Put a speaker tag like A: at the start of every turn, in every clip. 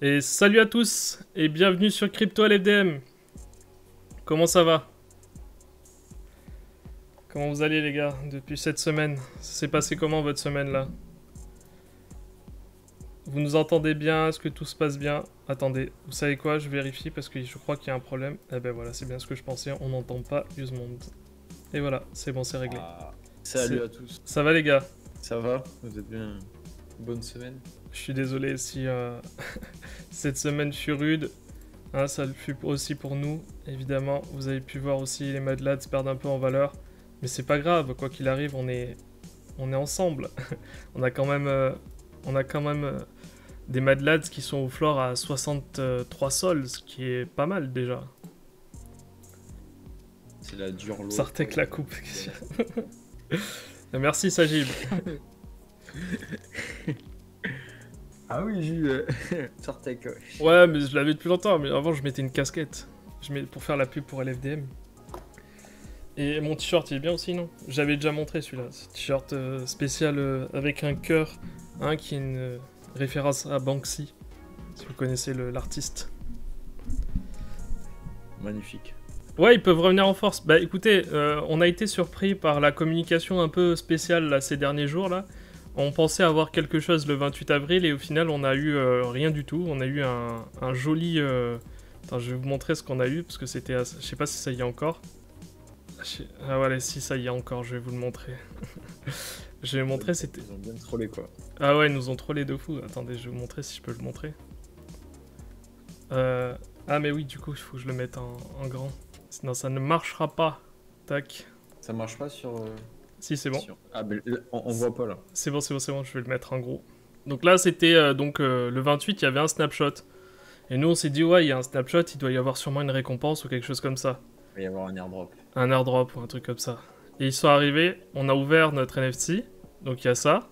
A: Et salut à tous et bienvenue sur Crypto LFDM. Comment ça va? Comment vous allez les gars depuis cette semaine? Ça s'est passé comment votre semaine là? Vous nous entendez bien? Est-ce que tout se passe bien? Attendez, vous savez quoi? Je vérifie parce que je crois qu'il y a un problème. Eh ben voilà, c'est bien ce que je pensais, on n'entend pas Usemonde. Et voilà, c'est bon, c'est réglé.
B: Salut à tous.
A: Ça va les gars?
B: Ça va? Vous êtes bien? Bonne semaine?
A: Je suis désolé si cette semaine fut rude. Hein, ça le fut aussi pour nous, évidemment. Vous avez pu voir aussi les Mad Lads perdre un peu en valeur. Mais c'est pas grave, quoi qu'il arrive, on est ensemble. On a quand même, des Mad Lads qui sont au floor à 63 sols, ce qui est pas mal déjà.
B: C'est la dure l'eau.
A: Sartek la coupe. Merci Sajib.
B: Ah oui, j'ai eu Sartek.
A: Ouais, mais je l'avais depuis longtemps, mais avant je mettais une casquette. Pour faire la pub pour LFDM. Et mon t-shirt il est bien aussi, non? J'avais déjà montré celui-là, ce t-shirt spécial avec un cœur, hein, qui est une référence à Banksy, si vous connaissez l'artiste.
B: Magnifique.
A: Ouais, ils peuvent revenir en force. Bah écoutez, on a été surpris par la communication un peu spéciale là, ces derniers jours là. On pensait avoir quelque chose le 28 avril et au final on a eu rien du tout. On a eu un joli... Attends, je vais vous montrer ce qu'on a eu parce que c'était... Je sais pas si ça y est encore. Ah voilà, si ça y est encore, je vais vous le montrer. Je vais vous montrer, c'était...
B: Ils ont bien trollé quoi.
A: Ah ouais, ils nous ont trollé de fou. Attendez, je vais vous montrer si je peux le montrer. Ah mais oui, du coup, il faut que je le mette en grand. Sinon, ça ne marchera pas. Tac.
B: Ça marche pas sur...
A: Si, c'est bon.
B: Ah mais on voit pas là.
A: C'est bon, je vais le mettre en gros. Donc là, c'était le 28, il y avait un snapshot. Et nous, on s'est dit, ouais, il y a un snapshot, il doit y avoir sûrement une récompense ou quelque chose comme ça.
B: Il va y avoir un airdrop.
A: Un airdrop ou un truc comme ça. Et ils sont arrivés, on a ouvert notre NFT, donc il y a ça,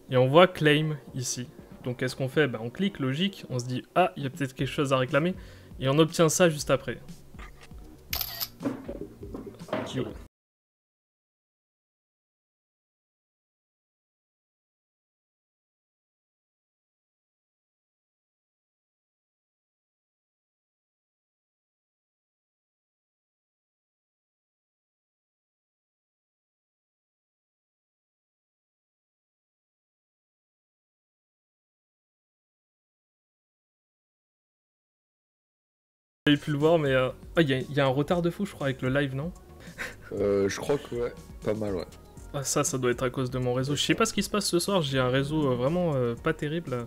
A: et on voit claim ici. Donc qu'est-ce qu'on fait? Bah, on clique, logique, on se dit, ah, il y a peut-être quelque chose à réclamer, et on obtient ça juste après.
B: Okay.
A: Vous avez pu le voir, mais il y a un retard de fou, je crois, avec le live, non?
B: Je crois que ouais, pas mal ouais.
A: Ah, ça doit être à cause de mon réseau. Je sais pas ce qui se passe ce soir, j'ai un réseau vraiment pas terrible. Là.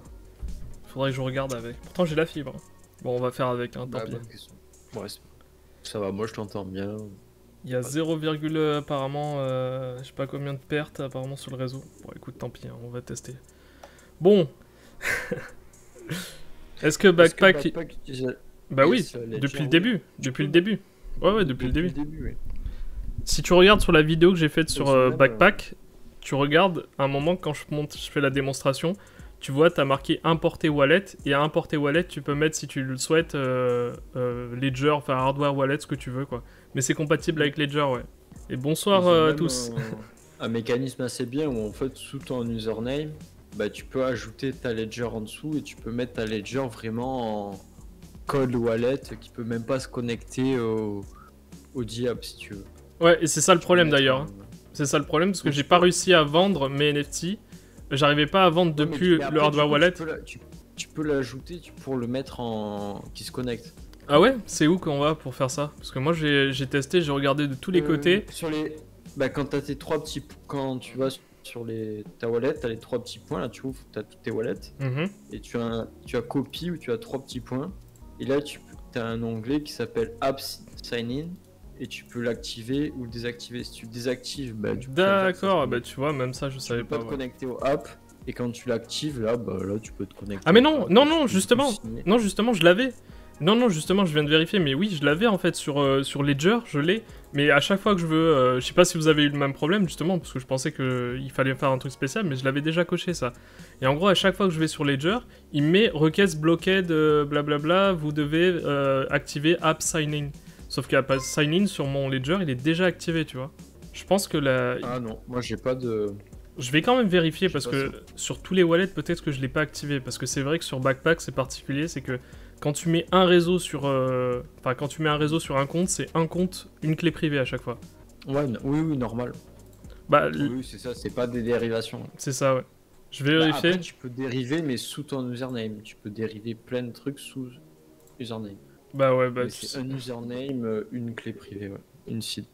A: Faudrait que je regarde avec. Pourtant, j'ai la fibre. Bon, on va faire avec, hein, tant pis.
B: Ouais, ça va, moi je t'entends bien.
A: Il y a 0, apparemment, je sais pas combien de pertes apparemment sur le réseau. Bon, écoute, tant pis, hein, on va tester. Bon. Est-ce que Backpack... Bah oui, depuis le début. Depuis le début. Ouais, depuis le début.
B: Oui.
A: Si tu regardes sur la vidéo que j'ai faite sur Backpack, tu regardes un moment quand je fais la démonstration, tu vois, t'as marqué importer wallet, et à importer wallet, tu peux mettre, si tu le souhaites, Ledger, enfin hardware wallet, ce que tu veux, quoi. Mais c'est compatible avec Ledger, ouais. Et bonsoir à tous.
B: Un mécanisme assez bien où en fait, sous ton username, bah, tu peux ajouter ta Ledger en dessous et tu peux mettre ta Ledger vraiment en code wallet qui peut même pas se connecter au diable si tu veux.
A: Ouais, et c'est ça le problème d'ailleurs. C'est ça le problème parce que j'ai pas réussi à vendre mes NFT. J'arrivais pas à vendre depuis le hardware wallet.
B: Tu peux l'ajouter pour le mettre en qui se connecte.
A: Ah ouais? C'est où qu'on va pour faire ça? Parce que moi j'ai testé, j'ai regardé de tous les côtés.
B: Sur les... Bah quand t'as tes trois petits... Quand tu vas sur ta wallet, t'as les trois petits points, là tu ouvres, t'as toutes tes wallets. Et tu as copie où tu as trois petits points. Et là tu as un onglet qui s'appelle Apps Sign In. Et tu peux l'activer ou le désactiver. Si tu le désactives, bah du coup...
A: D'accord, bah tu vois, même ça je savais pas.
B: Tu peux te connecter au app. Et quand tu l'actives, là, bah là tu peux te connecter.
A: Ah mais non, justement. Non, justement, je l'avais. Non, justement, je viens de vérifier, mais oui, je l'avais en fait sur Ledger, je l'ai. Mais à chaque fois que je veux... je sais pas si vous avez eu le même problème, justement, parce que je pensais qu'il fallait faire un truc spécial, mais je l'avais déjà coché, ça. Et en gros, à chaque fois que je vais sur Ledger, il me met requête blocked, blablabla, vous devez activer App Sign In. Sauf qu'App Sign In sur mon Ledger, il est déjà activé, tu vois. Je pense que la...
B: Ah non, moi j'ai pas de...
A: Je vais quand même vérifier parce que sur tous les wallets, peut-être que je l'ai pas activé. Parce que c'est vrai que sur Backpack, c'est particulier, c'est que quand tu mets un réseau sur, quand tu mets un réseau sur un compte, c'est un compte, une clé privée à chaque fois.
B: Ouais, oui, normal.
A: Bah,
B: oui, c'est ça, c'est pas des dérivations.
A: C'est ça, ouais. Je vais vérifier.
B: Après, tu peux dériver, mais sous ton username. Tu peux dériver plein de trucs sous username.
A: Bah ouais,
B: c'est un username, une clé privée, ouais. Une seed.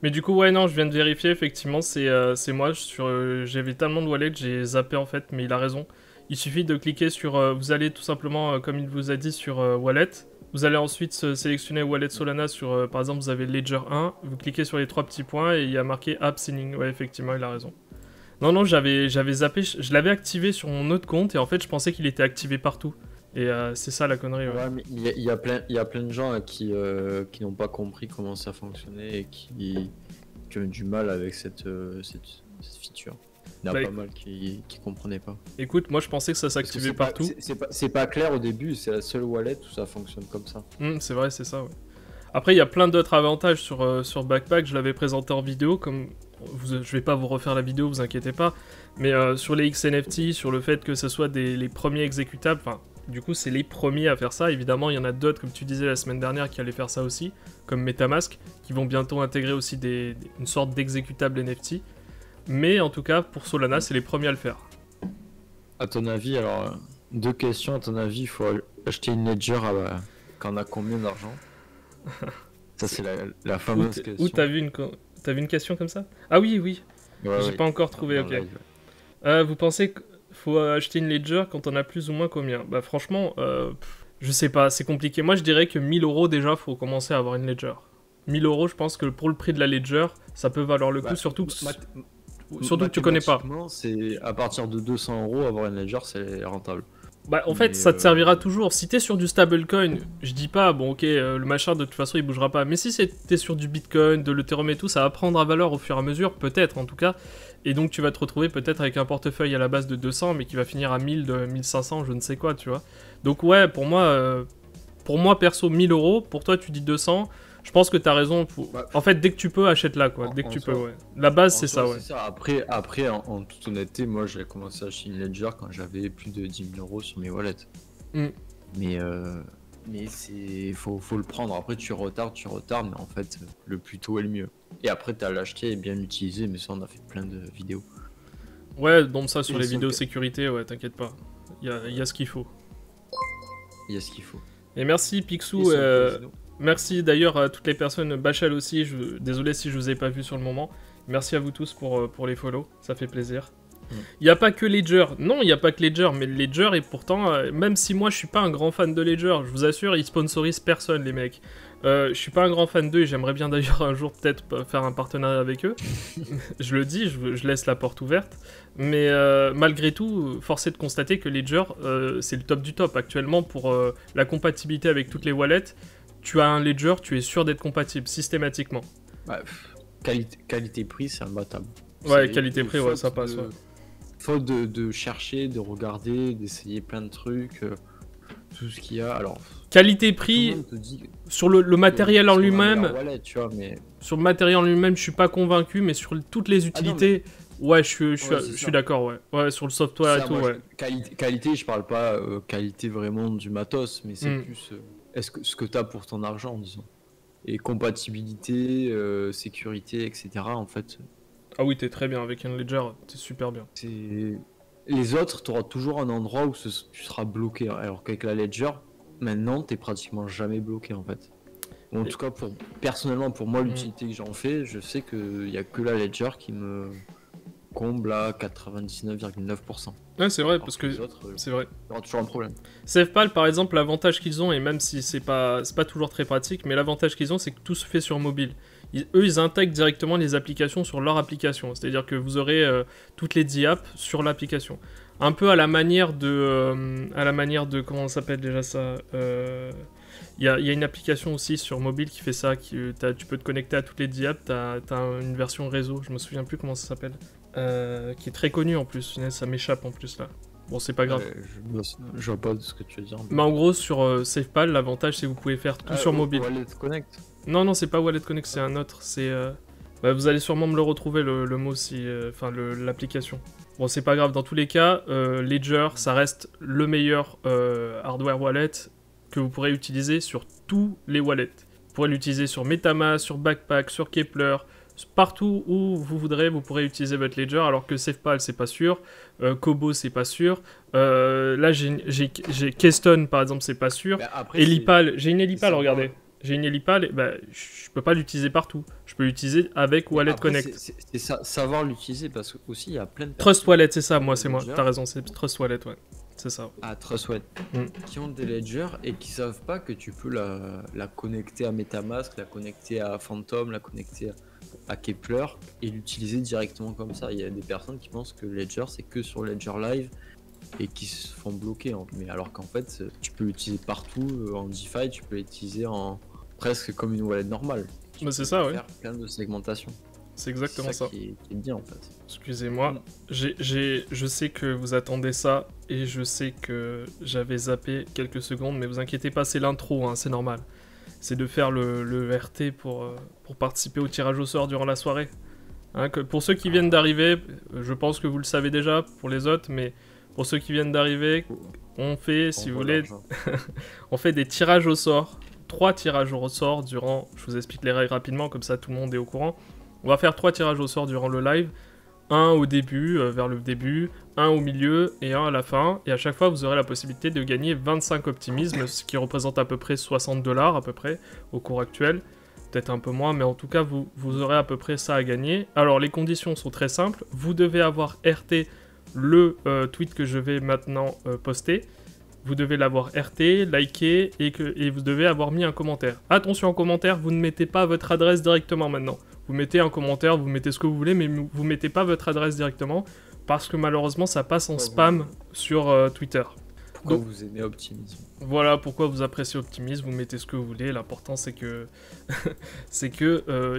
A: Mais du coup, ouais, non, je viens de vérifier, effectivement, c'est moi. J'avais tellement de wallets, j'ai zappé en fait, mais il a raison. Il suffit de cliquer sur. Vous allez tout simplement, comme il vous a dit, sur Wallet. Vous allez ensuite sélectionner Wallet Solana sur, par exemple, vous avez Ledger 1. Vous cliquez sur les 3 petits points et il y a marqué App Signing. Ouais, effectivement, il a raison. Non, j'avais zappé. Je l'avais activé sur mon autre compte et en fait, je pensais qu'il était activé partout. Et c'est ça la connerie.
B: Ouais, mais il y a plein de gens qui n'ont pas compris comment ça fonctionnait et qui ont du mal avec cette feature. Il y en a pas mal qui comprenaient pas.
A: Écoute, moi je pensais que ça s'activait partout.
B: C'est pas clair au début, c'est la seule wallet où ça fonctionne comme ça.
A: C'est vrai, c'est ça, ouais. Après, il y a plein d'autres avantages sur Backpack, je l'avais présenté en vidéo, comme je vais pas vous refaire la vidéo, vous inquiétez pas, mais sur les XNFT, sur le fait que ce soit les premiers exécutables, enfin, du coup, c'est les premiers à faire ça. Évidemment, il y en a d'autres, comme tu disais la semaine dernière, qui allaient faire ça aussi, comme MetaMask, qui vont bientôt intégrer aussi une sorte d'exécutable NFT. Mais en tout cas, pour Solana, c'est les premiers à le faire.
B: À ton avis, alors, 2 questions. À ton avis, il faut acheter une Ledger quand on a combien d'argent? Ça, c'est la fameuse question.
A: Où t'as vu une question comme ça? Ah oui. Ouais, j'ai pas encore trouvé, ok. Vous pensez que faut acheter une Ledger quand on a plus ou moins combien? Bah franchement, je sais pas, c'est compliqué. Moi je dirais que 1000 € déjà, faut commencer à avoir une Ledger. 1000 €, je pense que pour le prix de la Ledger, ça peut valoir le coup, surtout que tu connais pas.
B: C'est à partir de 200 €, avoir une Ledger, c'est rentable.
A: Bah en fait, ça te servira toujours. Si t'es sur du stablecoin, je dis pas, bon ok, le machin de toute façon il bougera pas. Mais si t'es sur du Bitcoin, de l'Ethereum et tout, ça va prendre à valeur au fur et à mesure, peut-être en tout cas. Et donc tu vas te retrouver peut-être avec un portefeuille à la base de 200, mais qui va finir à 1000, 1500, je ne sais quoi, tu vois. Donc ouais, pour moi perso, 1000 €, pour toi tu dis 200. Je pense que t'as raison. En fait, dès que tu peux, achète-la, quoi. Dès que tu peux, ouais. La base, c'est ça, ouais.
B: Après, en toute honnêteté, moi, j'ai commencé à acheter une Ledger quand j'avais plus de 10 000 € sur mes wallets. Mais faut le prendre. Après, tu retardes, mais en fait, le plus tôt est le mieux. Et après, t'as l'acheter et bien l'utiliser, mais ça, on a fait plein de vidéos.
A: Ouais, donc ça, sur les vidéos sécurité, ouais, t'inquiète pas. Il y a ce qu'il faut.
B: Il y a ce qu'il faut.
A: Et merci, Picsou. Merci d'ailleurs à toutes les personnes, Bachal aussi, désolé si je vous ai pas vu sur le moment. Merci à vous tous pour les follow, ça fait plaisir. Il n'y a pas que Ledger, non, il n'y a pas que Ledger, mais Ledger est pourtant, même si moi je suis pas un grand fan de Ledger, je vous assure, ils sponsorisent personne les mecs. Je suis pas un grand fan d'eux et j'aimerais bien d'ailleurs un jour peut-être faire un partenariat avec eux. Je le dis, je laisse la porte ouverte. Mais malgré tout, force est de constater que Ledger, c'est le top du top actuellement pour la compatibilité avec toutes les wallets. Tu as un Ledger, tu es sûr d'être compatible systématiquement.
B: Ouais, qualité-prix, c'est imbattable.
A: Ouais, qualité-prix, ouais, ça passe. Ouais.
B: Faute de chercher, de regarder, d'essayer plein de trucs, tout ce qu'il y a. Alors,
A: qualité-prix, sur le matériel en lui-même,
B: mais...
A: sur le matériel en lui-même, je suis pas convaincu, mais sur toutes les utilités, ouais, je suis d'accord, ouais. Ouais, sur le software et tout, ouais.
B: Qualité, je parle pas qualité vraiment du matos, mais c'est plus ce que t'as pour ton argent, disons. Et compatibilité, sécurité, etc. en fait.
A: Ah oui, t'es très bien avec un Ledger, t'es super bien.
B: Les autres, t'auras toujours un endroit où tu seras bloqué. Alors qu'avec la Ledger, maintenant, t'es pratiquement jamais bloqué en fait. En tout cas, personnellement, pour moi, l'utilité que j'en fais, je sais qu'il n'y a que la Ledger qui me comble à 99,9%.
A: Ouais, c'est vrai, parce que c'est vrai.
B: Il y aura toujours un problème.
A: SafePal, par exemple, l'avantage qu'ils ont, et même si c'est pas toujours très pratique, mais l'avantage qu'ils ont, c'est que tout se fait sur mobile. Ils intègrent directement les applications sur leur application. C'est-à-dire que vous aurez toutes les 10 apps sur l'application. Un peu à la manière de comment ça s'appelle déjà ça Il y a une application aussi sur mobile qui fait ça. Tu peux te connecter à toutes les 10 apps. T'as une version réseau, je me souviens plus comment ça s'appelle. Qui est très connue en plus. Ça m'échappe en plus là. Bon, c'est pas grave.
B: Je vois pas de ce que tu veux dire.
A: Mais en gros, sur SafePal, l'avantage c'est que vous pouvez faire tout sur mobile.
B: Wallet Connect.
A: Non, c'est pas Wallet Connect, c'est un autre. C'est Bah, vous allez sûrement me le retrouver le mot si... Enfin, l'application. Bon, c'est pas grave, dans tous les cas, Ledger, ça reste le meilleur hardware wallet que vous pourrez utiliser sur tous les wallets. Vous pourrez l'utiliser sur MetaMask, sur Backpack, sur Keplr, partout où vous voudrez, vous pourrez utiliser votre Ledger, alors que SafePal, c'est pas sûr, Kobo, c'est pas sûr, là, j'ai Keystone, par exemple, c'est pas sûr, après, Elipal, j'ai une Elipal, regardez. J'ai une Elipal, bah, je peux pas l'utiliser partout. Je peux l'utiliser avec Wallet
B: après,
A: Connect.
B: C'est ça, savoir l'utiliser parce que aussi il y a plein de
A: Trust Wallet, c'est ça, moi, c'est moi. T'as raison, c'est Trust Wallet, ouais. C'est ça.
B: Ah, Trust Wallet. Qui ont des ledgers et qui savent pas que tu peux la connecter à MetaMask, la connecter à Phantom, la connecter à Keplr et l'utiliser directement comme ça. Il y a des personnes qui pensent que Ledger c'est que sur Ledger Live et qui se font bloquer. Mais alors qu'en fait, tu peux l'utiliser partout en DeFi, tu peux l'utiliser presque comme une wallet normale.
A: Mais c'est ça, ouais.
B: Faire plein de segmentation.
A: C'est exactement ça.
B: Qui est bien en fait.
A: Excusez-moi, je sais que vous attendez ça et je sais que j'avais zappé quelques secondes, mais vous inquiétez pas, c'est l'intro, hein, c'est normal. C'est de faire le RT pour participer au tirage au sort durant la soirée. Hein, pour ceux qui viennent d'arriver, je pense que vous le savez déjà pour les autres, mais pour ceux qui viennent d'arriver, on fait, si vous voulez, on fait des tirages au sort. 3 tirages au sort durant... Je vous explique les règles rapidement, comme ça tout le monde est au courant. On va faire 3 tirages au sort durant le live. Un au début, vers le début, un au milieu et un à la fin. Et à chaque fois, vous aurez la possibilité de gagner 25 optimismes, ce qui représente à peu près 60 $ à peu près au cours actuel. Peut-être un peu moins, mais en tout cas, vous aurez à peu près ça à gagner. Alors, les conditions sont très simples. Vous devez avoir RT le tweet que je vais maintenant poster. Vous devez l'avoir RT, liké et vous devez avoir mis un commentaire. Attention en commentaire, vous ne mettez pas votre adresse directement maintenant. Vous mettez un commentaire, vous mettez ce que vous voulez, mais vous mettez pas votre adresse directement parce que malheureusement ça passe en spam sur Twitter.
B: Pourquoi vous aimez Optimisme?
A: Voilà pourquoi vous appréciez Optimisme, vous mettez ce que vous voulez. L'important c'est que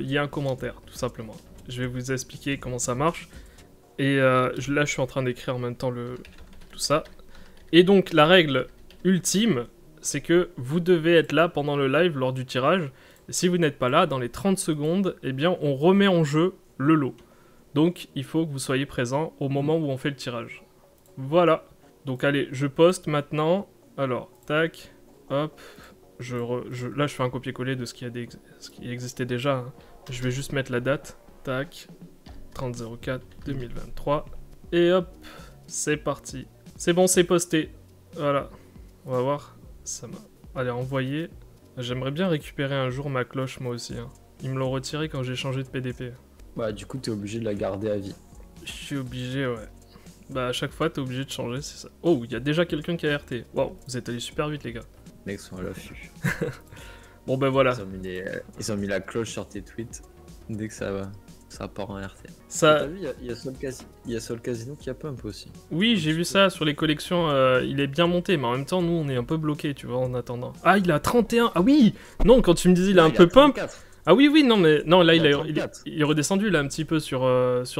A: y ait un commentaire, tout simplement. Je vais vous expliquer comment ça marche. Et là je suis en train d'écrire en même temps tout ça. Et donc la règle ultime, c'est que vous devez être là pendant le live lors du tirage. Et si vous n'êtes pas là, dans les 30 secondes, eh bien on remet en jeu le lot. Donc il faut que vous soyez présent au moment où on fait le tirage. Voilà. Donc allez, je poste maintenant. Alors, tac, hop. Là je fais un copier-coller de ce qui existait déjà. Hein. Je vais juste mettre la date. Tac. 30/04/2023. Et hop, c'est parti. C'est bon, c'est posté. Voilà. On va voir. Ça m'a... Allez, envoyé. J'aimerais bien récupérer un jour ma cloche, moi aussi. Hein. Ils me l'ont retiré quand j'ai changé de PDP.
B: Bah, du coup, t'es obligé de la garder à vie.
A: Je suis obligé, ouais. Bah, à chaque fois, t'es obligé de changer, c'est ça. Oh, il y a déjà quelqu'un qui a RT. Waouh, vous êtes allés super vite, les gars.
B: Les mecs sont à l'affût.
A: Bon, ben voilà.
B: Ils ont mis la cloche sur tes tweets dès que ça va. Ça part en RT.
A: Ça...
B: T'as vu, il y a Sol Casino qui a pump aussi.
A: Oui, j'ai vu ça sur les collections, il est bien monté, mais en même temps, nous, on est un peu bloqués, tu vois, en attendant. Ah, il a 31. Ah oui. Non, quand tu me disais il a un peu pump... Ah oui, non, mais... Non, là, il est redescendu, là, un petit peu sur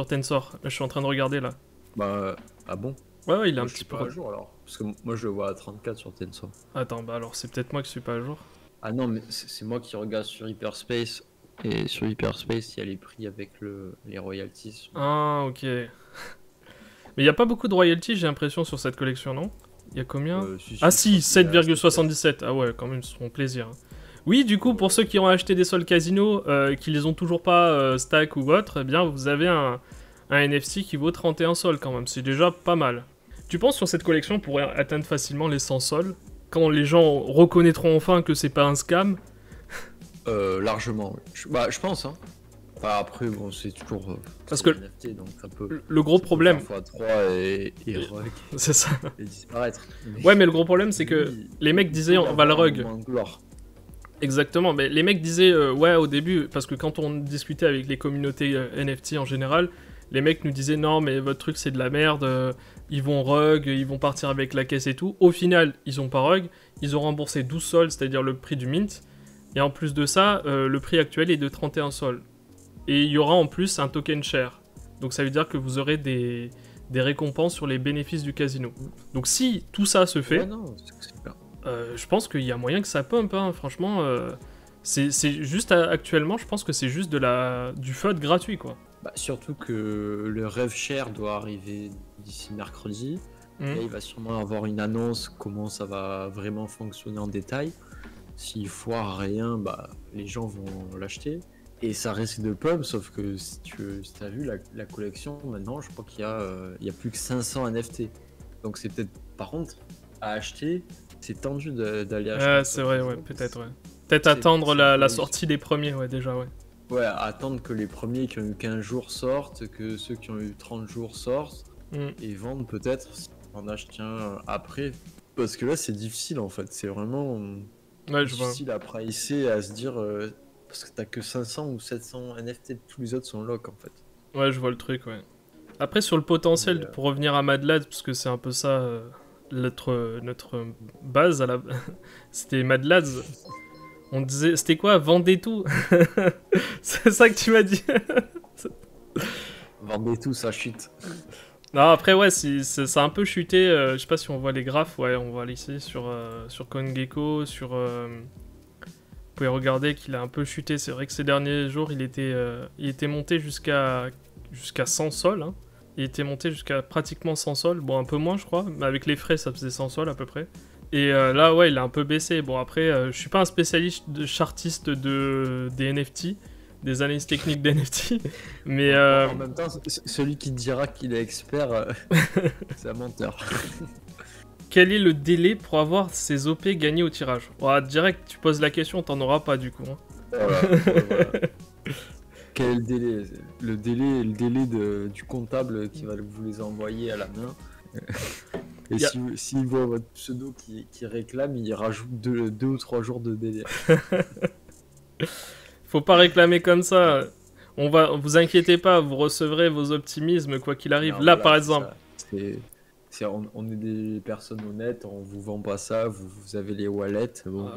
A: Tensor. Là, je suis en train de regarder, là.
B: Bah, ah bon?
A: Ouais, il a
B: moi,
A: un petit peu...
B: à jour, alors. Parce que moi, je le vois à 34 sur Tensor.
A: Attends, bah alors, c'est peut-être moi qui suis pas à jour.
B: Ah non, mais c'est moi qui regarde sur Hyperspace. Et sur Hyperspace, il y a les prix avec les royalties.
A: Ah, ok. Mais il n'y a pas beaucoup de royalties, j'ai l'impression, sur cette collection, non? Il y a combien? Ah si, 7,77. Ah ouais, quand même, c'est mon plaisir. Oui, du coup, pour ceux qui ont acheté des Sol Casino, qui les ont toujours pas stack ou autre, eh bien, vous avez un NFC qui vaut 31 sols quand même. C'est déjà pas mal. Tu penses sur cette collection, on pourrait atteindre facilement les 100 sols? Quand les gens reconnaîtront enfin que c'est pas un scam?
B: Largement, oui. Je pense, hein. Enfin, après, bon, c'est toujours...
A: Parce que
B: NFT, donc ça peut,
A: le gros problème...
B: x3 et rug.
A: C'est ça.
B: Et disparaître.
A: Ouais, mais le gros problème, c'est que les mecs disaient on va le rug. Exactement, mais les mecs disaient ouais au début, parce que quand on discutait avec les communautés NFT en général, les mecs nous disaient non mais votre truc c'est de la merde, ils vont rug, ils vont partir avec la caisse et tout. Au final, ils ont pas rug, ils ont remboursé 12 sols, c'est-à-dire le prix du mint. Et en plus de ça, le prix actuel est de 31 sols. Et il y aura en plus un token share. Donc ça veut dire que vous aurez des récompenses sur les bénéfices du casino. Donc si tout ça se fait,
B: ouais, non, c'est super.
A: je pense qu'il y a moyen que ça pump, hein. Franchement, C'est juste actuellement, je pense que c'est juste du FUD gratuit, quoi.
B: Bah, surtout que le Rev Share doit arriver d'ici mercredi. Là, il va sûrement avoir une annonce comment ça va vraiment fonctionner en détail. S'il foire rien, bah, les gens vont l'acheter. Et ça risque de pub, sauf que si tu as vu la collection, maintenant, je crois qu'il y a plus que 500 NFT. Donc c'est peut-être, par contre, à acheter, c'est tendu d'aller acheter.
A: C'est vrai, ouais, peut-être, ouais. Peut-être attendre la sortie des premiers, ouais, déjà, ouais.
B: Ouais, attendre que les premiers qui ont eu 15 jours sortent, que ceux qui ont eu 30 jours sortent, et vendre peut-être en acheter un après. Parce que là, c'est difficile, en fait. C'est vraiment difficile à pricer, à se dire... parce que t'as que 500 ou 700 NFT, tous les autres sont lock en fait.
A: Ouais, je vois le truc, ouais. Après, sur le potentiel, pour revenir à Mad Lads, parce que c'est un peu ça, notre base, c'était Mad Lads. On disait, c'était quoi? Vendez tout. C'est ça que tu m'as dit.
B: Vendez tout, ça chute.
A: Non, après, ouais, ça a un peu chuté. Je sais pas si on voit les graphes, ouais, on voit ici sur CoinGecko, sur... Vous pouvez regarder qu'il a un peu chuté. C'est vrai que ces derniers jours, il était monté jusqu'à 100 sols. Hein. Il était monté jusqu'à pratiquement 100 sols. Bon, un peu moins, je crois. Mais avec les frais, ça faisait 100 sols à peu près. Et là, ouais, il a un peu baissé. Bon, après, je suis pas un spécialiste chartiste des NFT, des analyses techniques des NFT. Mais
B: en même temps, celui qui dira qu'il est expert, c'est un menteur.
A: Quel est le délai pour avoir ces OP gagnés au tirage? Direct, tu poses la question, t'en auras pas du coup. Hein.
B: Voilà. Quel est le délai? Le délai du comptable qui va vous les envoyer à la main. Et s'il voit votre pseudo qui réclame, il rajoute 2 ou 3 jours de délai.
A: Faut pas réclamer comme ça. Vous inquiétez pas, vous recevrez vos optimismes quoi qu'il arrive. Non, là, voilà, par exemple.
B: On est des personnes honnêtes, on vous vend pas ça, vous avez les wallets. Bon,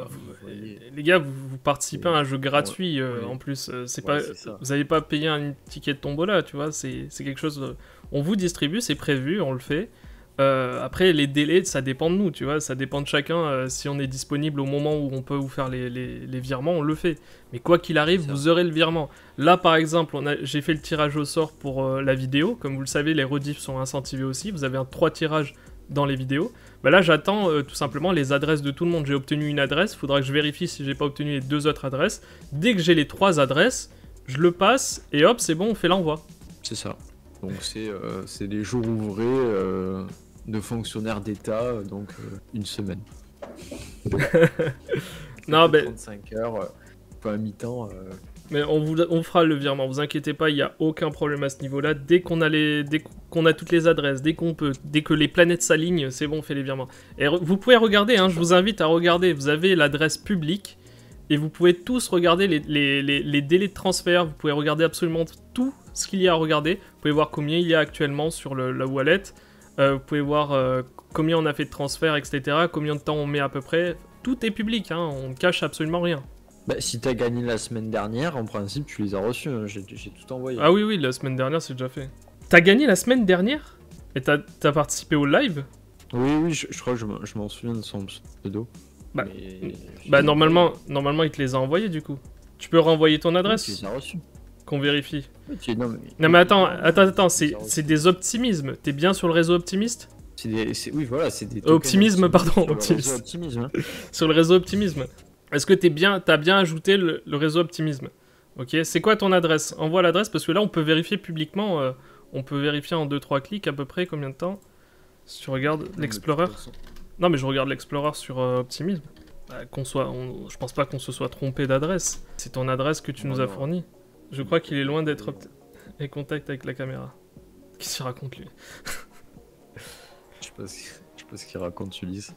A: les gars, vous participez à un jeu gratuit en plus. Vous n'avez pas payé un ticket de tombola, tu vois. C'est quelque chose. On vous distribue, c'est prévu, on le fait. Après, les délais, ça dépend de nous, tu vois. Ça dépend de chacun. Si on est disponible au moment où on peut vous faire les virements, on le fait. Mais quoi qu'il arrive, vous aurez le virement. Là, par exemple, j'ai fait le tirage au sort pour la vidéo. Comme vous le savez, les rediffs sont incentivés aussi. Vous avez 3 tirages dans les vidéos. Bah là, j'attends tout simplement les adresses de tout le monde. J'ai obtenu une adresse. Il faudra que je vérifie si j'ai pas obtenu les 2 autres adresses. Dès que j'ai les 3 adresses, je le passe et hop, c'est bon, on fait l'envoi.
B: C'est ça. Donc c'est des jours ouvrés de fonctionnaires d'État, donc une semaine.
A: Non, mais
B: 35 heures, pas à mi-temps.
A: Mais on fera le virement, vous inquiétez pas, il n'y a aucun problème à ce niveau-là. Dès qu'on a toutes les adresses, dès que les planètes s'alignent, c'est bon, on fait les virements. Et vous pouvez regarder, hein, je vous invite à regarder, vous avez l'adresse publique, et vous pouvez tous regarder les délais de transfert, vous pouvez regarder absolument tout ce qu'il y a à regarder. Vous pouvez voir combien il y a actuellement sur la wallet, vous pouvez voir combien on a fait de transferts, etc., combien de temps on met à peu près. Tout est public, hein, on ne cache absolument rien.
B: Bah, si t'as gagné la semaine dernière, en principe, tu les as reçus, hein. J'ai tout envoyé.
A: Ah oui, la semaine dernière, c'est déjà fait. T'as gagné la semaine dernière? Et t'as participé au live?
B: Oui, je crois que je m'en souviens de son pseudo.
A: Bah normalement, il te les a envoyés, du coup. Tu peux renvoyer ton adresse?
B: Tu les as reçus.
A: Qu'on vérifie.
B: Okay, non,
A: mais attends, c'est des optimismes. T'es bien sur le réseau optimiste?
B: Oui, voilà, c'est des...
A: Optimisme, pardon,
B: optimisme.
A: Sur le réseau optimisme. Est-ce que t'as bien ajouté le réseau optimisme? Ok, c'est quoi ton adresse? Envoie l'adresse, parce que là, on peut vérifier publiquement. On peut vérifier en 2-3 clics à peu près combien de temps. Si tu regardes l'Explorer. Non, mais je regarde l'Explorer sur Optimisme. Bah, je pense pas qu'on se soit trompé d'adresse. C'est ton adresse que tu nous as fournie. Je crois qu'il est loin d'être en contact avec la caméra. Qu'est-ce qu'il raconte, lui?
B: Je sais pas ce qu'il raconte, Ulysse,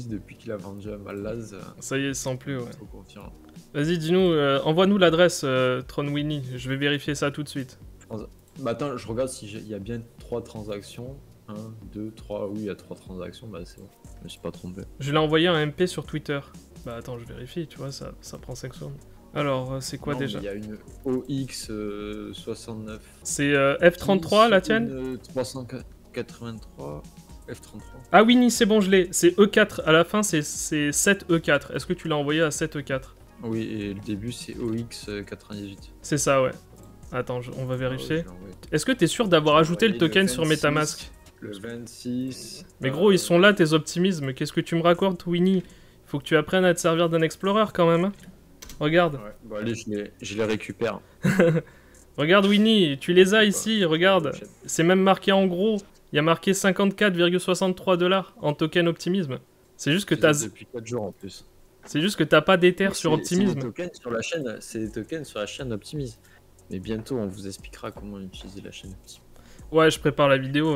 B: depuis qu'il a vendu à Malaz.
A: Ça y est, sans plus, ouais. Vas-y, dis-nous, envoie-nous l'adresse, Tronwini. Je vais vérifier ça tout de suite.
B: Bah attends, je regarde s'il y a bien 3 transactions. 1, 2, 3, oui, il y a 3 transactions, bah c'est bon. Je me suis pas trompé.
A: Je l'ai envoyé un MP sur Twitter. Bah attends, je vérifie, tu vois, ça prend 5 secondes. Alors, c'est quoi déjà?
B: Il y a une OX69.
A: C'est F33 la tienne?
B: 383 F33.
A: Ah oui, c'est bon, je l'ai. C'est E4. À la fin, c'est 7E4. Est-ce que tu l'as envoyé à 7E4?
B: Oui, et le début c'est OX98.
A: C'est ça, ouais. Attends, on va vérifier. Est-ce que t'es sûr d'avoir ajouté le token sur Metamask?
B: Le 26...
A: Mais gros, ils sont là, tes optimismes. Qu'est-ce que tu me racontes, Winnie? Faut que tu apprennes à te servir d'un explorer, quand même. Hein. Regarde.
B: Ouais, bon allez, je les récupère.
A: Regarde, Winnie, tu les as ici, regarde. C'est même marqué en gros. Il y a marqué 54,63 $ en token optimisme. C'est juste que t'as...
B: Depuis 4 jours en plus.
A: C'est juste que t'as pas d'Ether sur Optimisme.
B: C'est des tokens sur la chaîne Optimisme. Mais bientôt, on vous expliquera comment utiliser la chaîne Optimisme.
A: Ouais, je prépare la vidéo.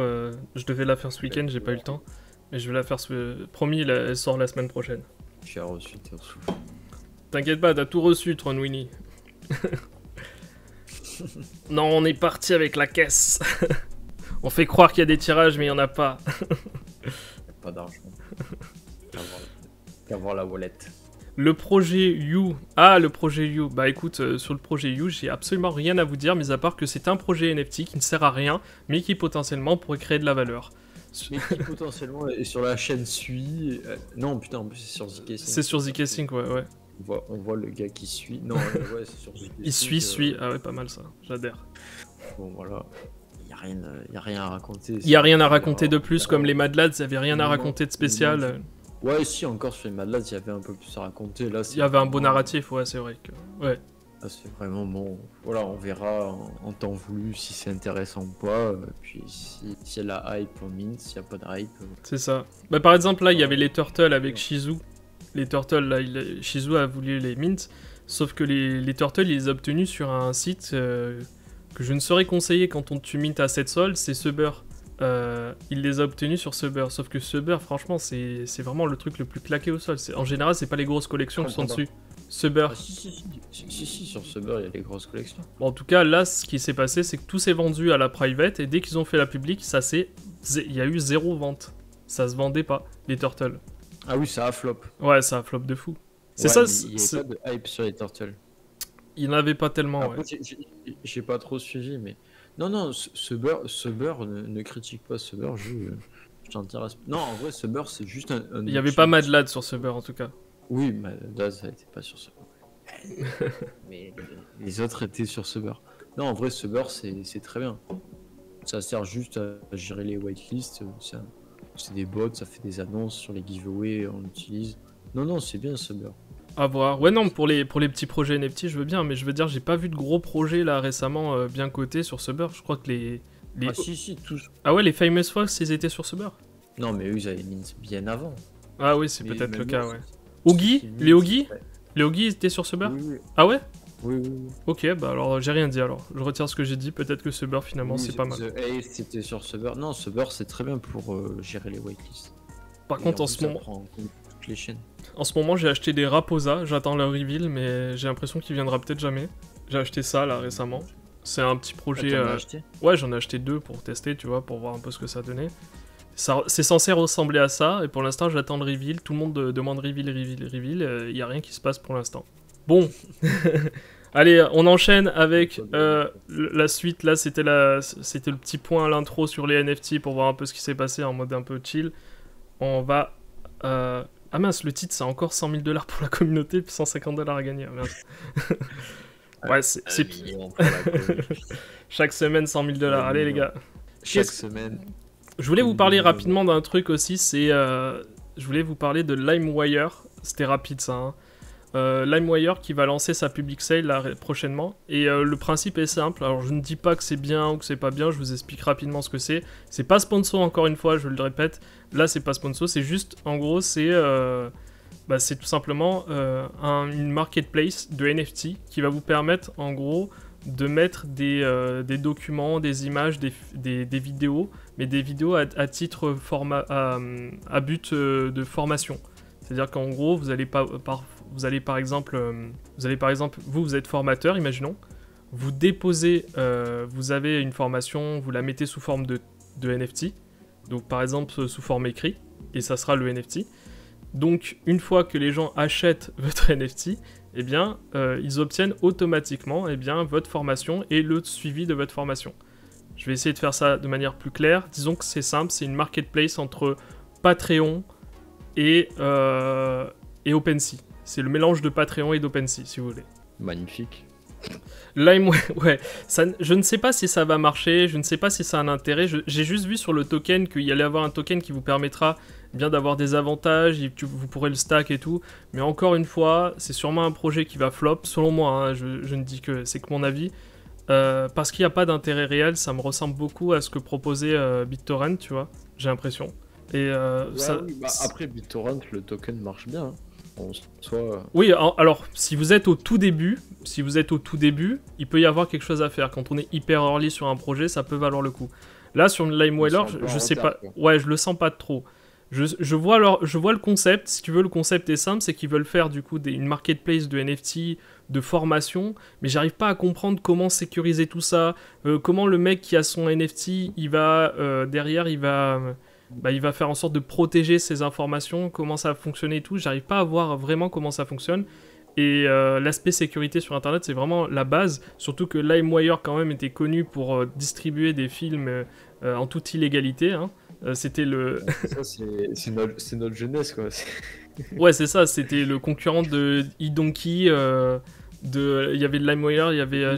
A: Je devais la faire ce week-end, j'ai pas eu le temps. Mais je vais la faire Promis, elle sort la semaine prochaine.
B: Tu as reçu tes sous.
A: T'inquiète pas, t'as tout reçu, Tron Winnie. Non, on est parti avec la caisse. On fait croire qu'il y a des tirages, mais il y en a pas.
B: Pas d'argent. Qu'avoir la wallet.
A: Le projet You. Ah, le projet You. Bah écoute, sur le projet You, j'ai absolument rien à vous dire, mis à part que c'est un projet NFT qui ne sert à rien, mais qui potentiellement pourrait créer de la valeur.
B: Mais qui potentiellement est sur la chaîne Sui. Non, putain, en plus c'est sur ZK Sync.
A: C'est sur ZK Sync, ouais.
B: On voit le gars qui suit. Non, ouais, c'est sur ZK Sync.
A: Il suit. Ah ouais, pas mal ça. J'adhère.
B: Bon, voilà. Y a rien à raconter.
A: Y a rien à raconter de plus, comme les Mad Lads, y avait rien à raconter de spécial.
B: Ouais, si, encore sur les Mad Lads, il y avait un peu plus à raconter. Là,
A: il y avait un beau narratif, ouais, c'est vrai que... Ouais.
B: Là, c'est vraiment bon. Voilà, on verra en temps voulu si c'est intéressant ou pas. Puis si y a la hype, on mint. S'il n'y a pas de hype...
A: C'est ça. Bah, par exemple, là, il y avait les Turtles avec Shizu. Les Turtles, là, Shizu a voulu les mint. Sauf que les Turtles, il les a obtenus sur un site que je ne saurais conseiller quand tu mint à 7 sols, c'est Subber. Il les a obtenus sur Subber, sauf que Subber, franchement, c'est vraiment le truc le plus claqué au sol. En général, c'est pas les grosses collections qui sont dessus. Subber.
B: Ah, si, sur Subber, il y a les grosses collections.
A: Bon, en tout cas, là, ce qui s'est passé, c'est que tout s'est vendu à la private, et dès qu'ils ont fait la publique, il y a eu 0 vente. Ça se vendait pas, les Turtles.
B: Ah oui, ça a flop.
A: Ouais, ça a flop de fou.
B: C'est ça. Il n'y avait pas de hype sur les Turtles.
A: Il n'y en avait pas tellement,
B: après,
A: ouais.
B: J'ai pas trop suivi, mais... Non, Subber ne critique pas Subber, je t'intéresse. Non, en vrai, Subber, c'est juste un...
A: Il n'y avait pas Mad Lad sur Subber, en tout cas.
B: Oui, Mad Lad, ça n'était pas sur Subber. Mais les autres étaient sur Subber. Non, en vrai, Subber, c'est très bien. Ça sert juste à gérer les whitelists. C'est des bots, ça fait des annonces sur les giveaways, on l'utilise. Non, c'est bien Subber.
A: À voir. Ouais, non, pour les petits projets NFT, je veux bien, mais je veux dire, j'ai pas vu de gros projets là récemment bien cotés sur Subber. Je crois que les...
B: Ah, si, tous.
A: Ah ouais, les Famous Fox, ils étaient sur Subber.
B: Non, mais eux, ils avaient mint bien avant.
A: Ah oui, c'est peut-être le cas, ouais. Oogie, les Oogie étaient sur Subber.
B: Oui.
A: Ah ouais?
B: Oui.
A: Ok, bah alors j'ai rien dit alors. Je retire ce que j'ai dit, peut-être que Subber finalement c'est pas mal.
B: The Ace, c'était sur Subber. Non, Subber, c'est très bien pour gérer les whitelists.
A: Par contre, en ce moment...
B: Ça prend en compte toutes les chaînes.
A: En ce moment, j'ai acheté des Raposa, j'attends leur reveal, mais j'ai l'impression qu'il viendra peut-être jamais. J'ai acheté ça là récemment. C'est un petit projet. Ouais, j'en ai acheté 2 pour tester, tu vois, pour voir un peu ce que ça donnait. C'est censé ressembler à ça, et pour l'instant, j'attends le reveal. Tout le monde demande reveal. Il y a rien qui se passe pour l'instant. Bon. Allez, on enchaîne avec la suite. Là, c'était le petit point à l'intro sur les NFT pour voir un peu ce qui s'est passé en mode un peu chill. On va. Ah mince, le titre c'est encore 100 000 $ pour la communauté, puis 150 $ à gagner. Mince. Ouais, c'est chaque semaine 100 000 $. Allez les gars.
B: Chaque semaine.
A: Je voulais vous parler rapidement d'un truc aussi, je voulais vous parler de LimeWire. C'était rapide ça. Hein. LimeWire qui va lancer sa public sale là, prochainement. Et le principe est simple. Alors je ne dis pas que c'est bien ou que c'est pas bien, je vous explique rapidement ce que c'est. C'est pas sponsor encore une fois, je le répète. Là c'est pas sponsor, c'est juste en gros c'est tout simplement une marketplace de NFT qui va vous permettre en gros de mettre des documents, des images, des vidéos, mais des vidéos à titre à but de formation. C'est-à-dire qu'en gros vous allez par exemple, vous êtes formateur, imaginons, vous déposez, vous avez une formation, vous la mettez sous forme de NFT, donc par exemple sous forme écrit, et ça sera le NFT. Donc une fois que les gens achètent votre NFT, eh bien, ils obtiennent automatiquement votre formation et le suivi de votre formation. Je vais essayer de faire ça de manière plus claire. Disons que c'est simple, c'est une marketplace entre Patreon et OpenSea. C'est le mélange de Patreon et d'OpenSea, si vous voulez.
B: Magnifique.
A: Ouais, je ne sais pas si ça va marcher, je ne sais pas si ça a un intérêt. J'ai juste vu sur le token qu'il y allait avoir un token qui vous permettra bien d'avoir des avantages, vous pourrez le stack et tout. Mais encore une fois, c'est sûrement un projet qui va flop, selon moi. Hein, je ne dis que c'est que mon avis. Parce qu'il n'y a pas d'intérêt réel, ça me ressemble beaucoup à ce que proposait BitTorrent, tu vois, j'ai l'impression. Et
B: oui, après BitTorrent, le token marche bien. Hein.
A: Oui, alors si vous êtes au tout début, il peut y avoir quelque chose à faire. Quand on est hyper early sur un projet, ça peut valoir le coup. Là sur LimeWire, je sais pas, ouais, je le sens pas trop. Je vois le concept. Si tu veux, le concept est simple, c'est qu'ils veulent faire du coup une marketplace de NFT, de formation, mais j'arrive pas à comprendre comment sécuriser tout ça, comment le mec qui a son NFT, il va derrière, il va faire en sorte de protéger ses informations, comment ça va fonctionner et tout. J'arrive pas à voir vraiment comment ça fonctionne. Et l'aspect sécurité sur Internet, c'est vraiment la base. Surtout que LimeWire, quand même, était connu pour distribuer des films en toute illégalité. Hein. C'était le...
B: Ça, c'est notre jeunesse, quoi.
A: Ouais, c'est ça. C'était le concurrent de eDonkey. Il y avait LimeWire, il y avait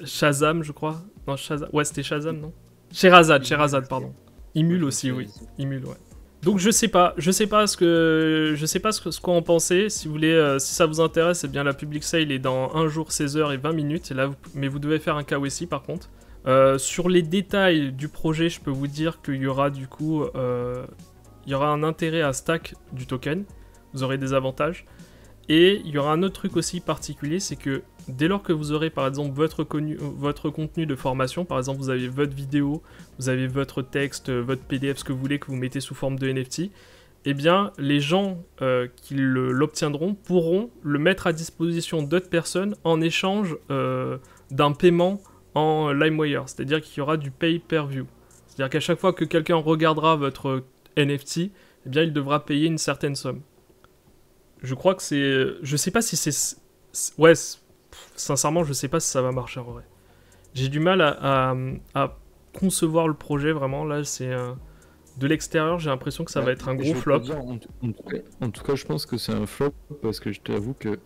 A: Shazam, je crois. Non, Shazam. Ouais, c'était Shazam, non? Sherazade, pardon. Imul aussi, oui. Imul, ouais. Donc je sais pas ce qu'on en pensait. Si vous voulez, si ça vous intéresse, eh bien la public sale est dans 1 jour, 16 heures et 20 minutes. Et là, mais vous devez faire un KYC par contre. Sur les détails du projet, je peux vous dire qu'il y aura du coup, il y aura un intérêt à stack du token. Vous aurez des avantages. Et il y aura un autre truc aussi particulier, c'est que dès lors que vous aurez par exemple votre contenu de formation, par exemple vous avez votre vidéo, vous avez votre texte, votre PDF, ce que vous voulez, que vous mettez sous forme de NFT, eh bien les gens qui l'obtiendront pourront le mettre à disposition d'autres personnes en échange d'un paiement en LimeWire. C'est-à-dire qu'il y aura du pay-per-view. C'est-à-dire qu'à chaque fois que quelqu'un regardera votre NFT, eh bien il devra payer une certaine somme. Je crois que c'est... Je sais pas si c'est... Ouais, sincèrement, je sais pas si ça va marcher en vrai. J'ai du mal à concevoir le projet, vraiment. Là, c'est... De l'extérieur, j'ai l'impression que ça va être un gros flop.
B: Dire, en tout cas, je pense que c'est un flop parce que je t'avoue que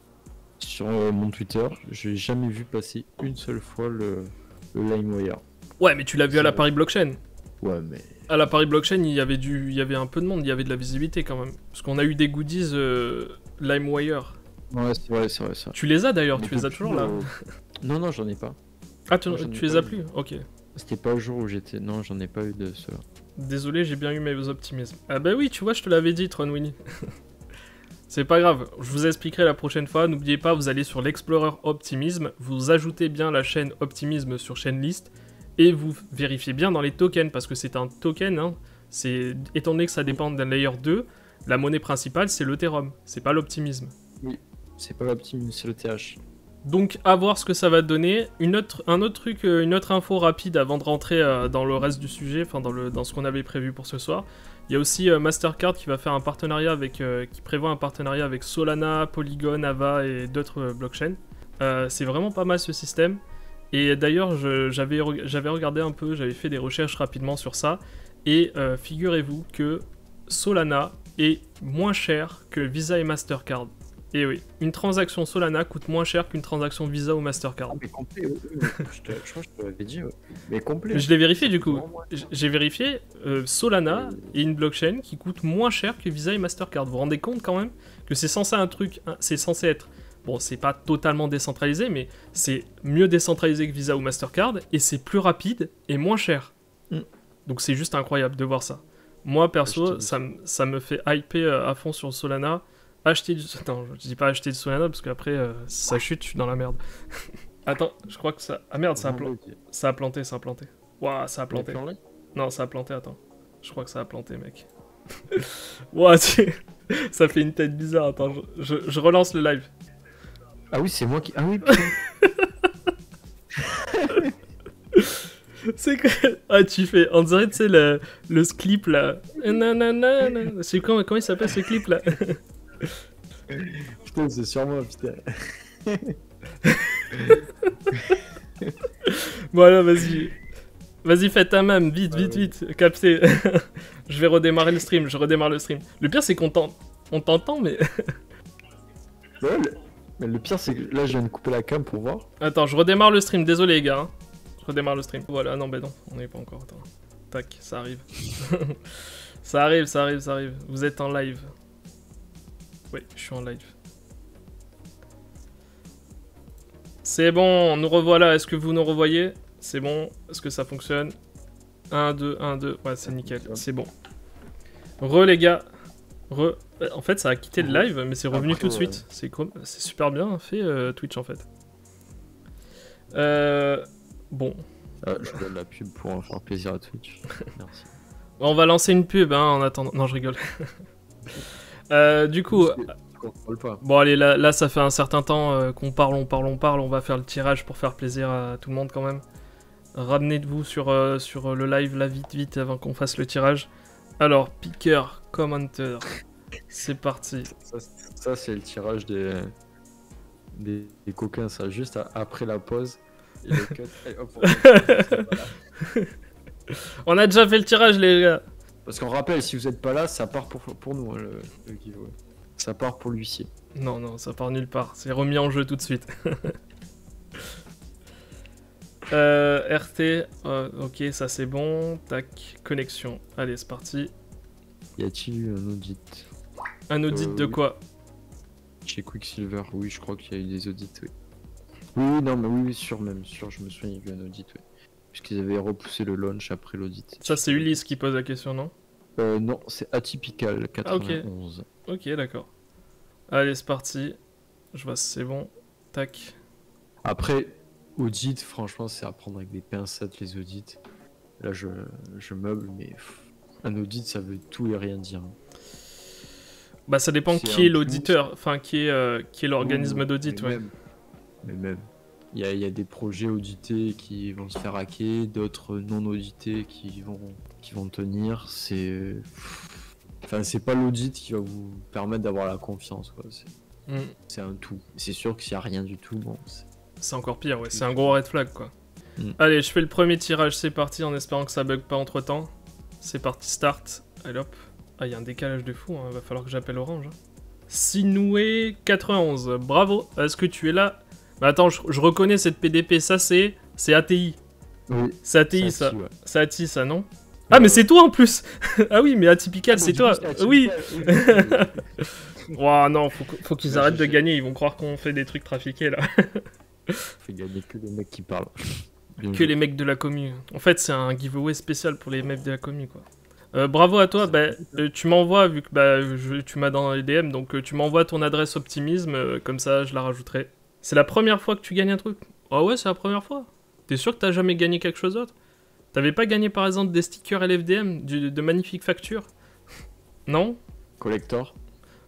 B: sur mon Twitter, j'ai jamais vu passer une seule fois le LimeWire.
A: Ouais, mais tu l'as vu à la Paris Blockchain.
B: Ouais, mais...
A: À la Paris Blockchain, il y avait un peu de monde, il y avait de la visibilité quand même. Parce qu'on a eu des goodies LimeWire.
B: Ouais, c'est vrai, ça.
A: Tu les as d'ailleurs, tu les as toujours là.
B: Non, j'en ai pas.
A: Ah, tu les as plus? Ok.
B: C'était pas le jour où j'étais... Non, j'en ai pas eu de ceux-là.
A: Désolé, j'ai bien eu mes optimismes. Ah bah oui, tu vois, je te l'avais dit, Tronwini. C'est pas grave, je vous expliquerai la prochaine fois. N'oubliez pas, vous allez sur l'Explorer Optimism, vous ajoutez bien la chaîne Optimism sur chaîne list, et vous vérifiez bien dans les tokens, parce que c'est un token, hein. Étant donné que ça dépend d'un layer 2, la monnaie principale c'est l'Ethereum, c'est pas l'Optimism.
B: Oui, c'est pas l'Optimism, c'est le TH.
A: Donc à voir ce que ça va donner. Une autre info rapide avant de rentrer dans le reste du sujet, enfin dans ce qu'on avait prévu pour ce soir. Il y a aussi Mastercard qui va faire un partenariat qui prévoit un partenariat avec Solana, Polygon, Ava et d'autres blockchains. C'est vraiment pas mal ce système. Et d'ailleurs, j'avais regardé un peu, j'avais fait des recherches rapidement sur ça. Et figurez-vous que Solana est moins cher que Visa et Mastercard. Et oui, une transaction Solana coûte moins cher qu'une transaction Visa ou Mastercard.
B: Ah, mais complet, je crois que je te l'avais dit, mais complet.
A: Je l'ai vérifié du coup. J'ai vérifié, Solana est une blockchain qui coûte moins cher que Visa et Mastercard. Vous vous rendez compte quand même que c'est censé être... Bon, c'est pas totalement décentralisé, mais c'est mieux décentralisé que Visa ou Mastercard, et c'est plus rapide et moins cher. Donc c'est juste incroyable de voir ça. Moi, perso, ça me fait hyper à fond sur Solana. Acheter du... Attends, je dis pas acheter du Solana, parce qu'après, si ça chute, je suis dans la merde. Attends, je crois que ça... Ah merde, ça a planté. Ouah, ça a planté. Non, ça a planté, attends. Je crois que ça a planté, mec. Ouah, ça fait une tête bizarre, attends, je relance le live.
B: Ah oui, c'est moi qui... Ah oui, putain.
A: C'est quoi? Ah, tu fais... On dirait, tu sais, le clip, là. C'est comment il s'appelle, ce clip, là?
B: Putain, c'est sur moi, putain.
A: Voilà, vas-y. Vas-y, fais ta même, vite, capté. Je vais redémarrer le stream, je redémarre le stream. Le pire, c'est qu'on t'entend, mais...
B: Ouais, mais le pire, c'est que là, je viens de couper la cam pour voir.
A: Attends, je redémarre le stream, désolé les gars. Hein. Je redémarre le stream. Voilà, non, non, on n'est pas encore. Attends. Tac, ça arrive. ça arrive. Vous êtes en live. Oui, je suis en live. C'est bon, nous revoilà. Est-ce que vous nous revoyez? C'est bon. Est-ce que ça fonctionne? 1, 2, 1, 2. Ouais, c'est nickel. C'est bon. Les gars. En fait, ça a quitté le live, mais c'est revenu tout de suite. C'est super bien fait Twitch en fait. Bon.
B: Je donne la pub pour faire plaisir à Twitch. Merci.
A: On va lancer une pub hein, en attendant. Non, je rigole. Du coup. Bon, allez, là, ça fait un certain temps qu'on parle. On va faire le tirage pour faire plaisir à tout le monde quand même. Ramenez-vous sur le live là vite avant qu'on fasse le tirage. Alors, piqueur, commenter. C'est parti.
B: Ça c'est le tirage des coquins, ça, juste après la pause. Et le cut, et hop, voilà.
A: On a déjà fait le tirage, les gars.
B: Parce qu'on rappelle, si vous êtes pas là, ça part pour nous, hein, le giveaway. Ça part pour l'huissier.
A: Non, ça part nulle part. C'est remis en jeu tout de suite. RT, ok, ça c'est bon. Tac, connexion. Allez, c'est parti.
B: Y a-t-il eu un audit?
A: Un audit de quoi?
B: Chez Quicksilver, oui, je crois qu'il y a eu des audits, oui. Oui, non, mais oui, sûr, je me souviens, il y a eu un audit, oui. Puisqu'ils avaient repoussé le launch après l'audit.
A: Ça, c'est Ulysse qui pose la question, non?
B: Non, c'est Atypical 91.
A: Ok, d'accord. Allez, c'est parti. Je vois si c'est bon. Tac.
B: Après, audit, franchement, c'est à prendre avec des pincettes, les audits. Là, je meuble, mais un audit, ça veut tout et rien dire.
A: Bah, ça dépend qui est l'auditeur, enfin, qui est l'organisme d'audit, ouais.
B: Mais même. Il y a des projets audités qui vont se faire hacker, d'autres non audités qui vont tenir. C'est pas l'audit qui va vous permettre d'avoir la confiance, quoi. C'est un tout. C'est sûr que s'il n'y a rien du tout, bon.
A: C'est encore pire, ouais. C'est un gros red flag, quoi. Allez, je fais le premier tirage, c'est parti, en espérant que ça bug pas entre temps. C'est parti, start. Allez hop. Ah, il y a un décalage de fou, hein. Va falloir que j'appelle Orange. Hein. Sinoué 91, bravo. Est-ce que tu es là? Bah attends, je reconnais cette PDP, ça c'est ATI.
B: Oui.
A: C'est ATI ça. Ouais. C'est ATI ça, non? Ah mais c'est toi en plus. Ah oui, mais Atypical, c'est toi. Oui. Ouah non, faut qu'ils arrêtent de gagner, ils vont croire qu'on fait des trucs trafiqués là.
B: Fait gagner que les mecs qui parlent.
A: Que les mecs de la commu. En fait, c'est un giveaway spécial pour les mecs de la commu quoi. Bravo à toi, tu m'envoies, vu que tu m'as dans les DM, donc tu m'envoies ton adresse Optimisme, comme ça je la rajouterai. C'est la première fois que tu gagnes un truc? Ah ouais, c'est la première fois. T'es sûr que t'as jamais gagné quelque chose d'autre? T'avais pas gagné par exemple des stickers LFDM, de magnifiques factures? Non?
B: Collector?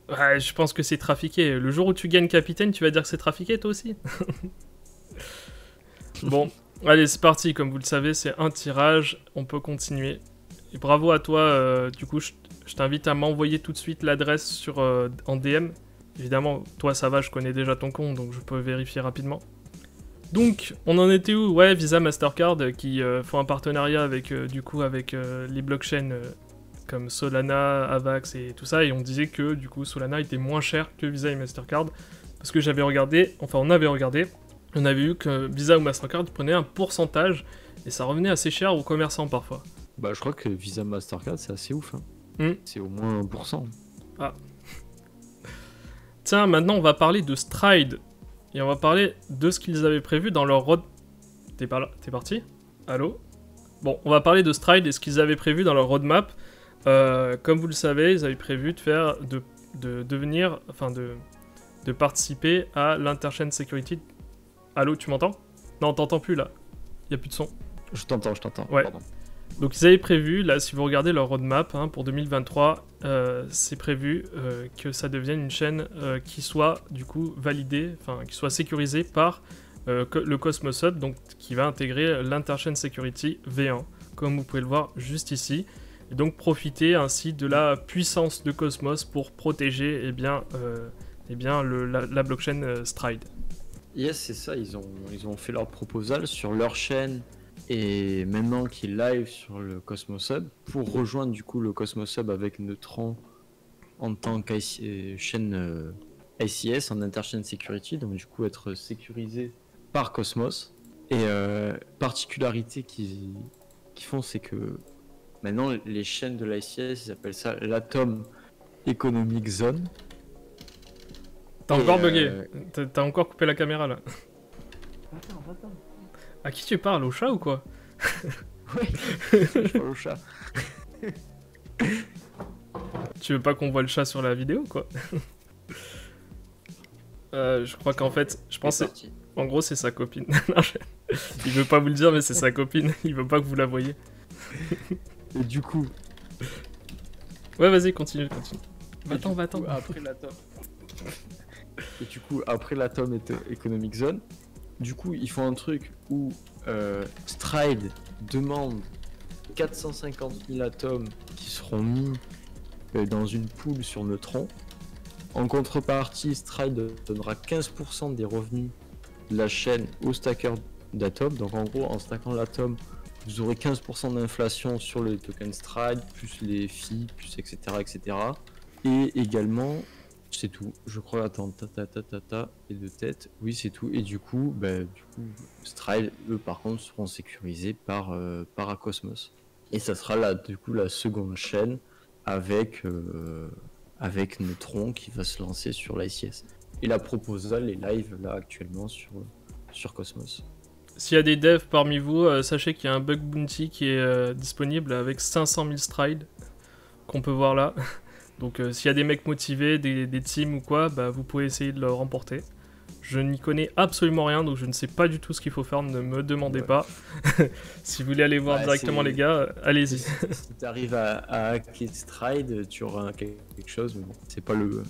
A: Ouais, je pense que c'est trafiqué. Le jour où tu gagnes Capitaine, tu vas dire que c'est trafiqué toi aussi? Bon, allez, c'est parti. Comme vous le savez, c'est un tirage. On peut continuer. Et bravo à toi. Du coup, je t'invite à m'envoyer tout de suite l'adresse en DM. Évidemment, toi ça va, je connais déjà ton compte, donc je peux vérifier rapidement. Donc, on en était où? Ouais, Visa, Mastercard, qui font un partenariat avec les blockchains comme Solana, Avax et tout ça, et on disait que du coup Solana était moins cher que Visa et Mastercard, parce que on avait regardé, on avait vu que Visa ou Mastercard prenaient un pourcentage, et ça revenait assez cher aux commerçants parfois.
B: Bah je crois que Visa, Mastercard c'est assez ouf, hein. C'est au moins 1%.
A: Ah. Tiens, maintenant on va parler de Stride. Et on va parler de ce qu'ils avaient prévu dans leur road... T'es parti? Allô? Bon, on va parler de Stride et ce qu'ils avaient prévu dans leur roadmap. Comme vous le savez, ils avaient prévu de participer à l'Interchain Security. Allô, tu m'entends? Non, t'entends plus là. Y a plus de son.
B: Je t'entends.
A: Ouais.
B: Pardon.
A: Donc ils avaient prévu, là si vous regardez leur roadmap pour 2023, c'est prévu que ça devienne une chaîne qui soit du coup validée, enfin qui soit sécurisée par le Cosmos Hub, donc qui va intégrer l'Interchain Security V1, comme vous pouvez le voir juste ici, et donc profiter ainsi de la puissance de Cosmos pour protéger la blockchain Stride.
B: Yes, c'est ça, ils ont fait leur proposal sur leur chaîne. Et maintenant qu'ils live sur le Cosmos Hub, pour rejoindre du coup le Cosmos Hub avec Neutron en tant que chaîne ICS en Interchain Security, donc du coup être sécurisé par Cosmos. Et particularité qu'ils font, c'est que maintenant les chaînes de l'ICS, ils appellent ça l'Atom Economic Zone.
A: T'as encore bugué. T'as encore coupé la caméra là.
B: Attends.
A: À qui tu parles? Au chat ou quoi?
B: Ouais, je parle au chat.
A: Tu veux pas qu'on voit le chat sur la vidéo quoi? Je crois qu'en fait, je pense en gros c'est sa copine. Il veut pas vous le dire mais c'est sa copine, il veut pas que vous la voyez.
B: Et du coup...
A: Ouais vas-y continue. Va-t'en.
B: Après l'Atom... Et du coup après l'Atom Economic Zone, du coup ils font un truc où Stride demande 450 000 atomes qui seront mis dans une pool sur Neutron. En contrepartie, Stride donnera 15% des revenus de la chaîne aux stackers d'atomes. Donc en gros, en stackant l'atome, vous aurez 15% d'inflation sur le token Stride, plus les fees, plus etc. etc. Et également, c'est tout. Je crois, attends, et de tête. Oui, c'est tout. Et du coup, Stride, eux, par contre, seront sécurisés par Cosmos. Et ça sera là, du coup, la seconde chaîne avec Neutron qui va se lancer sur l'ICS. Et la proposal est live là actuellement sur Cosmos.
A: S'il y a des devs parmi vous, sachez qu'il y a un bug bounty qui est disponible avec 500 000 strides qu'on peut voir là. Donc s'il y a des mecs motivés, des teams ou quoi, bah, vous pouvez essayer de le remporter. Je n'y connais absolument rien, donc je ne sais pas du tout ce qu'il faut faire, ne me demandez pas. Si vous voulez aller voir directement les gars, allez-y.
B: Si tu arrives à hacker Stride, tu auras quelque chose, mais bon, c'est pas le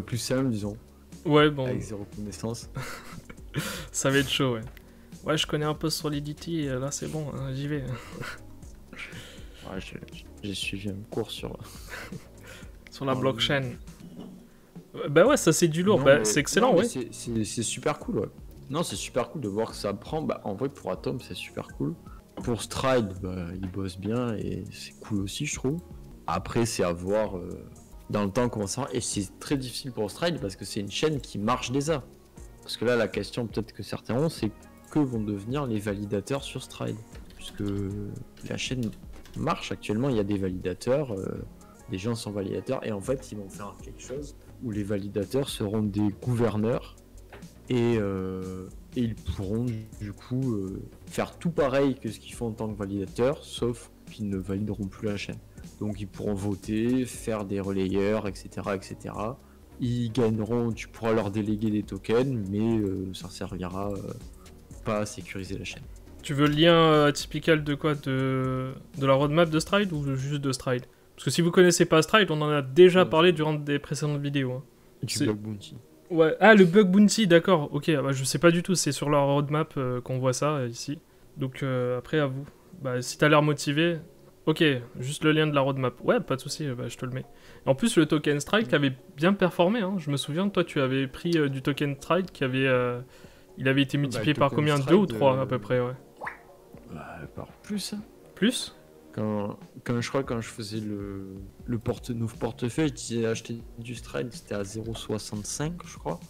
B: plus simple, disons.
A: Ouais, bon.
B: Avec zéro connaissance.
A: Ça va être chaud, ouais. Ouais, je connais un peu Solidity, là c'est bon, hein, j'y vais.
B: Ouais, j'ai suivi un cours sur
A: la blockchain. Bah ouais, ça c'est du lourd, c'est excellent, ouais.
B: C'est super cool, ouais. Non, c'est super cool de voir que ça prend. Bah, en vrai, pour Atom, c'est super cool. Pour Stride, il bosse bien et c'est cool aussi, je trouve. Après, c'est à voir dans le temps comment ça va. Et c'est très difficile pour Stride parce que c'est une chaîne qui marche déjà. Parce que là, la question peut-être que certains ont, c'est que vont devenir les validateurs sur Stride. Puisque la chaîne marche actuellement, il y a des validateurs, des gens sont validateurs, et en fait, ils vont faire quelque chose où les validateurs seront des gouverneurs et ils pourront du coup faire tout pareil que ce qu'ils font en tant que validateurs, sauf qu'ils ne valideront plus la chaîne. Donc ils pourront voter, faire des relayeurs, etc. etc. Ils gagneront, tu pourras leur déléguer des tokens, mais ça servira pas à sécuriser la chaîne.
A: Tu veux le lien typical de quoi, de la roadmap de Stride ou juste de Stride? Parce que si vous connaissez pas Stride, on en a déjà parlé durant des précédentes vidéos. Hein.
B: Du bug bounty.
A: Ouais. Ah, le bug bounty, d'accord. Ok, bah, je sais pas du tout, c'est sur leur roadmap qu'on voit ça ici. Donc après, à vous. Bah, si t'as l'air motivé, ok, juste le lien de la roadmap. Ouais, pas de souci, bah, je te le mets. En plus, le token Stride avait bien performé. Hein. Je me souviens, toi, tu avais pris du token Stride qui avait... il avait été multiplié par combien? 2 ou 3 à peu près, ouais.
B: Par plus. Hein.
A: Plus?
B: Quand je faisais le portefeuille, je disais acheter du Stride, c'était à 0,65 je crois.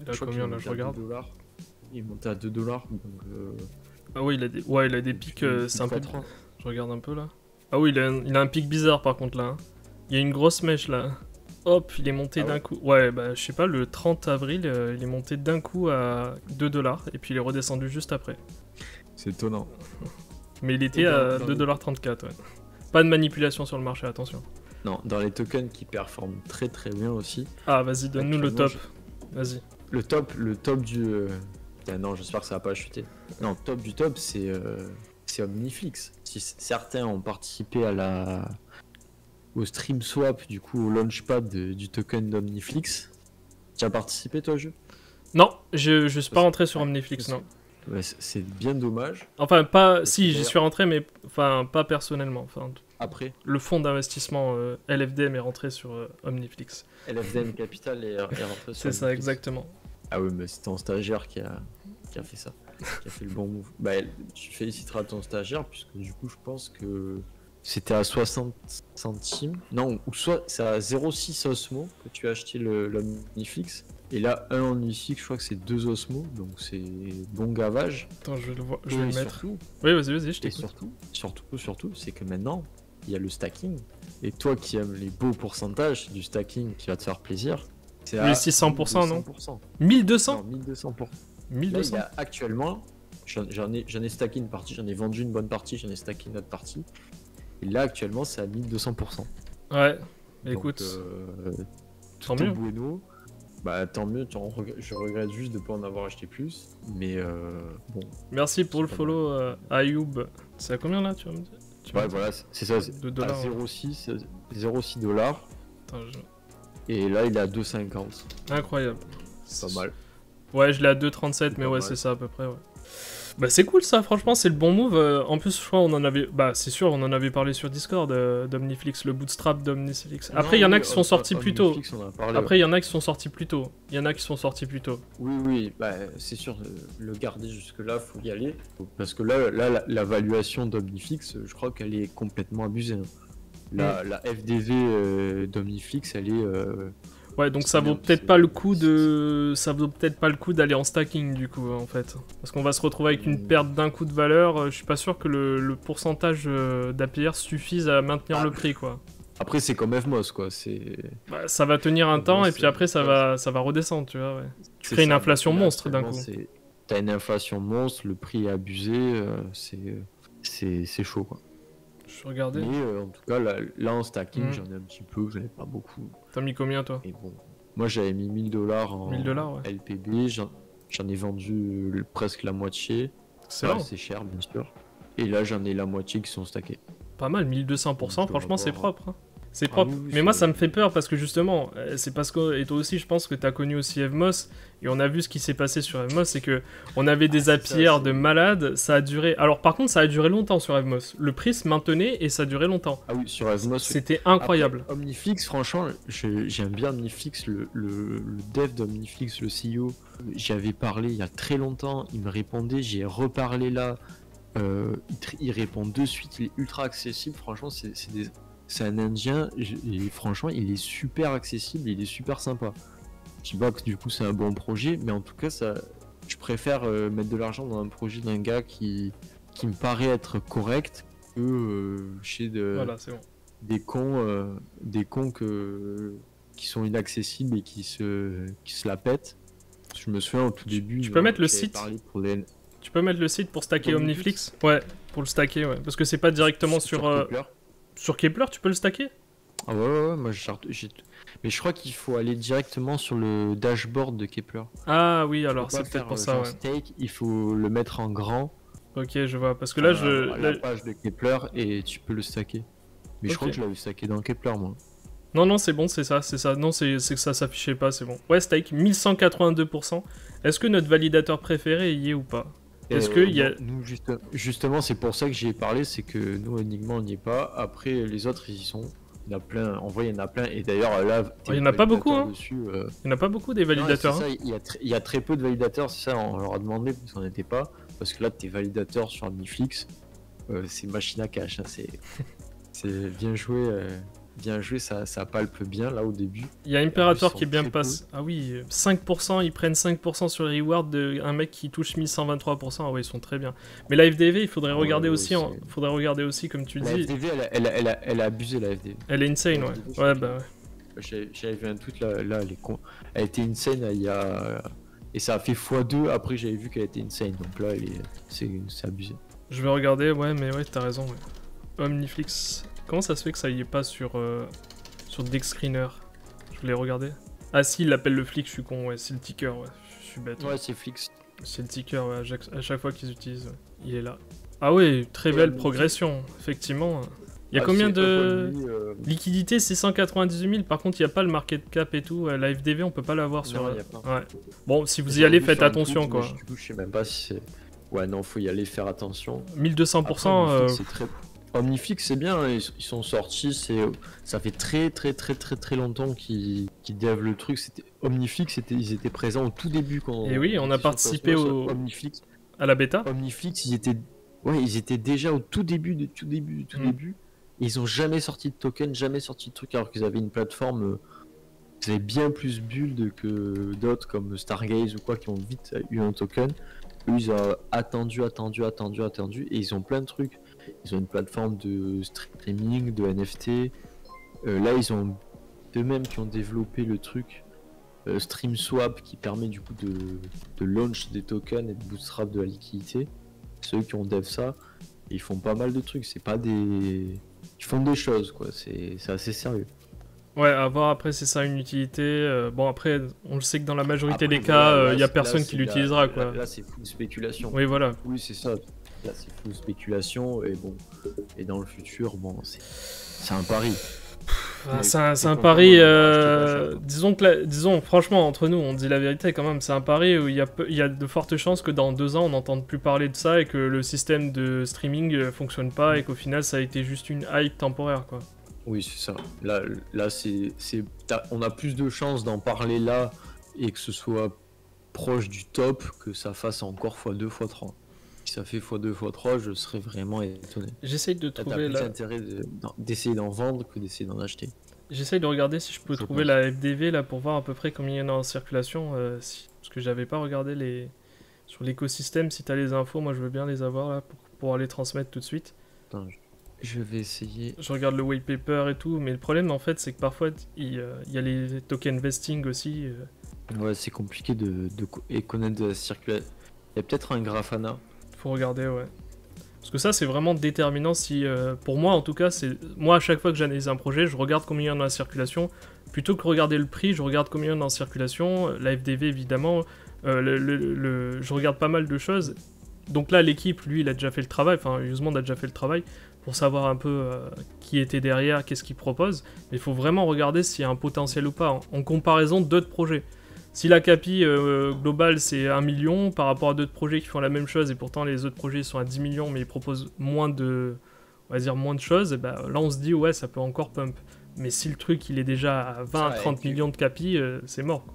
A: Il a combien là, je regarde.
B: Il montait à 2$. Donc,
A: ah oui, il a des pics, c'est un peu... Je regarde un peu là. Ah oui, il a un pic bizarre par contre là. Hein. Il y a une grosse mèche là. Hop, il est monté d'un coup. Ouais, bah je sais pas, le 30 avril, il est monté d'un coup à 2$ et puis il est redescendu juste après.
B: C'est étonnant.
A: Mais il était à 2,34$, ouais. Pas de manipulation sur le marché, attention.
B: Non, dans les tokens qui performent très très bien aussi.
A: Ah, vas-y, donne-nous le top. Vas-y.
B: Le top du... non, j'espère que ça va pas chuter. Non, top du top, c'est Omniflix. Si certains ont participé au stream swap, du coup au launchpad du token d'Omniflix. Tu as participé toi au jeu?
A: Non, je suis pas rentré sur Omniflix, non.
B: Ouais, c'est bien dommage.
A: Enfin, pas... Si, j'y suis rentré, mais enfin, pas personnellement. Enfin,
B: après
A: le fonds d'investissement LFDM est rentré sur Omniflix.
B: LFDM Capital est rentré sur Omniflix.
A: C'est ça, exactement.
B: Ah oui, mais c'est ton stagiaire qui a fait ça. Qui a fait le bon move. Bah, tu féliciteras ton stagiaire, puisque du coup, je pense que c'était à 60 centimes. Non, ou soit c'est à 0,6 Osmo que tu as acheté l'Omniflix. Et là, un Omniflix, je crois que c'est 2 Osmo, donc c'est bon gavage.
A: Attends, je vais le voir, je vais le mettre.
B: Surtout,
A: oui, vas-y, je t'écoute.
B: Et surtout, c'est que maintenant, il y a le stacking. Et toi qui aimes les beaux pourcentages, c'est du stacking qui va te faire plaisir. C'est à
A: 1600%,
B: 1200%.
A: non 1200
B: Non, 1200%.
A: 1200
B: Là, actuellement, j'en ai stacké une partie, j'en ai vendu une bonne partie, j'en ai stacké une autre partie. Et là, actuellement, c'est à 1200%.
A: Ouais,
B: donc,
A: écoute.
B: Tant mieux. Bueno. Bah tant mieux, je regrette juste de ne pas en avoir acheté plus, mais bon.
A: Merci pour le follow Ayoub. C'est à combien là tu vas me dire
B: ouais voilà, c'est ça,
A: $2,
B: à 0,6 dollars. Et là il est à 2,50.
A: Incroyable.
B: C'est pas mal.
A: Ouais, je l'ai à 2,37, mais ouais, c'est ça à peu près, ouais. Bah c'est cool ça, franchement c'est le bon move. En plus je crois on en avait, bah c'est sûr on en avait parlé sur Discord d'Omniflix, le bootstrap d'Omniflix. Après il y en a qui sont sortis plus tôt. Après il y en a qui sont sortis plus tôt. Oui,
B: bah c'est sûr, le garder jusque là faut y aller. Parce que là la valuation d'Omniflix, je crois qu'elle est complètement abusée. Hein. La FDV d'Omniflix elle est...
A: ouais, donc ça vaut peut-être pas le coup d'aller en stacking du coup en fait, parce qu'on va se retrouver avec une perte d'un coup de valeur. Je suis pas sûr que le pourcentage d'APR suffise à maintenir le prix quoi.
B: Après c'est comme FMOS quoi,
A: bah, ça va tenir un temps et puis après ça va redescendre, tu vois. Ouais. Tu crées une inflation monstre d'un coup.
B: T'as une inflation monstre, le prix est abusé, c'est chaud quoi.
A: Je regardais.
B: Mais en tout cas, là en stacking, j'en ai un petit peu, j'en ai pas beaucoup.
A: T'as mis combien toi?
B: Et bon, moi j'avais mis $1000 en
A: ouais.
B: LPB, j'en ai vendu presque la moitié. C'est cher, bien sûr. Et là, j'en ai la moitié qui sont stackés.
A: Pas mal, 1200%, franchement, c'est propre. Hein. C'est propre. Oui, mais moi, ça me fait peur parce que justement, c'est parce que, et toi aussi, je pense que t'as connu aussi FMOS, et on a vu ce qui s'est passé sur FMOS, c'est que on avait des APR de malades, ça a duré. Alors, par contre, ça a duré longtemps sur FMOS. Le prix se maintenait et ça a duré longtemps.
B: Ah oui, sur FMOS.
A: C'était incroyable.
B: Après, Omniflix, franchement, j'aime bien Omniflix, le dev d'Omniflix, le CEO. J'y avais parlé il y a très longtemps, il me répondait, j'ai reparlé là. Il répond de suite, il est ultra accessible. Franchement, c'est un Indien, et franchement, il est super accessible, il est super sympa. Je dis pas que du coup c'est un bon projet, mais en tout cas, je préfère mettre de l'argent dans un projet d'un gars qui me paraît être correct que chez des cons qui sont inaccessibles et qui se la pètent. Je me souviens au tout début.
A: Tu peux mettre le site. Tu peux mettre le site pour stacker Omniflix. Ouais, pour le stacker, ouais. Parce que c'est pas directement sur Kepler, tu peux le stacker?
B: Ah ouais, moi mais je crois qu'il faut aller directement sur le dashboard de Kepler.
A: Ah oui, alors c'est peut-être pour ça, ouais.
B: Stake, il faut le mettre en grand.
A: Ok, je vois, parce que là,
B: la page de Kepler et tu peux le stacker. Mais je crois que je l'avais stacké dans Kepler, moi.
A: Non, c'est bon, c'est ça. Non, c'est que ça s'affichait pas, c'est bon. Ouais, stake, 1182%. Est-ce que notre validateur préféré y est ou pas? Est-ce que y a...
B: Nous, justement, c'est pour ça que j'y ai parlé, c'est que nous, Enigma, on n'y est pas. Après, les autres, ils y sont. Il y en a plein. En vrai, il y en a plein. Et d'ailleurs, là,
A: il y en a pas beaucoup, hein. Il y en a pas beaucoup des validateurs.
B: Non, ça, il y a très peu de validateurs, c'est ça. On leur a demandé parce qu'on n'était pas. Parce que là, tes validateurs sur Omniflix, c'est machine à cash. Hein. C'est bien joué. Bien joué, ça palpe bien là au début.
A: Il y a Imperator qui est bien passé. Ah oui, 5%, ils prennent 5% sur les rewards d'un mec qui touche 1123%. Ah ouais, ils sont très bien. Mais la FDV, il faudrait regarder aussi. Faudrait regarder aussi, comme tu dis.
B: La FDV, elle a abusé la FDV.
A: Elle est insane, ouais. Ouais, bah ouais.
B: J'avais vu un tweet là, elle était insane il y a. Et ça a fait x2. Après, j'avais vu qu'elle était insane. Donc là, c'est abusé.
A: Je vais regarder, ouais, mais ouais, t'as raison. Ouais. Omniflix. Comment ça se fait que ça y est pas sur Dexscreener? Je voulais regarder. Ah si, il l'appelle le flic, je suis con, ouais, c'est le ticker, ouais, je suis bête.
B: Ouais, c'est Flix.
A: C'est le ticker, ouais, à chaque fois qu'ils utilisent, ouais. Il est là. Ah ouais, très belle progression, effectivement. Il y a combien de... Liquidité, c'est 198 000, par contre, il n'y a pas le market cap et tout. La FDV, on peut pas l'avoir sur...
B: Non, y a pas.
A: Ouais. Bon, si vous y allez, faites attention, quoi.
B: Du coup, je sais même pas si c'est... Ouais, non, faut y aller, faire attention.
A: 1200%...
B: c'est très... Omniflix, c'est bien, hein, ils sont sortis, ça fait très longtemps qu'ils développent le truc. Omniflix, ils étaient présents au tout début quand.
A: Et oui, on a participé à la bêta.
B: Omniflix, ils étaient déjà au tout début début. Ils ont jamais sorti de token, jamais sorti de truc, alors qu'ils avaient une plateforme qui avait bien plus build que d'autres comme Stargaze ou quoi qui ont vite eu un token. Eux, ils ont attendu, et ils ont plein de trucs. Ils ont une plateforme de streaming, de NFT. Là, ils ont d'eux-mêmes qui ont développé le truc StreamSwap qui permet du coup de launch des tokens et de bootstrap de la liquidité. Ceux qui ont dev ça, ils font pas mal de trucs. C'est pas des... Ils font des choses, quoi. C'est assez sérieux.
A: Ouais, à voir après si ça a une utilité. Bon, après, on le sait que dans la majorité des cas, il y a personne qui l'utilisera, quoi.
B: Là, c'est full spéculation.
A: Oui, voilà.
B: Oui, c'est ça. Là, c'est full spéculation. Et bon, et dans le futur, bon, c'est un pari.
A: C'est un pari. Disons, franchement, entre nous, on dit la vérité quand même. C'est un pari où il y a de fortes chances que dans 2 ans, on n'entende plus parler de ça et que le système de streaming fonctionne pas et qu'au final, ça a été juste une hype temporaire, quoi.
B: Oui, c'est ça. Là on a plus de chances d'en parler là et que ce soit proche du top que ça fasse encore x2, x3. Si ça fait x2, x3, je serais vraiment étonné.
A: J'essaye de trouver
B: là. T'as plus intérêt d'essayer d'en vendre que d'essayer d'en acheter.
A: J'essaye de regarder si je peux trouver la FDV là pour voir à peu près combien il y en a en circulation. Parce que j'avais pas regardé sur l'écosystème. Si t'as les infos, moi je veux bien les avoir là pour pouvoir les transmettre tout de suite.
B: Attends, je vais essayer.
A: Je regarde le white paper et tout, mais le problème en fait c'est que parfois il y a les tokens vesting aussi.
B: Ouais, c'est compliqué de connaître de la circulation. Il y a peut-être un Grafana.
A: Faut regarder, ouais. Parce que ça c'est vraiment déterminant si... pour moi en tout cas, moi à chaque fois que j'analyse un projet, je regarde combien il y en a en circulation. Plutôt que regarder le prix, je regarde combien il y en a en circulation. La FDV évidemment. Je regarde pas mal de choses. Donc là l'équipe, lui, il a déjà fait le travail. Enfin, Usemand a déjà fait le travail pour savoir un peu qui était derrière, qu'est-ce qu'il propose. Mais il faut vraiment regarder s'il y a un potentiel ou pas, en comparaison d'autres projets. Si la CAPI globale c'est 1 million, par rapport à d'autres projets qui font la même chose, et pourtant les autres projets sont à 10 millions, mais ils proposent moins de choses, et ben, là on se dit ouais, ça peut encore pump. Mais si le truc il est déjà à 20-30 millions de CAPI, c'est mort.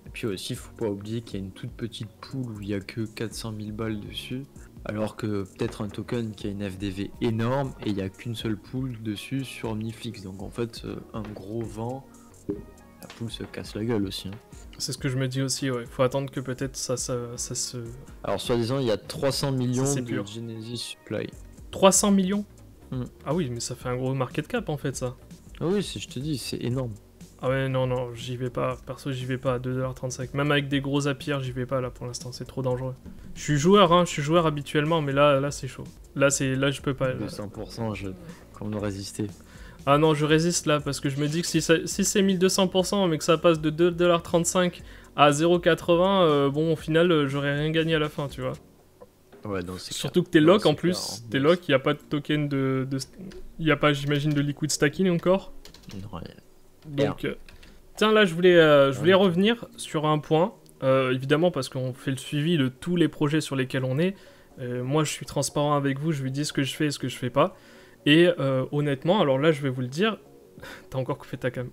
B: Et puis aussi, faut pas oublier qu'il y a une toute petite pool où il y a que 400 000 balles dessus. Alors que peut-être un token qui a une FDV énorme et il n'y a qu'une seule pool dessus sur Omniflix. Donc en fait, un gros vent, la pool se casse la gueule aussi. Hein.
A: C'est ce que je me dis aussi, ouais. Faut attendre que peut-être ça se...
B: Alors soi-disant, il y a 300 millions de Genesis Supply.
A: 300 millions Ah oui, mais ça fait un gros market cap en fait, ça.
B: Ah oui, je te dis, c'est énorme.
A: Ah ouais, non, j'y vais pas. Perso, j'y vais pas à 2,35$. Même avec des gros appiers, j'y vais pas là pour l'instant, c'est trop dangereux. Je suis joueur habituellement, mais là c'est chaud. Là, je peux pas.
B: 200%, comment résister?
A: Ah non, je résiste là, parce que je me dis que si c'est 1200%, mais que ça passe de 2,35$ à 0,80$, bon, au final, j'aurais rien gagné à la fin, tu vois.
B: Ouais, non,
A: surtout que t'es lock en plus. T'es lock, il n'y a pas de token de... Il n'y a pas, j'imagine, de liquid stacking encore.
B: Non,
A: donc, tiens, là, je voulais revenir sur un point. Évidemment, parce qu'on fait le suivi de tous les projets sur lesquels on est. Moi, je suis transparent avec vous, je vous dis ce que je fais et ce que je fais pas. Et honnêtement, alors là, je vais vous le dire. T'as encore coupé ta cam.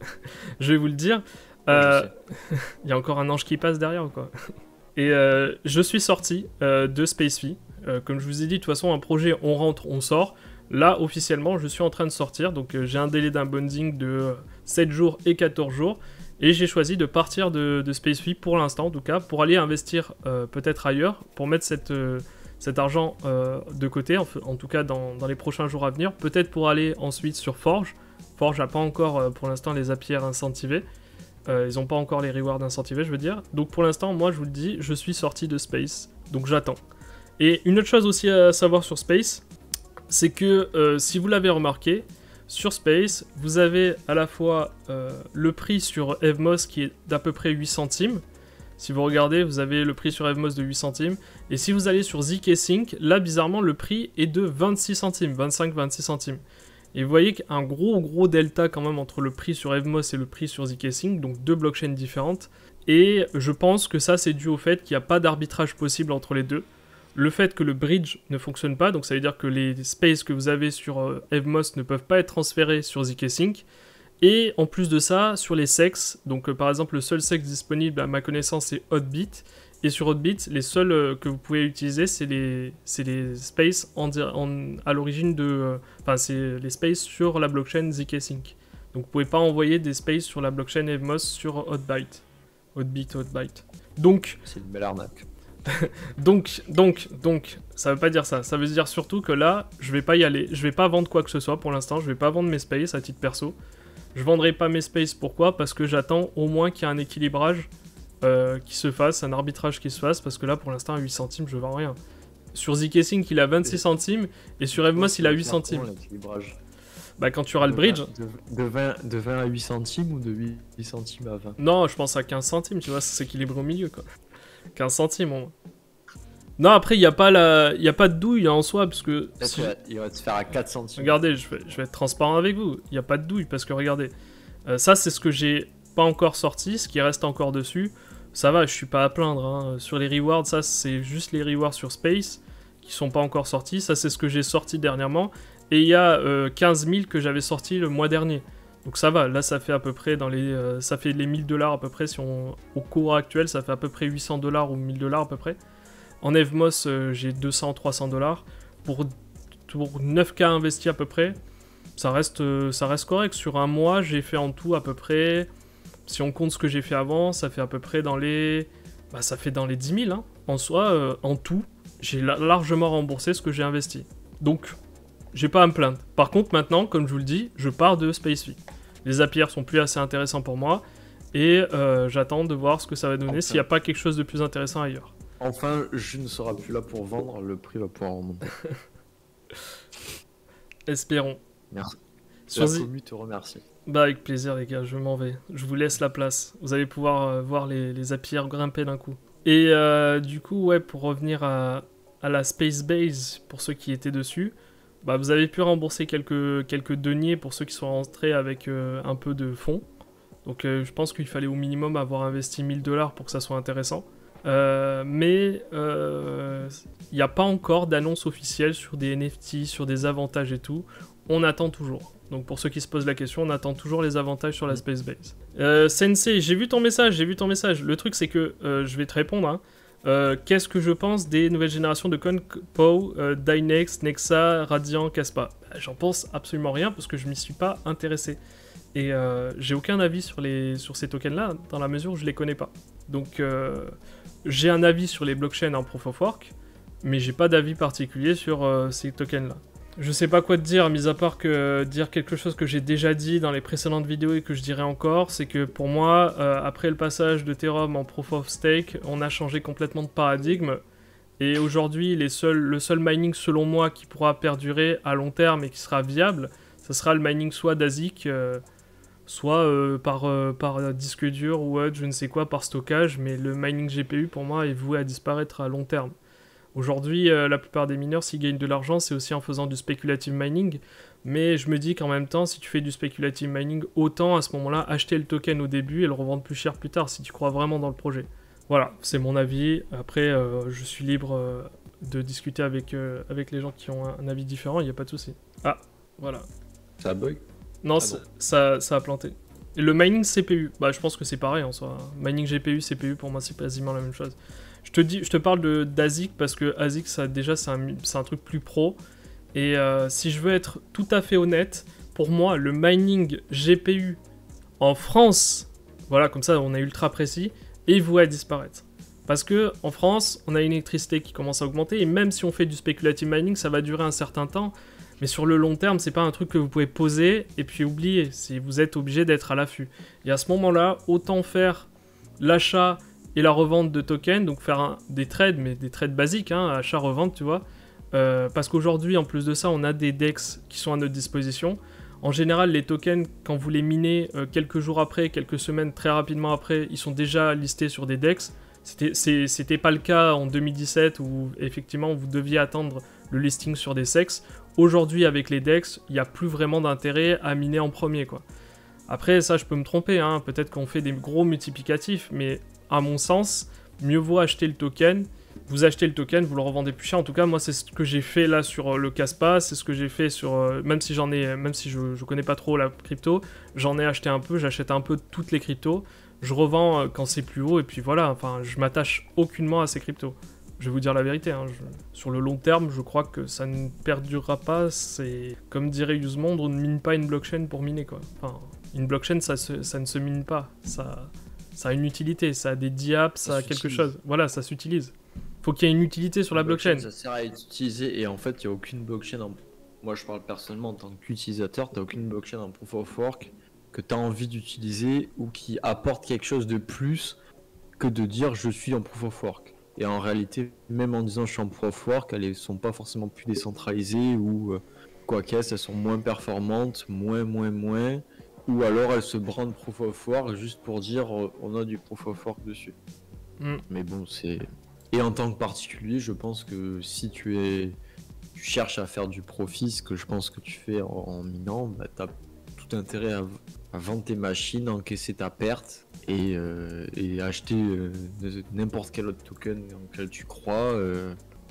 A: Je vais vous le dire. Il y a encore un ange qui passe derrière ou quoi? Et je suis sorti de SpaceFi. Comme je vous ai dit, de toute façon, un projet, on rentre, on sort. Là, officiellement, je suis en train de sortir. Donc, j'ai un délai d'inbounding de 7 jours et 14 jours. Et j'ai choisi de partir de SpaceFi pour l'instant, en tout cas, pour aller investir peut-être ailleurs, pour mettre cet argent de côté, en tout cas dans les prochains jours à venir. Peut-être pour aller ensuite sur Forge. Forge n'a pas encore, pour l'instant, les API incentivés. Ils n'ont pas encore les rewards incentivés, je veux dire. Donc pour l'instant, moi, je vous le dis, je suis sorti de Space. Donc j'attends. Et une autre chose aussi à savoir sur Space, c'est que si vous l'avez remarqué, sur Space, vous avez à la fois le prix sur Evmos qui est d'à peu près 8 centimes. Si vous regardez, vous avez le prix sur Evmos de 8 centimes. Et si vous allez sur ZK-Sync, là, bizarrement, le prix est de 26 centimes, 25-26 centimes. Et vous voyez qu'il y a un gros delta quand même entre le prix sur Evmos et le prix sur ZK-Sync, donc deux blockchains différentes. Et je pense que ça, c'est dû au fait qu'il n'y a pas d'arbitrage possible entre les deux. Le fait que le bridge ne fonctionne pas, donc ça veut dire que les spaces que vous avez sur Evmos ne peuvent pas être transférés sur ZK-Sync. Et en plus de ça, sur les sex, donc par exemple le seul sex disponible à ma connaissance c'est Hotbit, et sur Hotbit, les seuls que vous pouvez utiliser, c'est les spaces à l'origine de... Enfin, c'est les spaces sur la blockchain zkSync. Donc vous pouvez pas envoyer des spaces sur la blockchain Evmos sur Hotbit. Donc...
B: C'est une belle arnaque.
A: donc, ça veut pas dire ça. Ça veut dire surtout que là, je vais pas y aller. Je vais pas vendre quoi que ce soit pour l'instant. Je vais pas vendre mes spaces à titre perso. Je vendrai pas mes spaces. Pourquoi? Parce que j'attends au moins qu'il y ait un équilibrage qui se fasse, un arbitrage qui se fasse. Parce que là, pour l'instant, à 8 centimes, je vends rien. Sur zkSync, il a 26 centimes. Et sur Evmos, il a 8 centimes. Bah, quand tu auras le bridge.
B: De 20 à 8 centimes ou de 8 centimes à 20?
A: Non, je pense à 15 centimes, tu vois, ça s'équilibre au milieu, quoi. 15 centimes, au moins. Non, après, il n'y a pas de douille en soi, parce que...
B: Il va te faire à 4 centimes.
A: Regardez, je vais être transparent avec vous. Il n'y a pas de douille, parce que regardez. Ça, c'est ce que j'ai pas encore sorti, ce qui reste encore dessus. Ça va, je suis pas à plaindre. Hein. Sur les rewards, ça, c'est juste les rewards sur Space, qui sont pas encore sortis. Ça, c'est ce que j'ai sorti dernièrement. Et il y a 15 000 que j'avais sorti le mois dernier. Donc ça va, là ça fait à peu près dans les... ça fait les 1000 $ à peu près, si on... au cours actuel, ça fait à peu près 800 $ ou 1000 $ à peu près. En Evmos, j'ai 200-300 $. Pour 9K investis à peu près, ça reste correct. Sur un mois, j'ai fait en tout à peu près... Si on compte ce que j'ai fait avant, ça fait à peu près dans les... Bah ça fait dans les 10 000, hein. En soi, en tout, j'ai largement remboursé ce que j'ai investi. Donc... j'ai pas à me plaindre. Par contre, maintenant, comme je vous le dis, je pars de SpaceFi. Les APR sont plus assez intéressants pour moi. Et j'attends de voir ce que ça va donner, s'il n'y a pas quelque chose de plus intéressant ailleurs.
B: Enfin, je ne serai plus là pour vendre, le prix va pouvoir remonter.
A: Espérons.
B: Merci. La commu te remercie.
A: Bah avec plaisir les gars, je m'en vais. Je vous laisse la place. Vous allez pouvoir voir les APR grimper d'un coup. Et du coup, ouais, pour revenir à la Space Base, pour ceux qui étaient dessus... Bah, vous avez pu rembourser quelques deniers pour ceux qui sont rentrés avec un peu de fonds. Donc je pense qu'il fallait au minimum avoir investi 1000 $ pour que ça soit intéressant. Mais il n'y a pas encore d'annonce officielle sur des NFT, sur des avantages et tout. On attend toujours. Donc pour ceux qui se posent la question, on attend toujours les avantages sur la Space Base. Sensei, j'ai vu ton message. Le truc c'est que je vais te répondre, hein. Qu'est-ce que je pense des nouvelles générations de coins POW, Dynex, Nexa, Radiant, Caspa? J'en pense absolument rien parce que je m'y suis pas intéressé. Et j'ai aucun avis sur ces tokens-là dans la mesure où je les connais pas. Donc j'ai un avis sur les blockchains en Proof of Work, mais j'ai pas d'avis particulier sur ces tokens-là. Je sais pas quoi te dire, mis à part que dire quelque chose que j'ai déjà dit dans les précédentes vidéos et que je dirai encore, c'est que pour moi, après le passage de Ethereum en Proof of Stake, on a changé complètement de paradigme. Et aujourd'hui, le seul mining selon moi qui pourra perdurer à long terme et qui sera viable, ça sera le mining soit d'ASIC, soit par disque dur ou je ne sais quoi, par stockage, mais le mining GPU pour moi est voué à disparaître à long terme. Aujourd'hui, la plupart des mineurs, s'ils gagnent de l'argent, c'est aussi en faisant du speculative mining. Mais je me dis qu'en même temps, si tu fais du speculative mining, autant à ce moment-là acheter le token au début et le revendre plus cher plus tard, si tu crois vraiment dans le projet. Voilà, c'est mon avis. Après, je suis libre de discuter avec les gens qui ont un avis différent, il n'y a pas de souci. Ah, voilà.
B: Ça bug?
A: Non, ça a planté. Et le mining CPU, bah je pense que c'est pareil en soi. Mining GPU, CPU, pour moi, c'est quasiment la même chose. Je te parle d'ASIC parce que ASIC, c'est un truc plus pro. Et si je veux être tout à fait honnête, pour moi, le mining GPU en France, voilà, comme ça, on est ultra précis, est voué à disparaître. Parce que en France, on a une électricité qui commence à augmenter, et même si on fait du speculative mining, ça va durer un certain temps. Mais sur le long terme, c'est pas un truc que vous pouvez poser et puis oublier. Vous êtes obligé d'être à l'affût. Et à ce moment-là, autant faire l'achat et la revente de tokens, donc faire des trades, mais des trades basiques, hein, achat-revente, tu vois. Parce qu'aujourd'hui, en plus de ça, on a des DEX qui sont à notre disposition. En général, les tokens, quand vous les minez quelques jours après, quelques semaines, très rapidement après, ils sont déjà listés sur des DEX. C'était pas le cas en 2017 où effectivement vous deviez attendre le listing sur des SEX. Aujourd'hui, avec les DEX, il n'y a plus vraiment d'intérêt à miner en premier, quoi. Après, ça, je peux me tromper, hein. Peut-être qu'on fait des gros multiplicatifs, mais à mon sens, mieux vaut acheter le token. Vous achetez le token, vous le revendez plus cher. En tout cas, moi, c'est ce que j'ai fait là sur le Caspa. C'est ce que j'ai fait sur... même si je connais pas trop la crypto, j'en ai acheté un peu. J'achète un peu toutes les cryptos. je revends quand c'est plus haut, et puis voilà, enfin, je m'attache aucunement à ces cryptos. Je vais vous dire la vérité, hein, sur le long terme, je crois que ça ne perdurera pas. C'est comme dirait Usemond, on ne mine pas une blockchain pour miner, quoi. Enfin, une blockchain, ça ne se mine pas. Ça a une utilité, ça a des diaps, ça a quelque chose. Voilà, ça s'utilise. Faut qu'il y ait une utilité sur la blockchain.
B: Ça sert à être utilisé et en fait, il n'y a aucune blockchain. Moi, je parle personnellement en tant qu'utilisateur, tu n'as aucune blockchain en proof of work que tu as envie d'utiliser ou qui apporte quelque chose de plus que de dire je suis en proof of work. Et en réalité, même en disant je suis en proof of work, elles sont pas forcément plus décentralisées ou quoi qu'est-ce, elles sont moins performantes, moins, ou alors elles se brandent proof of work juste pour dire on a du proof of work dessus. Mais bon, c'est... Et en tant que particulier, je pense que si tu cherches à faire du profit, ce que je pense que tu fais en minant, bah, tu as tout intérêt à vendre tes machines, encaisser ta perte et acheter n'importe quel autre token dans lequel tu crois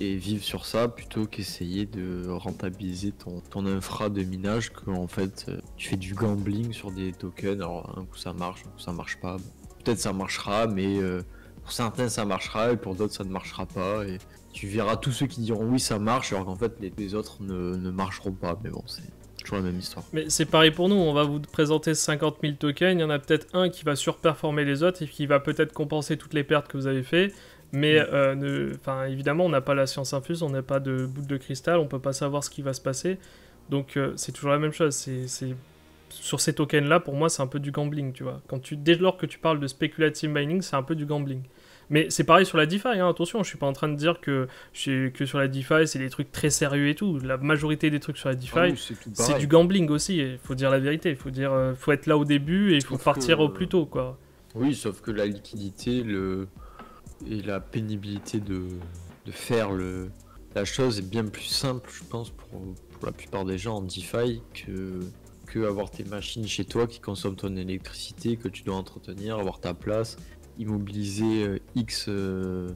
B: et vivre sur ça plutôt qu'essayer de rentabiliser ton infra de minage, que en fait tu fais du gambling sur des tokens. Alors un coup ça marche, un coup ça marche pas. Peut-être ça marchera, mais pour certains ça marchera et pour d'autres ça ne marchera pas, et tu verras tous ceux qui diront oui ça marche alors qu'en fait les autres ne marcheront pas. Mais bon, c'est toujours la même histoire.
A: Mais c'est pareil pour nous, on va vous présenter 50 000 tokens, il y en a peut-être un qui va surperformer les autres et qui va peut-être compenser toutes les pertes que vous avez fait, mais évidemment on n'a pas la science infuse, on n'a pas de boule de cristal, on peut pas savoir ce qui va se passer, donc c'est toujours la même chose. Sur ces tokens là, pour moi c'est un peu du gambling, tu vois. Dès lors que tu parles de speculative mining, c'est un peu du gambling. Mais c'est pareil sur la DeFi, hein, attention, je suis pas en train de dire que sur la DeFi c'est des trucs très sérieux et tout. La majorité des trucs sur la DeFi, c'est du gambling aussi, il faut dire la vérité, faut être là au début et il faut partir au plus tôt, quoi.
B: Oui, sauf que la liquidité et la pénibilité de faire la chose est bien plus simple, je pense, pour la plupart des gens en DeFi que avoir tes machines chez toi qui consomment ton électricité, que tu dois entretenir, avoir ta place, immobiliser X...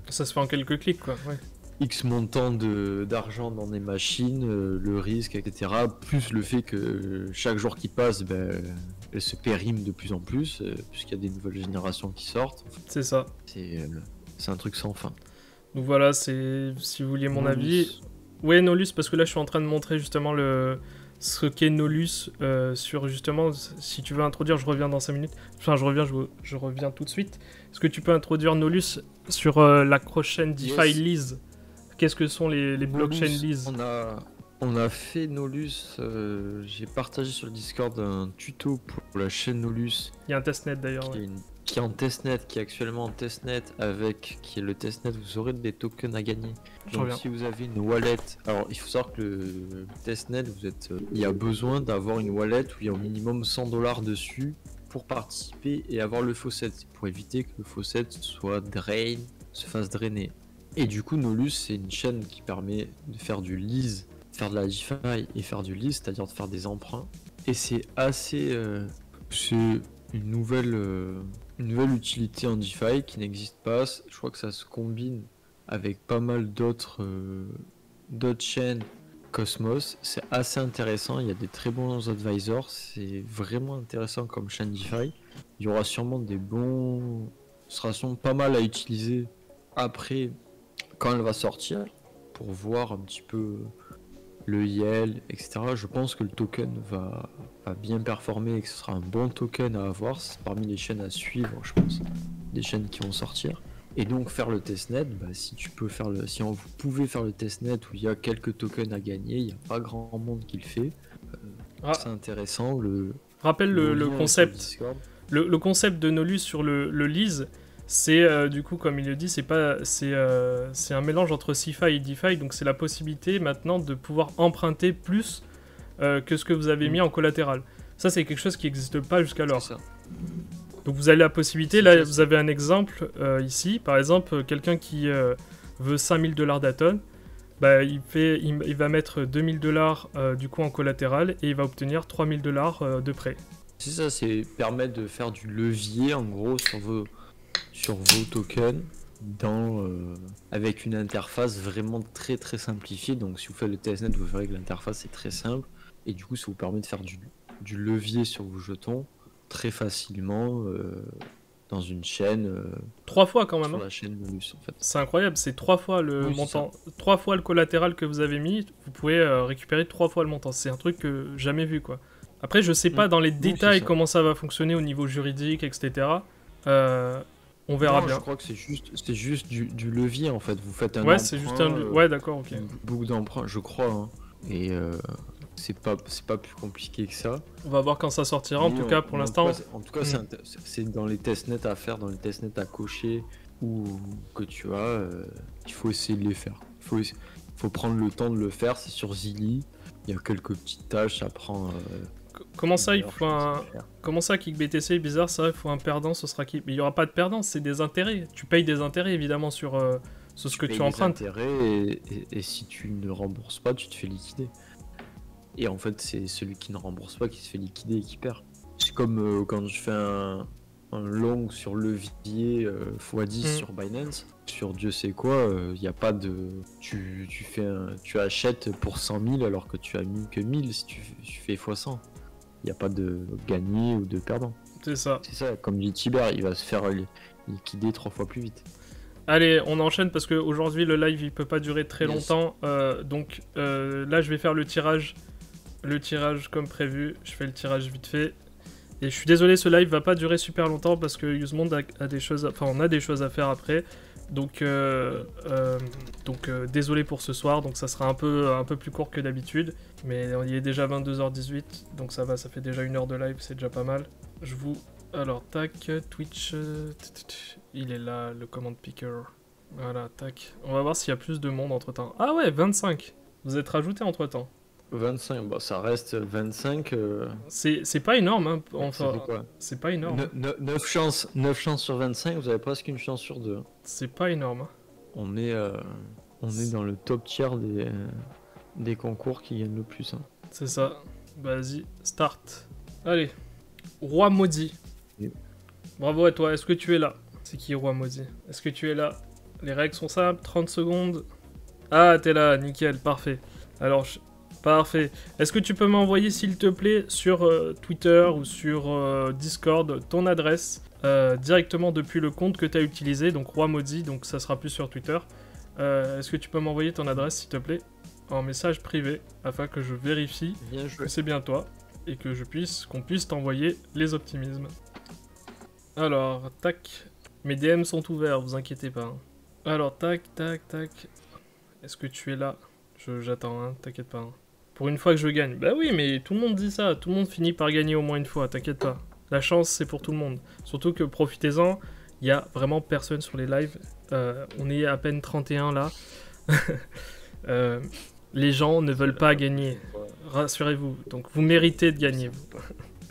A: Ça se fait en quelques clics, quoi, ouais.
B: X montant d'argent dans des machines, le risque, etc. Plus le fait que chaque jour qui passe, elle se périme de plus en plus, puisqu'il y a des nouvelles générations qui sortent.
A: C'est ça.
B: C'est un truc sans fin.
A: Donc voilà, si vous vouliez mon avis... Ouais, Nolus, parce que là je suis en train de montrer justement ce qu'est Nolus sur justement, si tu veux introduire, je reviens dans 5 minutes. Enfin, je reviens tout de suite. Est-ce que tu peux introduire Nolus sur la prochaine DeFi Lease? Qu'est-ce que sont les blockchain Lease?
B: On a fait Nolus, j'ai partagé sur le Discord un tuto pour la chaîne Nolus.
A: Il y a un testnet d'ailleurs.
B: Qui est en testnet, qui est actuellement en testnet qui est le testnet, vous aurez des tokens à gagner. Donc si vous avez une wallet, alors il faut savoir que le testnet, il y a besoin d'avoir une wallet où il y a au minimum 100 $ dessus pour participer et avoir le faucet, pour éviter que le faucet se fasse drainer. Et du coup Nolus, c'est une chaîne qui permet de faire du lease, faire de la DeFi et faire du lease, c'est-à-dire de faire des emprunts. Et c'est assez... c'est une nouvelle utilité en DeFi qui n'existe pas. Je crois que ça se combine avec pas mal d'autres chaînes Cosmos. C'est assez intéressant, il y a des très bons advisors, c'est vraiment intéressant comme chaîne DeFi. Il y aura sûrement ce sera pas mal à utiliser après quand elle va sortir pour voir un petit peu le YEL, etc. Je pense que le token va bien performer et que ce sera un bon token à avoir. C'est parmi les chaînes à suivre, je pense, des chaînes qui vont sortir. Et donc faire le testnet, si vous pouvez faire le testnet où il y a quelques tokens à gagner, il n'y a pas grand monde qui le fait. C'est intéressant.
A: Rappelle le concept. Le concept de Nolus sur le lease, c'est du coup, comme il le dit, c'est un mélange entre CeFi et DeFi, donc c'est la possibilité maintenant de pouvoir emprunter plus que ce que vous avez mis en collatéral. Ça, c'est quelque chose qui n'existe pas jusqu'alors. Donc vous avez la possibilité, là vous avez un exemple ici, par exemple, quelqu'un qui veut 5000 $ d'Aton, il va mettre 2000 $ du coup en collatéral et il va obtenir 3000 $ de prêt.
B: C'est ça, c'est permettre de faire du levier en gros sur vos tokens avec une interface vraiment très très simplifiée. Donc si vous faites le testnet, vous verrez que l'interface est très simple et du coup ça vous permet de faire du levier sur vos jetons très facilement dans une chaîne.
A: 3 fois quand même.
B: Sur la chaîne bonus en fait.
A: C'est incroyable, c'est 3 fois le montant. 3 fois le collatéral que vous avez mis, vous pouvez récupérer 3 fois le montant. C'est un truc que jamais vu quoi. Après, je sais pas dans les détails comment ça va fonctionner au niveau juridique, etc. On verra bien.
B: Je crois que c'est juste du levier en fait. Vous faites un
A: ouais,
B: emprunt.
A: C'est juste un. Ouais, d'accord, ok.
B: Beaucoup d'emprunts, je crois. Hein. Et c'est pas plus compliqué que ça.
A: On va voir quand ça sortira. En tout cas, pour l'instant.
B: En tout cas, c'est dans les testnets à faire, dans les testnets à cocher ou que tu as. Il faut essayer de les faire. Il faut prendre le temps de le faire. C'est sur Zilly. Il y a quelques petites tâches. Ça prend.
A: Comment ça, il faut un. Comment ça, KickBTC est bizarre, ça, il faut un perdant, ce sera qui. Mais il n'y aura pas de perdant, c'est des intérêts. Tu payes des intérêts évidemment sur ce que tu empruntes.
B: Et si tu ne rembourses pas, tu te fais liquider. Et en fait, c'est celui qui ne rembourse pas qui se fait liquider et qui perd. C'est comme quand je fais un long sur levier x10 sur Binance. Sur Dieu sait quoi, il n'y a pas de. Tu achètes pour 100 000 alors que tu as mis que 1000 si tu fais x100. Il n'y a pas de gagné ou de perdant.
A: C'est ça.
B: C'est ça, comme dit Tiber, il va se faire liquider 3 fois plus vite.
A: Allez, on enchaîne parce qu'aujourd'hui le live il peut pas durer très longtemps. Donc là je vais faire le tirage. Le tirage comme prévu. Je fais le tirage vite fait. Et je suis désolé, ce live va pas durer super longtemps parce que Usemonde a des choses on a des choses à faire après. Donc désolé pour ce soir, donc ça sera un peu plus court que d'habitude, mais il est déjà 22h18, donc ça va, ça fait déjà 1 heure de live, c'est déjà pas mal. Alors tac, Twitch, il est là, le command picker, voilà, tac. On va voir s'il y a plus de monde entre temps. Ah ouais, 25, vous êtes rajouté entre temps.
B: 25, bah ça reste 25.
A: C'est pas énorme, hein, enfin, c'est pas énorme.
B: 9 chances sur 25, vous avez presque une chance sur 2.
A: C'est pas énorme. Hein.
B: On est dans le top tier des concours qui gagnent le plus. Hein.
A: C'est ça. Vas-y, start. Allez, Roi Maudit. Oui. Bravo à toi, est-ce que tu es là? C'est qui Roi Maudit? Est-ce que tu es là? Les règles sont simples, 30 secondes. Ah, t'es là, nickel, parfait. Alors, parfait. Est-ce que tu peux m'envoyer, s'il te plaît, sur Twitter ou sur Discord, ton adresse directement depuis le compte que tu as utilisé, donc Roi Maudit, donc ça sera plus sur Twitter. Est-ce que tu peux m'envoyer ton adresse, s'il te plaît, en message privé, afin que je vérifie que c'est bien toi, et que qu'on puisse t'envoyer les optimismes. Alors, tac. Mes DM sont ouverts, vous inquiétez pas. Hein. Alors, tac. Est-ce que tu es là? J'attends, hein, t'inquiète pas. Hein. Pour une fois que je gagne. Bah oui, mais tout le monde dit ça. Tout le monde finit par gagner au moins une fois, t'inquiète pas. La chance, c'est pour tout le monde. Surtout que profitez-en, il y a vraiment personne sur les lives. On est à peine 31 là. Les gens ne veulent pas gagner. Rassurez-vous. Donc vous méritez de gagner.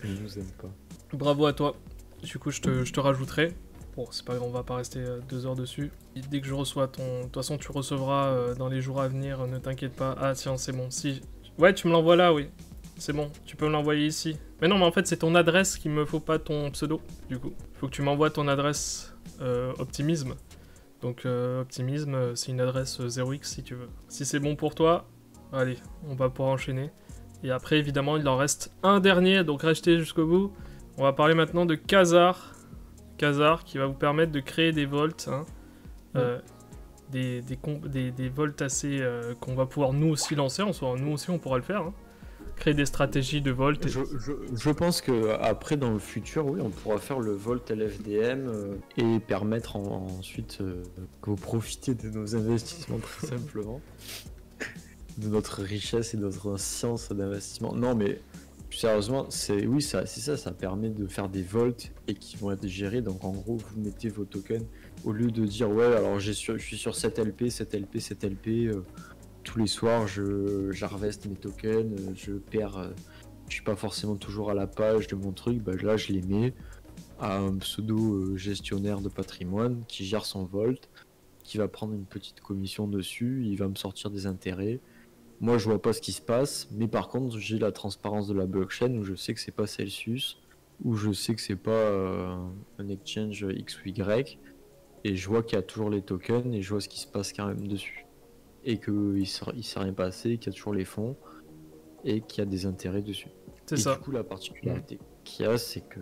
B: Ils nous aiment pas.
A: Bravo à toi. Du coup, je te rajouterai. Bon, c'est pas grave, on va pas rester 2 heures dessus. Et dès que je reçois de toute façon, tu recevras dans les jours à venir, ne t'inquiète pas. Ah tiens, c'est bon. Si... Ouais, tu me l'envoies là, oui. C'est bon, tu peux me l'envoyer ici. Mais non, mais en fait, c'est ton adresse qu'il me faut, pas ton pseudo, du coup. Faut que tu m'envoies ton adresse Optimisme. Donc, Optimisme, c'est une adresse 0x si tu veux. Si c'est bon pour toi, allez, on va pouvoir enchaîner. Et après, évidemment, il en reste un dernier, donc restez jusqu'au bout. On va parler maintenant de Khazar. Khazar, qui va vous permettre de créer des volts. Hein. Des volts assez qu'on va pouvoir nous aussi lancer. Nous aussi, on pourra le faire. Hein. Créer des stratégies de volt.
B: Je pense que après dans le futur, oui, on pourra faire le volt LFDM et permettre ensuite que vous profitez de nos investissements très simplement, de notre richesse et de notre science d'investissement. Non, mais sérieusement, c'est ça. Ça permet de faire des volts et qui vont être gérés. Donc en gros, vous mettez vos tokens au lieu de dire ouais, alors je suis sur cette LP. Tous les soirs, j'harveste mes tokens, je perds, je suis pas forcément toujours à la page de mon truc, bah là je les mets à un pseudo gestionnaire de patrimoine qui gère son volt, qui va prendre une petite commission dessus, il va me sortir des intérêts. Moi je vois pas ce qui se passe, mais par contre j'ai la transparence de la blockchain où je sais que c'est pas Celsius, où je sais que c'est pas un exchange X ou Y, et je vois qu'il y a toujours les tokens et je vois ce qui se passe quand même dessus. Et qu'il s'est rien passé, qu'il y a toujours les fonds et qu'il y a des intérêts dessus.
A: C'est ça.
B: Du coup, la particularité qu'il y a, c'est que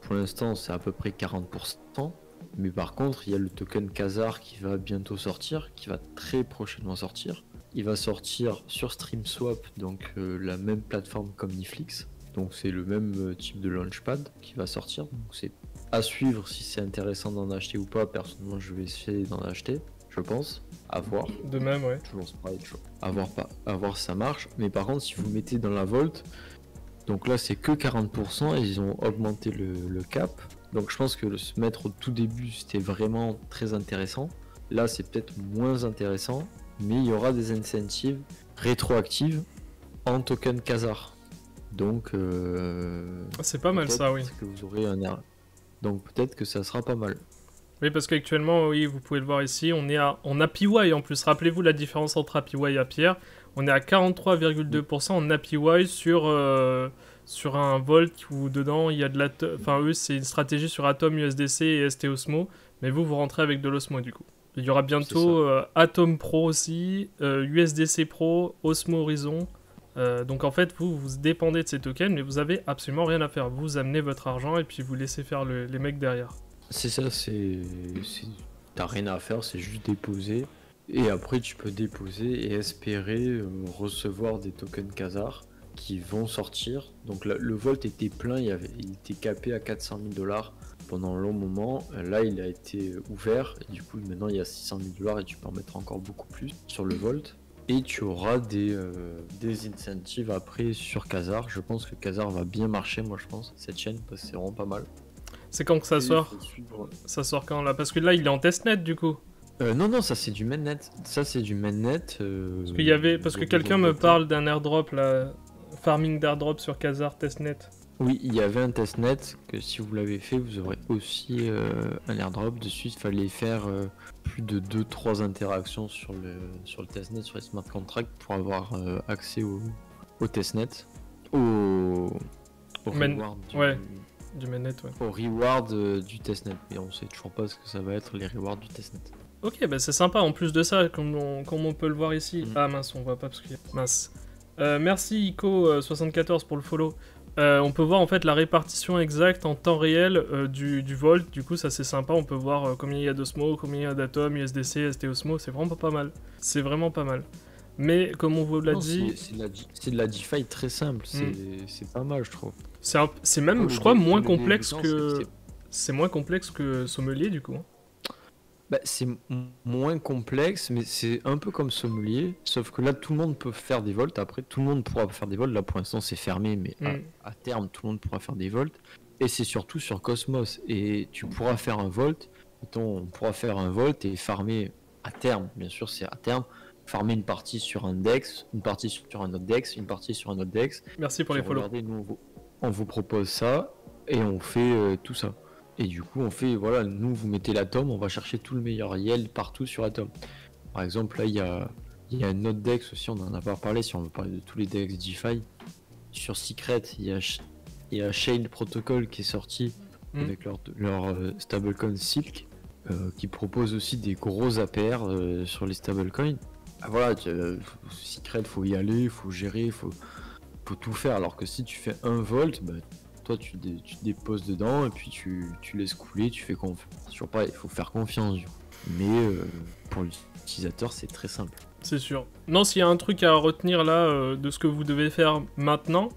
B: pour l'instant, c'est à peu près 40%. Mais par contre, il y a le token Khazar qui va bientôt sortir, qui va très prochainement sortir. Il va sortir sur StreamSwap, donc la même plateforme comme Niflix. Donc c'est le même type de launchpad qui va sortir. Donc c'est à suivre si c'est intéressant d'en acheter ou pas. Personnellement, je vais essayer d'en acheter, je pense. À voir.
A: De même, ouais.
B: Toujours pareil, à voir si ça marche. Mais par contre, si vous mettez dans la Vault, donc là c'est que 40% et ils ont augmenté le cap. Donc je pense que se mettre au tout début c'était vraiment très intéressant. Là c'est peut-être moins intéressant, mais il y aura des incentives rétroactives en token Khazar. Donc
A: c'est pas mal ça, oui.
B: Que vous aurez donc peut-être que ça sera pas mal.
A: Oui, parce qu'actuellement, oui, vous pouvez le voir ici, on est en APY en plus. Rappelez-vous la différence entre APY et APR. On est à 43,2% en APY sur un Volt où dedans il y a de enfin eux c'est une stratégie sur Atom, USDC et ST Osmo, mais vous rentrez avec de l'Osmo du coup. Il y aura bientôt Atom Pro aussi, USDC Pro, Osmo Horizon. Donc en fait vous dépendez de ces tokens, mais vous avez absolument rien à faire. Vous amenez votre argent et puis vous laissez faire les mecs derrière.
B: C'est ça, t'as rien à faire, c'est juste déposer. Et après tu peux déposer et espérer recevoir des tokens Khazar qui vont sortir. Donc le Volt était plein, il était capé à 400 000 $ pendant un long moment. Là il a été ouvert et du coup maintenant il y a 600 000 $ et tu peux en mettre encore beaucoup plus sur le Volt. Et tu auras des incentives après sur Khazar. Je pense que Khazar va bien marcher, moi je pense, cette chaîne, parce que c'est vraiment pas mal.
A: C'est quand que ça sort? Ça sort quand là? Parce que là il est en testnet du coup.
B: Non, ça c'est du mainnet. Ça c'est du mainnet.
A: Parce que quelqu'un me parle d'un airdrop là, farming d'airdrop sur Khazar testnet.
B: Oui, il y avait un testnet que si vous l'avez fait, vous aurez aussi un airdrop dessus. Il fallait faire plus de 2-3 interactions sur le testnet, sur les smart contracts pour avoir accès au testnet, au reward
A: du mainnet, ouais.
B: Au reward du testnet. Mais on sait toujours pas ce que ça va être les rewards du testnet.
A: Ok, bah c'est sympa. En plus de ça, comme on peut le voir ici. Ah mince, on voit pas parce qu'il y a... Mince. Merci Ico74 pour le follow. On peut voir en fait la répartition exacte en temps réel du Volt. Du coup, ça c'est sympa. On peut voir combien il y a d'Osmo, combien il y a d'Atom, USDC, ST Osmo. C'est vraiment pas mal. C'est vraiment pas mal. Mais comme on vous l'a dit...
B: C'est de la DeFi très simple. C'est pas mal, je trouve.
A: C'est même, je crois, moins complexe que... C'est moins complexe que Sommelier, du coup.
B: Bah, c'est moins complexe, mais c'est un peu comme Sommelier, sauf que là tout le monde peut faire des volts. Après, tout le monde pourra faire des volts. Là pour l'instant c'est fermé, mais à terme tout le monde pourra faire des volts. Et c'est surtout sur Cosmos. Et tu pourras faire un volt. On pourra faire un volt et farmer à terme, bien sûr, c'est à terme. Farmer une partie sur un DEX, une partie sur un autre DEX, une partie sur un autre DEX.
A: Merci pour les follow.
B: Regardez, nous on vous propose ça et on fait tout ça. Et du coup, on fait, voilà, nous, vous mettez l'Atom, on va chercher tout le meilleur yield partout sur Atom. Par exemple, là, il y a un autre DEX aussi, on en a pas parlé, si on veut parler de tous les DEX DeFi. Sur Secret, il y a Shale Protocol qui est sorti avec leur stablecoin Silk, qui propose aussi des gros APR sur les stablecoins. Ah, voilà, Secret, faut y aller, faut gérer, faut tout faire. Alors que si tu fais un volt, bah, toi tu déposes dedans et puis tu laisses couler, tu fais confiance. Toujours pareil, il faut faire confiance. Mais pour l'utilisateur, c'est très simple.
A: C'est sûr. Non, s'il y a un truc à retenir là de ce que vous devez faire maintenant,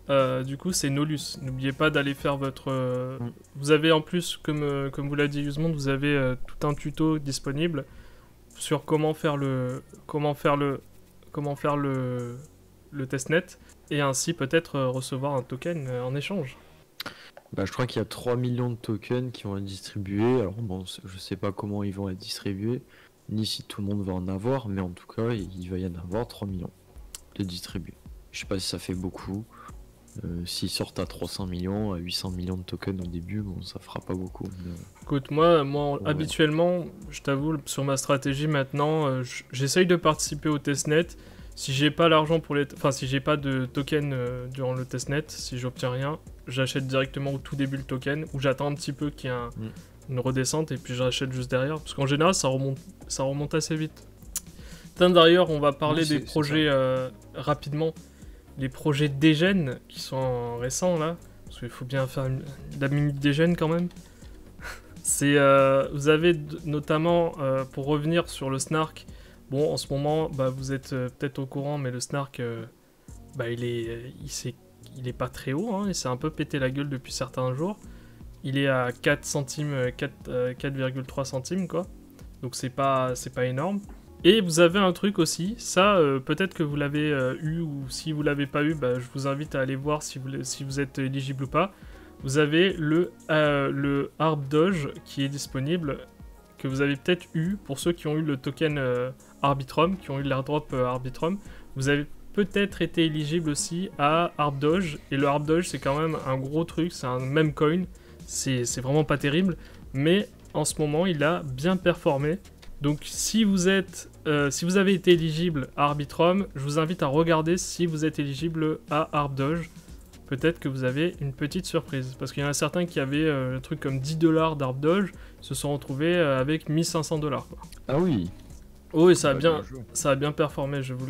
A: du coup, c'est Nolus. N'oubliez pas d'aller faire votre... Vous avez en plus, comme vous l'a dit Yuzmond, vous avez tout un tuto disponible sur comment faire le testnet et ainsi peut-être recevoir un token en échange.
B: Bah, je crois qu'il y a 3 millions de tokens qui vont être distribués. Alors bon, je sais pas comment ils vont être distribués, ni si tout le monde va en avoir, mais en tout cas, il va y en avoir 3 millions de distribués. Je sais pas si ça fait beaucoup. S'ils sortent à 300 millions, à 800 millions de tokens au début, bon, ça fera pas beaucoup. Mais...
A: Écoute, moi habituellement, je t'avoue, sur ma stratégie maintenant, j'essaye de participer au testnet. Si j'ai pas l'argent pour si j'ai pas de token durant le testnet, si j'obtiens rien, j'achète directement au tout début le token, ou j'attends un petit peu qu'il y ait une redescente et puis je rachète juste derrière, parce qu'en général ça remonte assez vite. D'ailleurs, on va parler des projets rapidement. Les projets Degen qui sont récents là. Parce qu'il faut bien faire la minute des jeunes quand même. Vous avez notamment, pour revenir sur le Snark, bon, en ce moment, bah, vous êtes peut-être au courant, mais le Snark, bah, il est pas très haut, hein, il s'est un peu pété la gueule depuis certains jours. Il est à 4 centimes, 4,3 centimes, quoi. Donc c'est pas énorme. Et vous avez un truc aussi, ça, peut-être que vous l'avez eu, ou si vous l'avez pas eu, bah, je vous invite à aller voir si vous êtes éligible ou pas. Vous avez le Arb Doge qui est disponible, que vous avez peut-être eu, pour ceux qui ont eu le token Arbitrum, qui ont eu l'airdrop Arbitrum. Vous avez peut-être été éligible aussi à Arb Doge, et le Arb Doge c'est quand même un gros truc, c'est un meme coin, c'est vraiment pas terrible, mais en ce moment il a bien performé. Donc si vous avez été éligible à Arbitrum, je vous invite à regarder si vous êtes éligible à Arb Doge. Peut-être que vous avez une petite surprise. Parce qu'il y en a certains qui avaient un truc comme 10$ d'Arb Doge, se sont retrouvés avec 1500$.
B: Ah oui.
A: Oh, et ça a bien performé, je vous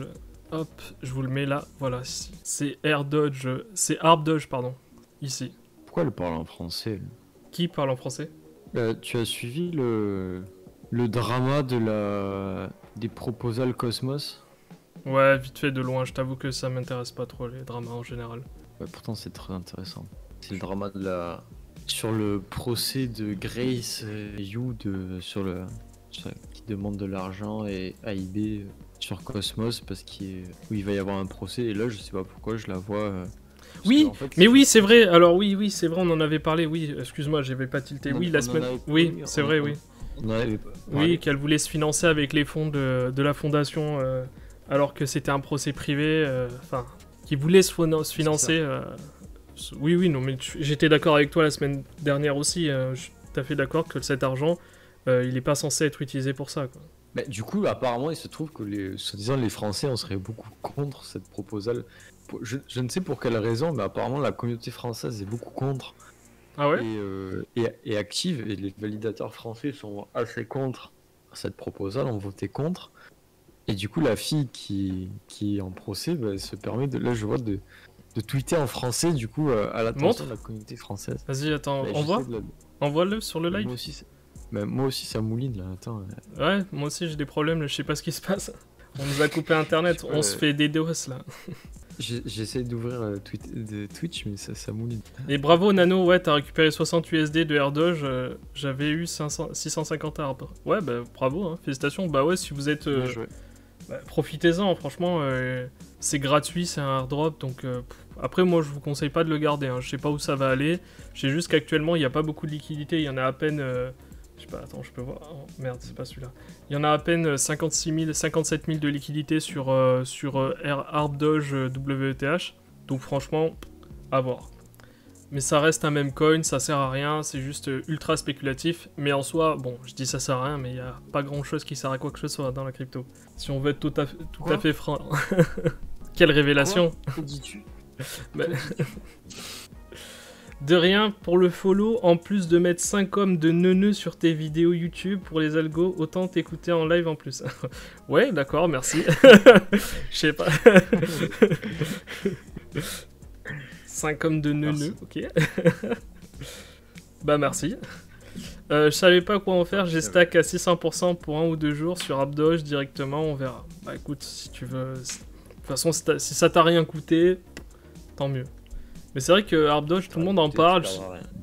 A: le mets là, voilà. C'est Arb Doge, pardon, ici.
B: Pourquoi elle parle en français?
A: Qui parle en français?
B: Tu as suivi le drama des proposals Cosmos?
A: Ouais, vite fait de loin, je t'avoue que ça m'intéresse pas trop les dramas en général.
B: Ouais, pourtant c'est très intéressant. C'est le drama sur le procès de Grace You qui demande de l'argent et AIB sur Cosmos où il va y avoir un procès, et là je sais pas pourquoi je la vois.
A: Oui, en fait, mais oui, c'est vrai. Alors oui, c'est vrai, on en avait parlé. Oui, excuse-moi, j'avais pas tilté. Oui, la semaine. Oui, c'est vrai, oui. Oui, qu'elle voulait se financer avec les fonds de la fondation, alors que c'était un procès privé. Enfin, qui voulait se financer. Oui, non, mais j'étais d'accord avec toi la semaine dernière aussi. Je suis tout à fait d'accord que cet argent, il n'est pas censé être utilisé pour ça, quoi.
B: Bah, du coup, apparemment, il se trouve que les Français, on serait beaucoup contre cette proposal. Je ne sais pour quelle raison, mais apparemment, la communauté française est beaucoup contre.
A: Ah ouais?
B: Et active, et les validateurs français sont assez contre cette proposal, ont voté contre. Et du coup, la fille qui est en procès, bah, elle se permet là, je vois, de tweeter en français, du coup, à l'attention de la communauté française.
A: Vas-y, attends, envoie-le sur le live.
B: Moi aussi, ça mouline, là, attends.
A: Ouais, moi aussi, j'ai des problèmes, je sais pas ce qui se passe. On nous a coupé Internet, on se fait des DOS, là.
B: J'essaie d'ouvrir Twitch, mais ça mouline.
A: Et bravo, Nano, ouais, t'as récupéré 60 USD de AirDoge, j'avais eu 650 arbres. Ouais, bah, bravo, hein, félicitations. Bah ouais, si vous êtes... profitez-en, franchement, c'est gratuit, c'est un airdrop, donc après moi je vous conseille pas de le garder, hein. Je sais pas où ça va aller, je sais juste qu'actuellement il n'y a pas beaucoup de liquidités, il y en a à peine, je sais pas, attends, je peux voir, oh, merde, c'est pas celui-là, il y en a à peine 57 000 de liquidités sur Arb Doge WETH, donc franchement, à voir. Mais ça reste un même coin, ça sert à rien, c'est juste ultra spéculatif. Mais en soi, bon, je dis ça sert à rien, mais il n'y a pas grand chose qui sert à quoi que ce soit dans la crypto. Si on veut être tout à fait franc. Quelle révélation!
B: Que dis-tu?
A: De rien pour le follow, en plus de mettre 5 hommes de neuneux sur tes vidéos YouTube pour les algos, autant t'écouter en live en plus. Ouais, d'accord, merci. Je sais pas. 5 hommes de neuneux, ok. Bah merci. Je savais pas quoi en faire, j'ai stack à 600% pour 1 ou 2 jours sur Arb Doge directement, on verra. Bah écoute, si tu veux... De toute façon, si ça t'a rien coûté, tant mieux. Mais c'est vrai que Arb Doge, tout le monde en parle.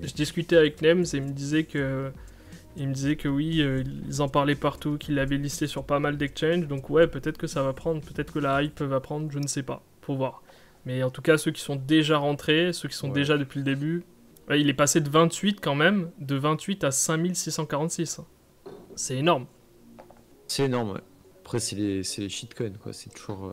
A: Je discutais avec Nems et il me disait que oui, ils en parlaient partout, qu'ils l'avaient listé sur pas mal d'exchanges. Donc ouais, peut-être que ça va prendre, peut-être que la hype va prendre, je ne sais pas. Faut voir. Mais en tout cas, ceux qui sont déjà rentrés, ceux qui sont déjà depuis le début, ouais, il est passé de 28 quand même, de 28 à 5646. C'est énorme.
B: C'est énorme, ouais. Après, c'est les shitcoins, quoi. C'est toujours...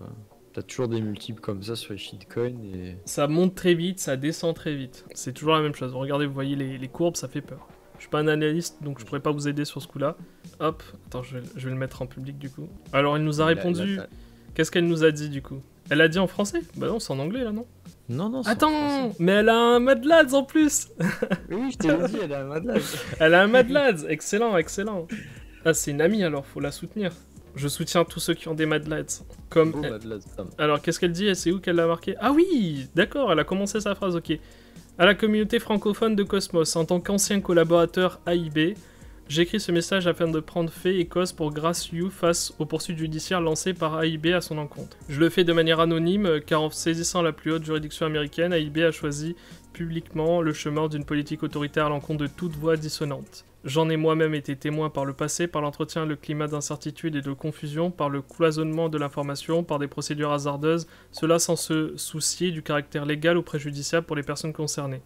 B: T'as toujours des multiples comme ça sur les shitcoins et... Ça
A: monte très vite, ça descend très vite. C'est toujours la même chose. Regardez, vous voyez les courbes, ça fait peur. Je suis pas un analyste, donc je pourrais pas vous aider sur ce coup-là. Hop, attends, je vais le mettre en public du coup. Alors, elle nous a répondu... Qu'est-ce qu'elle nous a dit du coup? Elle a dit en français? Bah non, c'est en anglais là, non?
B: Non,
A: attends, mais elle a un Mad Lads en plus.
B: Oui, je t'ai dit, elle a un Mad Lads.
A: Elle a un Mad Lads, excellent. Ah, c'est une amie alors, faut la soutenir. Je soutiens tous ceux qui ont des Mad Lads. Comme...
B: Mad Lads.
A: Alors, qu'est-ce qu'elle dit? C'est où qu'elle l'a marqué? Ah oui, d'accord, elle a commencé sa phrase, ok. À la communauté francophone de Cosmos, en tant qu'ancien collaborateur AIB, j'écris ce message afin de prendre fait et cause pour GrassU face aux poursuites judiciaires lancées par AIB à son encontre. Je le fais de manière anonyme car en saisissant la plus haute juridiction américaine, AIB a choisi publiquement le chemin d'une politique autoritaire à l'encontre de toute voix dissonante. J'en ai moi-même été témoin par le passé, par l'entretien, le climat d'incertitude et de confusion, par le cloisonnement de l'information, par des procédures hasardeuses, cela sans se soucier du caractère légal ou préjudiciable pour les personnes concernées.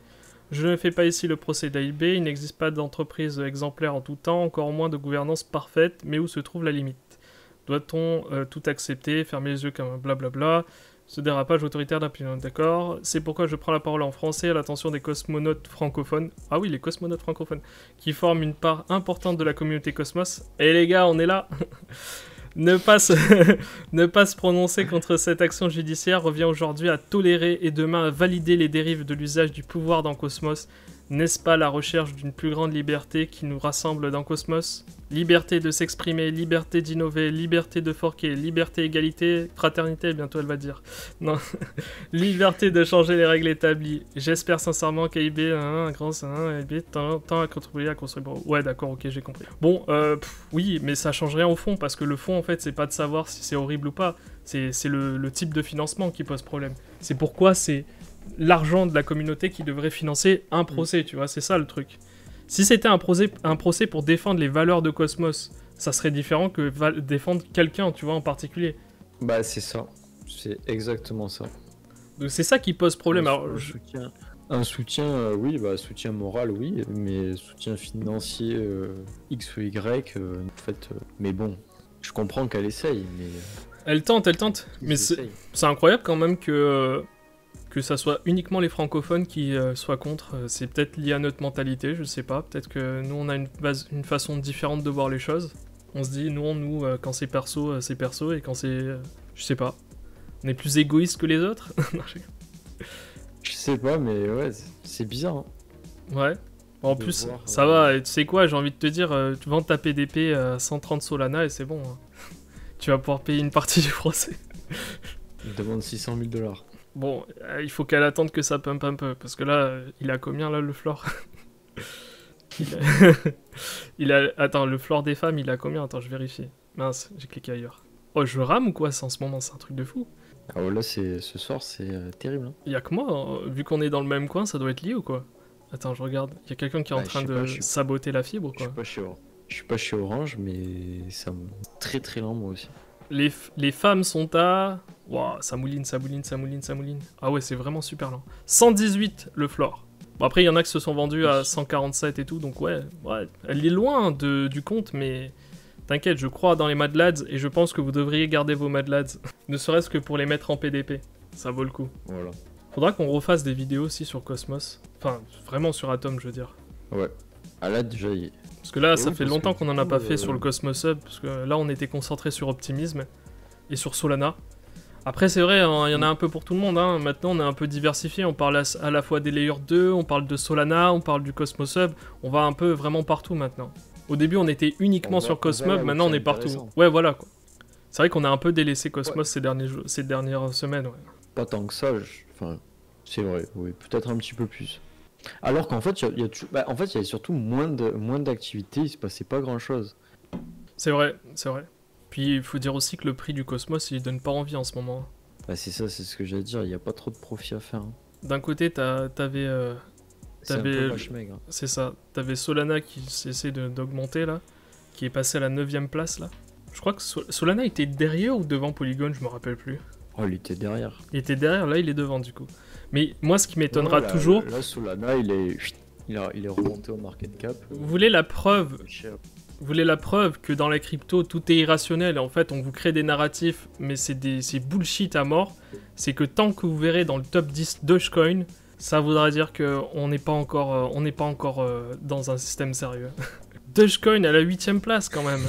A: Je ne fais pas ici le procès d'AIB, il n'existe pas d'entreprise exemplaire en tout temps, encore moins de gouvernance parfaite, mais où se trouve la limite? Doit-on tout accepter, fermer les yeux comme un blablabla? Ce dérapage autoritaire d'opinion, d'accord? C'est pourquoi je prends la parole en français à l'attention des cosmonautes francophones. Ah oui, les cosmonautes francophones, qui forment une part importante de la communauté Cosmos. Et les gars, on est là. Ne pas se prononcer contre cette action judiciaire revient aujourd'hui à tolérer et demain à valider les dérives de l'usage du pouvoir dans Cosmos. N'est-ce pas la recherche d'une plus grande liberté qui nous rassemble dans Cosmos? Liberté de s'exprimer, liberté d'innover, liberté de forquer, liberté, égalité, fraternité, bientôt elle va dire. Non, liberté de changer les règles établies. J'espère sincèrement qu'AIB, AIB, tant à contribuer à construire... Ouais, d'accord, ok, j'ai compris. Bon, oui, mais ça change rien au fond, parce que le fond, en fait, c'est pas de savoir si c'est horrible ou pas. C'est le type de financement qui pose problème. C'est pourquoi c'est l'argent de la communauté qui devrait financer un procès, tu vois, c'est ça le truc. Si c'était un procès pour défendre les valeurs de Cosmos, ça serait différent que défendre quelqu'un, tu vois, en particulier.
B: Bah c'est ça, c'est exactement ça.
A: Donc c'est ça qui pose problème.
B: Un soutien, oui, bah soutien moral, oui, mais soutien financier X ou Y, en fait, mais bon, je comprends qu'elle essaye, mais...
A: Elle tente, mais c'est incroyable quand même que ça soit uniquement les francophones qui soient contre. C'est peut-être lié à notre mentalité, je sais pas. Peut-être que nous, on a une façon différente de voir les choses. On se dit, nous quand c'est perso, et quand c'est... je sais pas. On est plus égoïste que les autres. Non,
B: je sais pas, mais ouais, c'est bizarre. Hein.
A: Ouais. En plus, ça va, et tu sais quoi, j'ai envie de te dire, tu vends ta PDP à 130 Solana et c'est bon. Hein. Tu vas pouvoir payer une partie du procès.
B: Il demande 600 000 $.
A: Bon, il faut qu'elle attende que ça pump un peu, parce que là, il a combien là le floor? Attends, le floor des femmes, il a combien? Attends, je vérifie. Mince, j'ai cliqué ailleurs. Oh, je rame ou quoi ça en ce moment? C'est un truc de fou.
B: Ah ouais, là, ce soir, c'est terrible. Hein.
A: Il y a que moi, vu qu'on est dans le même coin, ça doit être lié ou quoi? Attends, je regarde. Il y a quelqu'un qui est en train de saboter la fibre ou quoi?
B: Je suis pas chez Orange, mais ça me très très lent moi aussi.
A: Les femmes sont à... Waouh, ça mouline. Ah ouais, c'est vraiment super lent. 118 le floor. Bon, après, il y en a qui se sont vendus à 147 et tout, donc ouais, elle est loin du compte, mais t'inquiète, je crois dans les Mad Lads, et je pense que vous devriez garder vos Mad Lads, ne serait-ce que pour les mettre en PDP. Ça vaut le coup.
B: Voilà.
A: Faudra qu'on refasse des vidéos aussi sur Cosmos. Enfin, vraiment sur Atom, je veux dire.
B: Ouais. Ah là, déjà,
A: Parce que là, ça fait longtemps qu'on en a pas fait sur le Cosmos Hub, parce que là, on était concentré sur Optimisme et sur Solana. Après, c'est vrai, il y en a un peu pour tout le monde. Hein. Maintenant, on est un peu diversifié. On parle à la fois des Layer 2, on parle de Solana, on parle du Cosmos Hub. On va un peu vraiment partout maintenant. Au début, on était uniquement sur Cosmos, maintenant on est partout. Ouais, voilà quoi. C'est vrai qu'on a un peu délaissé Cosmos ces dernières semaines. Ouais.
B: Pas tant que ça, enfin, c'est vrai, oui, peut-être un petit peu plus. Alors qu'en fait, il y avait surtout moins d'activités, il se passait pas grand-chose.
A: C'est vrai. Puis il faut dire aussi que le prix du Cosmos, il donne pas envie en ce moment.
B: Bah c'est ça, c'est ce que j'allais dire, il n'y a pas trop de profit à faire. Hein.
A: D'un côté, t'avais...
B: c'est un peu vache maigre.
A: C'est ça, t'avais Solana qui essaie d'augmenter là, qui est passé à la 9ème place là. Je crois que Solana était derrière ou devant Polygon, je me rappelle plus.
B: Oh, il était derrière.
A: Il était derrière, là il est devant du coup. Mais moi ce qui m'étonnera toujours...
B: Là Solana il est remonté au market cap.
A: Vous voulez la preuve que dans la crypto tout est irrationnel et en fait on vous crée des narratifs mais c'est bullshit à mort. C'est que tant que vous verrez dans le top 10 Dogecoin, ça voudra dire qu'on n'est pas encore, dans un système sérieux. Dogecoin à la 8ème place quand même.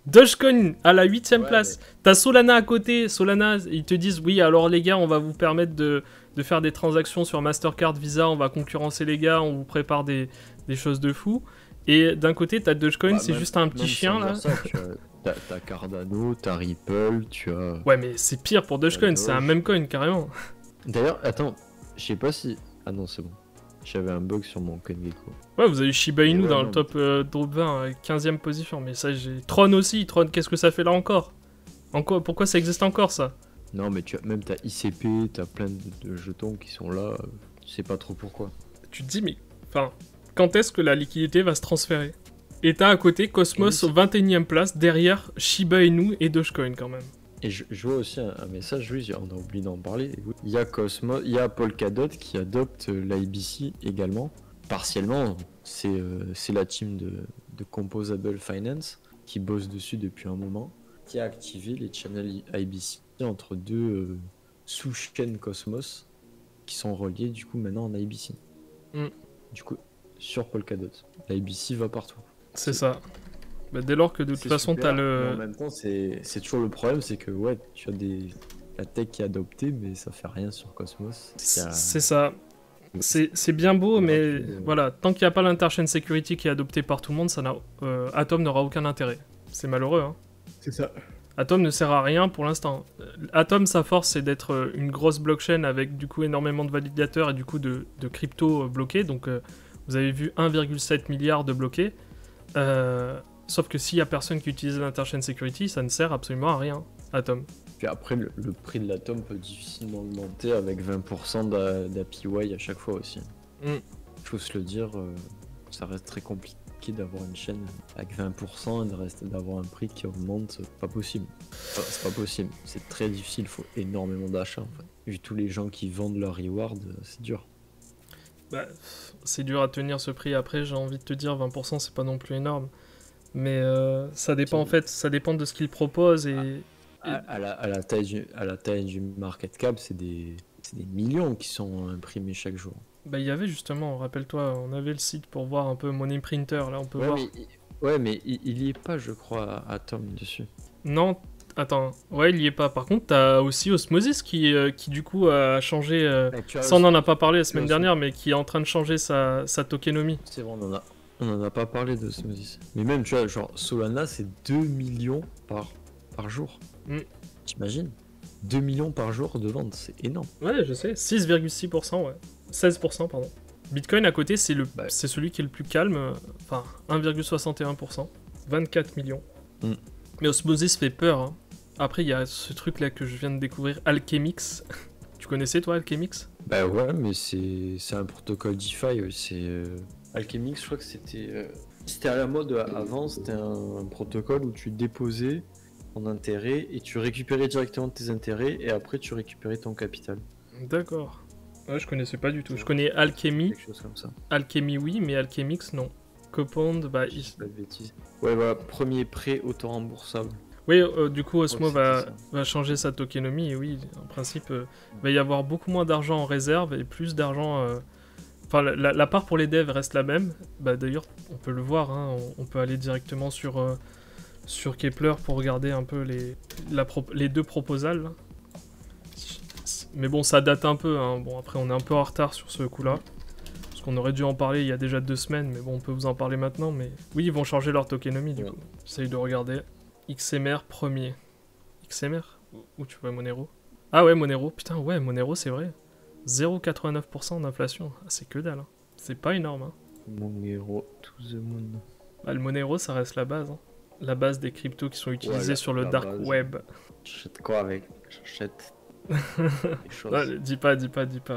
A: Dogecoin à la 8ème place. Mais... T'as Solana à côté. Solana, ils te disent oui, alors les gars, on va vous permettre de faire des transactions sur Mastercard, Visa, on va concurrencer les gars, on vous prépare des choses de fou. Et d'un côté, t'as Dogecoin, c'est juste un petit chien là.
B: T'as Cardano, t'as Ripple, tu as...
A: Ouais, mais c'est pire pour Dogecoin, c'est un même coin carrément.
B: D'ailleurs, attends, je sais pas si... Ah non, c'est bon. j'avais un bug sur mon CoinGecko.
A: Ouais, vous avez Shiba Inu dans le top drop 20, 15ème position, mais ça j'ai... Tron aussi, Tron, qu'est-ce que ça fait là encore? Pourquoi ça existe encore ça?
B: Non, mais même t'as ICP, t'as plein de jetons qui sont là, tu sais pas trop pourquoi.
A: Tu te dis, mais... Enfin, quand est-ce que la liquidité va se transférer? Et t'as à côté Cosmos au 21ème place, derrière Shiba Inu et Dogecoin quand même.
B: Et je vois aussi un message, oui, on a oublié d'en parler. Il y a Cosmos, il y a Polkadot qui adopte l'IBC également. Partiellement, c'est la team de Composable Finance qui bosse dessus depuis un moment, qui a activé les channels IBC entre deux sous-chaînes Cosmos qui sont reliés du coup maintenant en IBC. Du coup, sur Polkadot, l'IBC va partout.
A: C'est ça. Bah, dès lors que de toute façon t'as le...
B: Mais en même temps, c'est toujours le problème, c'est que ouais, tu as la tech qui est adoptée, mais ça fait rien sur Cosmos.
A: C'est ça. C'est bien beau, mais voilà, tant qu'il n'y a pas l'interchain security qui est adopté par tout le monde, Atom n'aura aucun intérêt. C'est malheureux, hein.
B: C'est ça.
A: Atom ne sert à rien pour l'instant. Atom, sa force, c'est d'être une grosse blockchain avec du coup énormément de validateurs et du coup de crypto bloqués. Donc vous avez vu 1,7 milliard de bloqués. Sauf que s'il y a personne qui utilise l'interchain security, ça ne sert absolument à rien, Atom.
B: Puis après, le prix de l'Atom peut difficilement augmenter avec 20% d'APY à chaque fois aussi. Il faut se le dire, ça reste très compliqué d'avoir une chaîne avec 20% et d'avoir un prix qui augmente, pas possible. C'est pas possible, c'est très difficile, il faut énormément d'achats en fait. Vu tous les gens qui vendent leur reward, c'est dur.
A: Bah, c'est dur à tenir ce prix. Après, j'ai envie de te dire, 20% c'est pas non plus énorme. Mais ça dépend en fait, ça dépend de ce qu'ils proposent et...
B: À la taille du market cap, c'est des millions qui sont imprimés chaque jour.
A: Bah il y avait justement, rappelle-toi, on avait le site pour voir un peu Money Printer, là on peut voir.
B: Mais il y est pas, je crois, Atom dessus.
A: Non, attends, ouais il y est pas. Par contre, t'as aussi Osmosis qui du coup a changé, ça on en a pas parlé la semaine dernière, mais qui est en train de changer sa tokenomie.
B: C'est vrai, on en a pas parlé de Osmosis. Mais même, tu vois, genre Solana c'est 2 millions par jour. T'imagines 2 millions par jour de vente, c'est énorme.
A: Ouais, je sais, 6,6%, ouais. 16%, pardon. Bitcoin à côté, c'est celui qui est le plus calme, enfin 1,61%, 24 millions. Mais Osmosis fait peur, hein. Après, il y a ce truc-là que je viens de découvrir, Alchemix. Tu connaissais, toi, Alchemix?
B: Bah ouais, mais c'est un protocole DeFi, Alchemix, je crois que c'était à la mode avant, c'était un protocole où tu déposais ton intérêt et tu récupérais directement tes intérêts et après tu récupérais ton capital.
A: D'accord. Ouais, je connaissais pas du tout. Je connais Alchemy.
B: Quelque chose comme ça.
A: Alchemy, oui, mais Alchemix, non. Copond, bah...
B: Pas de bêtises. Ouais, voilà, premier prêt auto-remboursable.
A: Oui, du coup, Osmo va changer sa tokenomie, et oui, en principe, il va y avoir beaucoup moins d'argent en réserve et plus d'argent... Enfin, la part pour les devs reste la même. Bah, d'ailleurs, on peut le voir, hein, on peut aller directement sur Kepler pour regarder un peu les deux proposals. Mais bon, ça date un peu, hein. Bon, après, on est un peu en retard sur ce coup-là. Parce qu'on aurait dû en parler il y a déjà 2 semaines, mais bon, on peut vous en parler maintenant. Mais oui, ils vont changer leur tokenomie, du coup. J'essaye de regarder. XMR premier. XMR? Où tu vois Monero? Ah ouais, Monero. Putain, ouais, Monero, c'est vrai. 0,89% d'inflation. Ah, c'est que dalle, hein. C'est pas énorme, hein.
B: Monero to the moon.
A: Bah, le Monero, ça reste la base, hein. La base des cryptos qui sont utilisés sur le dark web.
B: J'achète quoi avec? J'achète...
A: Ouais, dis pas,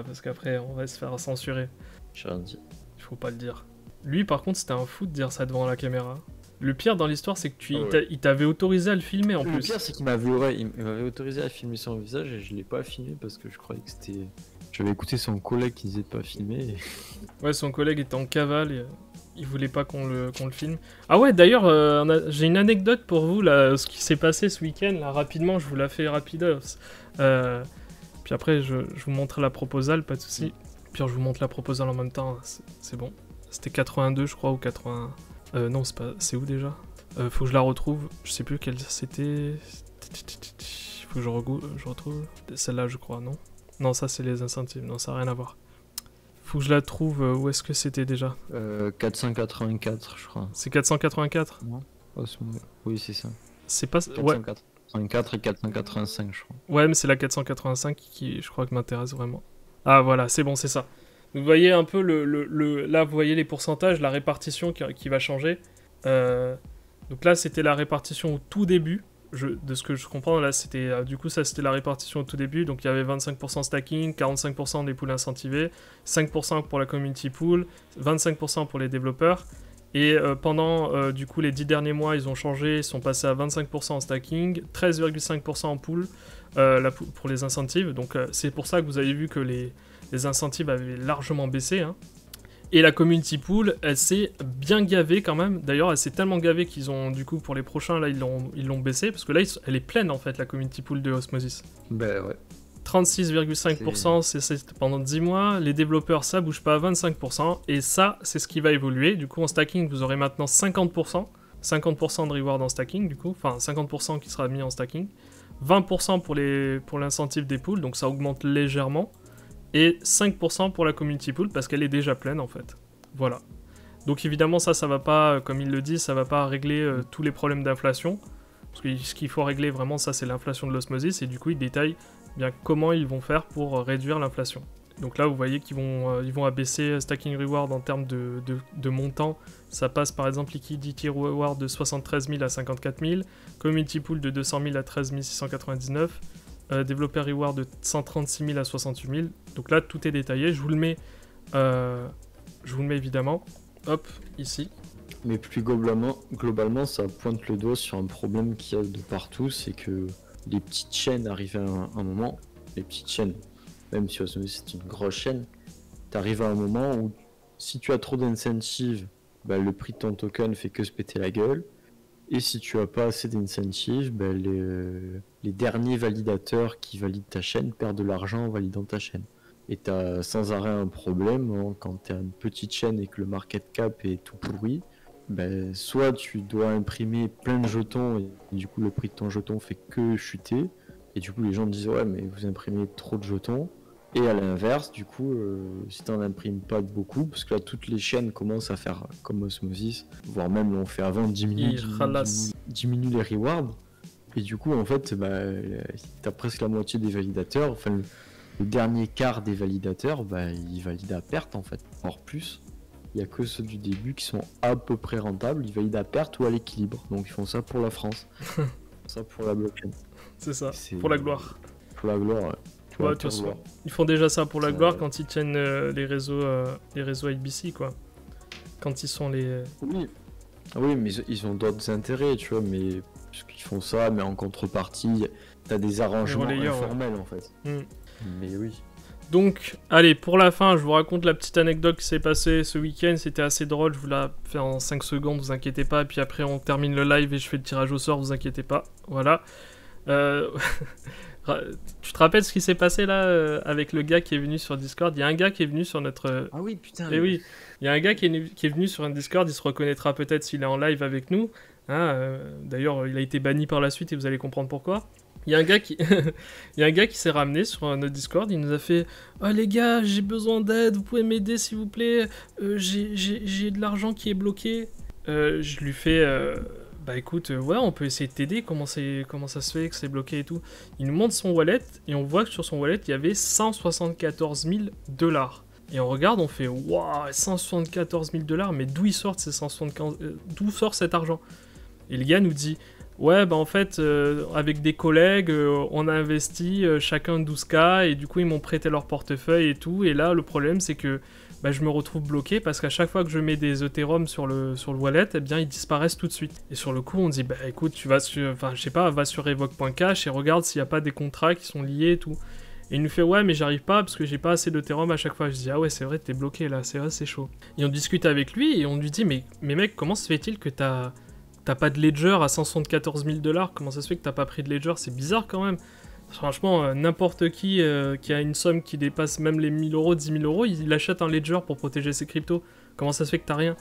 A: parce qu'après on va se faire censurer.
B: J'ai rien dit.
A: Il faut pas le dire. Lui par contre c'était un fou de dire ça devant la caméra. Le pire dans l'histoire c'est que il t'avait autorisé à le filmer en plus.
B: Le pire c'est qu'il m'avait autorisé à filmer son visage et je l'ai pas filmé parce que je croyais que c'était... J'avais écouté son collègue qui disait de pas filmer.
A: Ouais, son collègue était en cavale et il voulait pas qu'on le filme. Ah ouais, d'ailleurs, j'ai une anecdote pour vous, là, ce qui s'est passé ce week-end, là, rapidement, je vous la fais rapidos. Puis après, je vous montre la proposale, pas de soucis. Puis je vous montre la proposale en même temps, c'est bon. C'était 82, je crois, ou 80... non, c'est où déjà? Faut que je la retrouve, je sais plus quelle c'était... Faut que je retrouve... Celle-là, je crois, non? Non, ça, c'est les incentives, non, ça n'a rien à voir. Faut que je la trouve, où est-ce que c'était déjà?
B: 484, je crois.
A: C'est 484?
B: Non. Oui, c'est ça.
A: C'est pas...
B: 484 et 485, je crois.
A: Ouais, mais c'est la 485 qui, je crois, que m'intéresse vraiment. Ah, voilà, c'est bon, c'est ça. Vous voyez un peu là, vous voyez les pourcentages, la répartition qui va changer. Donc là, c'était la répartition au tout début. De ce que je comprends, là, c'était du coup, ça, c'était la répartition au tout début. Donc il y avait 25% stacking, 45% des pools incentivés, 5% pour la community pool, 25% pour les développeurs. Et pendant du coup les 10 derniers mois, ils ont changé, ils sont passés à 25% en stacking, 13,5% en pool pour les incentives. Donc c'est pour ça que vous avez vu que les incentives avaient largement baissé. Hein. Et la community pool, elle s'est bien gavée quand même. D'ailleurs, elle s'est tellement gavée qu'ils ont, du coup, pour les prochains, là, ils l'ont baissé. Parce que là, elle est pleine, en fait, la community pool de Osmosis.
B: Ben ouais.
A: 36,5%, c'est pendant 10 mois. Les développeurs, ça bouge pas à 25%. Et ça, c'est ce qui va évoluer. Du coup, en stacking, vous aurez maintenant 50%. 50% de reward en stacking, du coup. Enfin, 50% qui sera mis en stacking. 20% pour l'incentive des pools, donc ça augmente légèrement. Et 5% pour la community pool parce qu'elle est déjà pleine en fait. Voilà. Donc évidemment ça va pas, comme il le dit, ça va pas régler tous les problèmes d'inflation. Parce que ce qu'il faut régler vraiment ça c'est l'inflation de l'osmosis et du coup il détaille bien comment ils vont faire pour réduire l'inflation. Donc là vous voyez qu'ils vont abaisser stacking reward en termes de montant. Ça passe par exemple liquidity reward de 73 000 à 54 000, community pool de 200 000 à 13 699. Développeur reward de 136 000 à 68 000. Donc là, tout est détaillé. Je vous le mets évidemment. Hop, ici.
B: Mais plus globalement, ça pointe le doigt sur un problème qu'il y a de partout, c'est que les petites chaînes arrivent à un moment, les petites chaînes, même si c'est une grosse chaîne, t'arrives à un moment où si tu as trop d'incentives, bah, le prix de ton token fait que se péter la gueule. Et si tu as pas assez d'incentives, ben les derniers validateurs qui valident ta chaîne perdent de l'argent en validant ta chaîne. Et tu as sans arrêt un problème hein, quand tu as une petite chaîne et que le market cap est tout pourri. Ben, soit tu dois imprimer plein de jetons et du coup le prix de ton jeton fait que chuter. Et du coup les gens disent ouais mais vous imprimez trop de jetons. Et à l'inverse, du coup, si tu n'en imprimes pas beaucoup, parce que là, toutes les chaînes commencent à faire comme Osmosis, voire même l'ont fait avant, diminue les rewards. Et du coup, en fait, bah, tu as presque la moitié des validateurs, enfin, le dernier quart des validateurs, bah, ils valident à perte, en fait, voire plus. Il n'y a que ceux du début qui sont à peu près rentables, ils valident à perte ou à l'équilibre. Donc, ils font ça pour la France. Ils font ça pour la blockchain.
A: C'est ça, pour la gloire.
B: Pour la gloire, ouais.
A: Ouais, de toute façon, ils font déjà ça pour la gloire quand ils tiennent les réseaux IBC, quoi. Quand ils sont les...
B: Oui, mais ils ont d'autres intérêts, tu vois, mais parce qu'ils font ça, mais en contrepartie, t'as des arrangements informels, en fait. Mais oui.
A: Donc, allez, pour la fin, je vous raconte la petite anecdote qui s'est passée ce week-end. C'était assez drôle, je vous la fais en 5 secondes, vous inquiétez pas. Et puis après, on termine le live et je fais le tirage au sort, vous inquiétez pas. Voilà. Tu te rappelles ce qui s'est passé là avec le gars qui est venu sur Discord? Il y a un gars qui est venu sur notre...
B: Ah oui, putain.
A: Et oui, il y a un gars qui est venu sur un Discord, il se reconnaîtra peut-être s'il est en live avec nous. Hein, d'ailleurs, il a été banni par la suite et vous allez comprendre pourquoi. Il y a un gars qui, il y a un gars qui s'est ramené sur notre Discord, il nous a fait « Oh les gars, j'ai besoin d'aide, vous pouvez m'aider s'il vous plaît, j'ai de l'argent qui est bloqué. » Je lui fais... Bah écoute, ouais, on peut essayer de t'aider, comment ça se fait que c'est bloqué et tout. Il nous montre son wallet, et on voit que sur son wallet, il y avait 174 000 $. Et on regarde, on fait, waouh, 174 000 $, mais d'où d'où sort cet argent? Et le gars nous dit, ouais, bah en fait, avec des collègues, on a investi chacun 12K, et du coup, ils m'ont prêté leur portefeuille et tout, et là, le problème, c'est que bah, je me retrouve bloqué parce qu'à chaque fois que je mets des Ethereum sur le wallet, eh bien ils disparaissent tout de suite. Et sur le coup, on dit bah écoute, tu vas sur, enfin je sais pas, va sur evoque.cash et regarde s'il n'y a pas des contrats qui sont liés et tout. Et il nous fait ouais mais j'arrive pas parce que j'ai pas assez d'Ethereum à chaque fois. Je dis ah ouais c'est vrai t'es bloqué là, c'est vrai c'est chaud. Et on discute avec lui et on lui dit mais mec comment se fait-il que t'as pas de ledger à 174 000 $? Comment ça se fait que t'as pas pris de ledger? C'est bizarre quand même. Franchement, n'importe qui a une somme qui dépasse même les 1000 euros, 10 000 euros, il achète un ledger pour protéger ses cryptos. Comment ça se fait que t'as rien?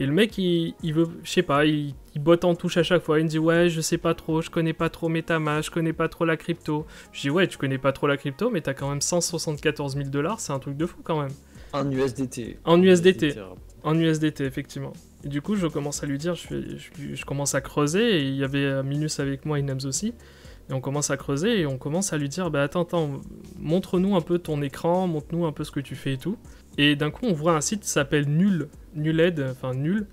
A: Et le mec, il veut, je sais pas, il botte en touche à chaque fois. Il me dit, ouais, je sais pas trop, je connais pas trop MetaMask, je connais pas trop la crypto. Je dis, ouais, tu connais pas trop la crypto, mais t'as quand même 174 000 $, c'est un truc de fou quand même.
B: En USDT.
A: En USDT. En USDT, effectivement. Et du coup, je commence à lui dire, je commence à creuser, et il y avait Minus avec moi et Nams aussi. Et on commence à creuser et on commence à lui dire bah attends, montre-nous un peu ton écran, montre-nous un peu ce que tu fais et tout. Et d'un coup on voit un site qui s'appelle Nuled, enfin Nul,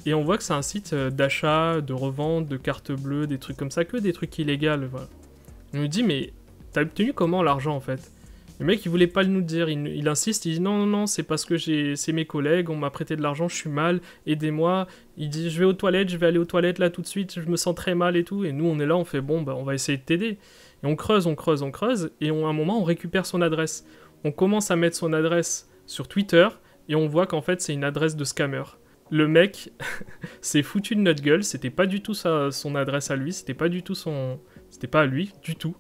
A: et on voit que c'est un site d'achat, de revente, de cartes bleues, des trucs comme ça, que des trucs illégaux, voilà. On lui dit mais t'as obtenu comment l'argent en fait? Le mec il voulait pas nous le dire, il insiste, il dit non, c'est parce que c'est mes collègues, on m'a prêté de l'argent, je suis mal, aidez-moi. Il dit je vais aller aux toilettes là tout de suite, je me sens très mal et tout. Et nous on est là, on fait bon bah on va essayer de t'aider. Et on creuse, et à un moment on récupère son adresse. On commence à mettre son adresse sur Twitter et on voit qu'en fait c'est une adresse de scammer. Le mec s'est foutu de notre gueule, c'était pas du tout son adresse à lui, c'était pas à lui du tout.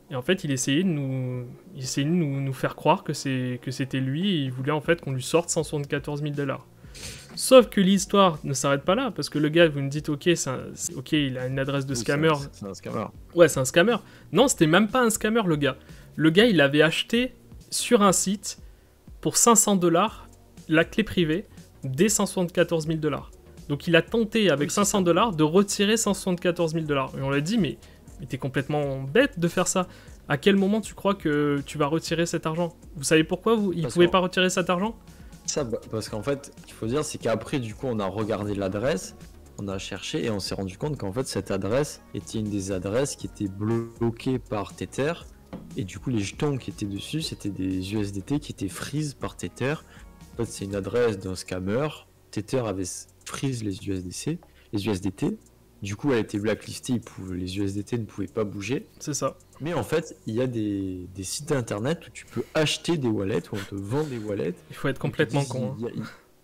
A: Et en fait, il essayait de nous faire croire que c'était lui, et il voulait en fait qu'on lui sorte 174 000 $. Sauf que l'histoire ne s'arrête pas là, parce que le gars, vous me dites, ok, il a une adresse de scammer.
B: C'est un scammer.
A: Ouais, c'est un scammer. Non, c'était même pas un scammer, le gars. Le gars, il avait acheté sur un site, pour 500 $, la clé privée des 174 000 $. Donc il a tenté, avec 500 $, de retirer 174 000 $. Et on l'a dit, mais t'es complètement bête de faire ça. À quel moment tu crois que tu vas retirer cet argent? Vous savez pourquoi il pouvait pas retirer cet argent?
B: Ça, parce qu'en fait, ce qu'il faut dire, c'est qu'après, du coup, on a regardé l'adresse, on a cherché et on s'est rendu compte qu'en fait, cette adresse était une des adresses qui était bloquée par Tether. Et du coup, les jetons qui étaient dessus, c'était des USDT qui étaient freeze par Tether. En fait, c'est une adresse d'un scammer. Tether avait freeze les USDT. Du coup, elle était blacklistée, les USDT ne pouvaient pas bouger.
A: C'est ça.
B: Mais en fait, il y a des sites internet où tu peux acheter des wallets, où on te vend des wallets.
A: Il faut être complètement con.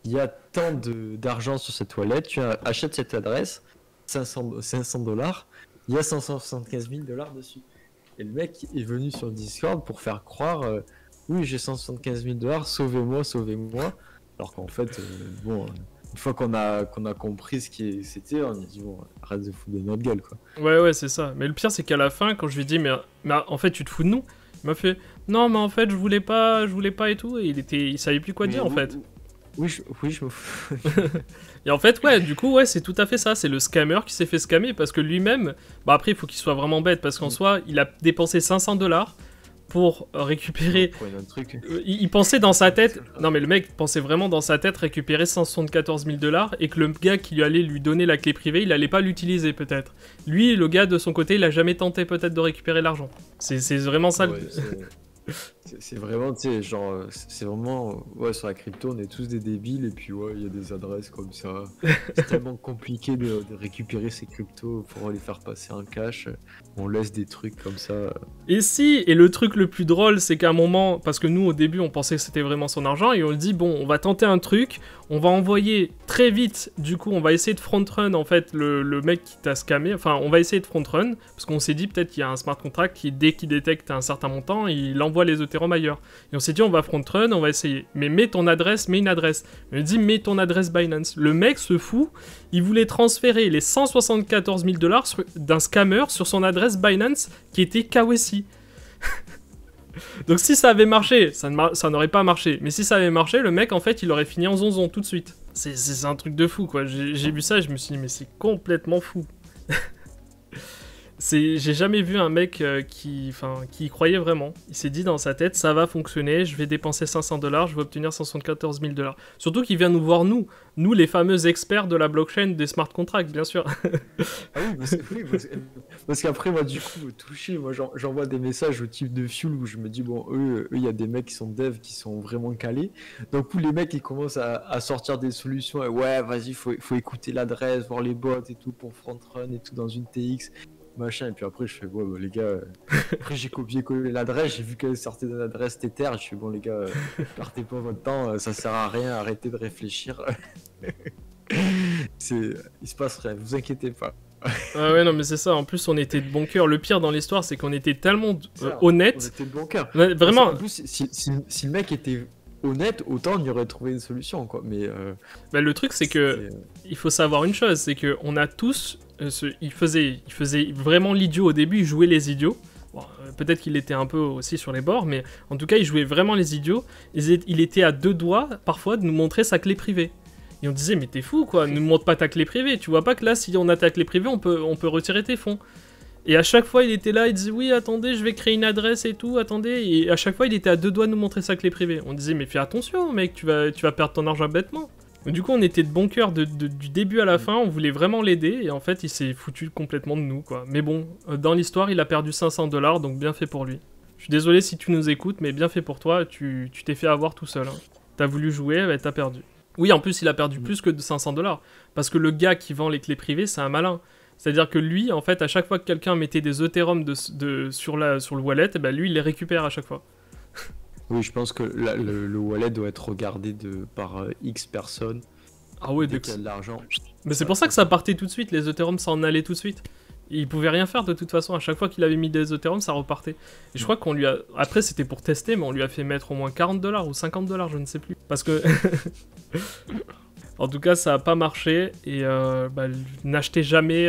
B: Il y a tant d'argent sur cette wallet, tu achètes cette adresse, 500 $, il y a 175 000 $ dessus. Et le mec est venu sur Discord pour faire croire, oui, j'ai 175 000 $, sauvez-moi. Alors qu'en fait, une fois qu'on a compris ce qui c'était, on a dit bon, arrête de foutre de notre gueule quoi.
A: Ouais, c'est ça. Mais le pire c'est qu'à la fin, quand je lui ai dit mais en fait tu te fous de nous, il m'a fait non mais en fait je voulais pas et tout, et il savait plus quoi dire en fait.
B: Oui, je me fous.
A: Et en fait ouais, du coup ouais c'est tout à fait ça, c'est le scammer qui s'est fait scammer parce que lui-même, bah après il faut qu'il soit vraiment bête parce qu'en soi il a dépensé 500 $ pour récupérer. Il pensait dans sa tête. Non, mais le mec pensait vraiment dans sa tête récupérer 174 000 $ et que le gars qui allait lui donner la clé privée, il allait pas l'utiliser peut-être. Lui, le gars de son côté, il a jamais tenté peut-être de récupérer l'argent. C'est vraiment ça.
B: Ouais, c'est vraiment, tu sais, genre, c'est vraiment, ouais, sur la crypto, on est tous des débiles, et puis, ouais, il y a des adresses comme ça. C'est tellement compliqué de récupérer ces cryptos pour les faire passer en cash. On laisse des trucs comme ça.
A: Et le truc le plus drôle, c'est qu'à un moment, parce que nous, au début, on pensait que c'était vraiment son argent, et on le dit, bon, on va tenter un truc, on va envoyer très vite, du coup, on va essayer de front-run, en fait, le mec qui t'a scamé, enfin, on va essayer de front-run, parce qu'on s'est dit, peut-être qu'il y a un smart contract qui, dès qu'il détecte un certain montant, il envoie les Ethereum ailleurs. Et on s'est dit, on va front-run, on va essayer. Mais mets une adresse. Il dit, mets ton adresse Binance. Le mec se fout, il voulait transférer les 174 000 $ d'un scammer sur son adresse Binance qui était KYC. Donc si ça avait marché, ça n'aurait pas marché. Mais si ça avait marché, le mec, en fait, il aurait fini en zonzon tout de suite. C'est un truc de fou, quoi. J'ai vu ça et je me suis dit, mais c'est complètement fou. J'ai jamais vu un mec qui y croyait vraiment. Il s'est dit dans sa tête, ça va fonctionner, je vais dépenser 500 $, je vais obtenir 174 000 $. Surtout qu'il vient nous voir, nous les fameux experts de la blockchain des smart contracts, bien sûr.
B: Ah oui, parce qu'après, moi, du coup, touché, moi, j'envoie des messages au type de Fuel où je me dis, bon, eux, il y a des mecs qui sont devs, qui sont vraiment calés. Donc, où les mecs, ils commencent à sortir des solutions. Et ouais, vas-y, faut écouter l'adresse, voir les bots et tout pour front run et tout dans une TX. Machin, et puis après je fais ouais bah, les gars, après j'ai copié-collé l'adresse, j'ai vu qu'elle sortait d'une adresse Tether, je fais bon les gars, partez pas votre temps, ça sert à rien, arrêtez de réfléchir. Il se passe rien, vous inquiétez pas.
A: Ah ouais non mais c'est ça, en plus on était de bon cœur, le pire dans l'histoire c'est qu'on était tellement honnête.
B: On était de bon cœur.
A: Vraiment.
B: En plus si le mec était honnête, autant on y aurait trouvé une solution quoi, mais
A: le truc c'est que il faut savoir une chose, c'est que on a tous il faisait vraiment l'idiot au début, il jouait les idiots. Bon, peut-être qu'il était un peu aussi sur les bords, mais en tout cas il jouait vraiment les idiots. Il était à 2 doigts parfois de nous montrer sa clé privée. Et on disait mais t'es fou quoi, ne montre pas ta clé privée, tu vois pas que là si on a ta clé privée on peut retirer tes fonds. Et à chaque fois, il était là, il disait oui, attendez, je vais créer une adresse et tout, attendez. Et à chaque fois, il était à 2 doigts de nous montrer sa clé privée. On disait mais fais attention, mec, tu vas perdre ton argent bêtement. Du coup, on était de bon cœur du début à la fin, on voulait vraiment l'aider, et en fait, il s'est foutu complètement de nous, quoi. Mais bon, dans l'histoire, il a perdu 500$, donc bien fait pour lui. Je suis désolé si tu nous écoutes, mais bien fait pour toi, tu t'es fait avoir tout seul. Hein. T'as voulu jouer, bah, t'as perdu. Oui, en plus, il a perdu plus que de 500$, parce que le gars qui vend les clés privées, c'est un malin. C'est-à-dire que lui, en fait, à chaque fois que quelqu'un mettait des Ethereum sur le wallet, bah, lui, il les récupère à chaque fois.
B: Oui, je pense que le wallet doit être regardé par X personnes.
A: Ah ouais,
B: dès qu'il y a de l'argent.
A: Mais c'est pour ça que ça partait tout de suite, les Ethereum s'en allaient tout de suite. Il pouvait rien faire de toute façon, à chaque fois qu'il avait mis des Ethereum, ça repartait. Et je crois qu'on lui a... Après, c'était pour tester, mais on lui a fait mettre au moins 40$ ou 50$, je ne sais plus. Parce que... En tout cas, ça a pas marché, et bah, n'achetez jamais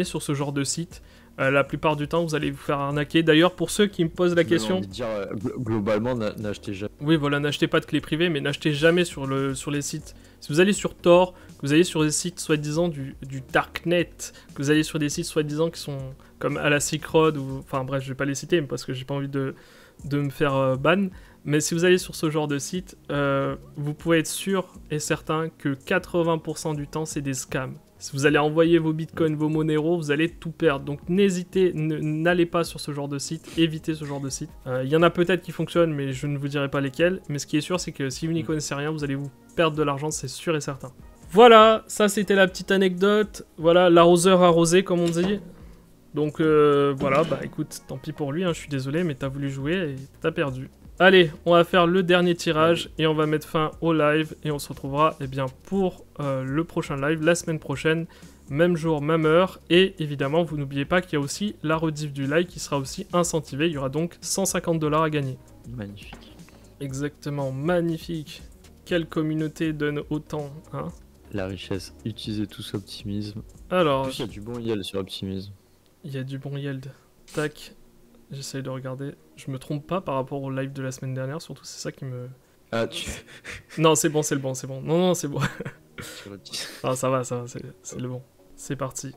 A: sur ce genre de site. La plupart du temps, vous allez vous faire arnaquer. D'ailleurs, pour ceux qui me posent la question...
B: Globalement, n'achetez jamais.
A: Oui, voilà, n'achetez pas de clés privées, mais n'achetez jamais sur les sites. Si vous allez sur Tor, que vous allez sur des sites soi-disant du Darknet, que vous allez sur des sites soi-disant qui sont comme à la Silk Road, ou... Enfin bref, je vais pas les citer, parce que j'ai pas envie de me faire ban. Mais si vous allez sur ce genre de site, vous pouvez être sûr et certain que 80% du temps, c'est des scams. Si vous allez envoyer vos bitcoins, vos Monero, vous allez tout perdre. Donc n'allez pas sur ce genre de site, évitez ce genre de site. Il y en a peut-être qui fonctionnent, mais je ne vous dirai pas lesquels. Mais ce qui est sûr, c'est que si vous n'y connaissez rien, vous allez vous perdre de l'argent, c'est sûr et certain. Voilà, ça c'était la petite anecdote. Voilà, l'arroseur arrosé, comme on dit. Donc voilà, bah écoute, tant pis pour lui, hein, je suis désolé, mais t'as voulu jouer et t'as perdu. Allez, on va faire le dernier tirage et on va mettre fin au live et on se retrouvera bien, pour le prochain live la semaine prochaine, même jour, même heure. Et évidemment, vous n'oubliez pas qu'il y a aussi la rediff du live qui sera aussi incentivée. Il y aura donc 150$ à gagner.
B: Magnifique.
A: Exactement, magnifique. Quelle communauté donne autant, hein?
B: La richesse, utilisez tous optimisme.
A: Alors,
B: en plus, il y a du bon yield sur optimisme.
A: Il y a du bon yield. Tac. J'essaye de regarder. Je me trompe pas par rapport au live de la semaine dernière, surtout c'est ça qui me...
B: Ah, tu...
A: Non, c'est bon, c'est le bon, c'est bon. Non, c'est bon. Ah, ça va, c'est le bon. C'est parti.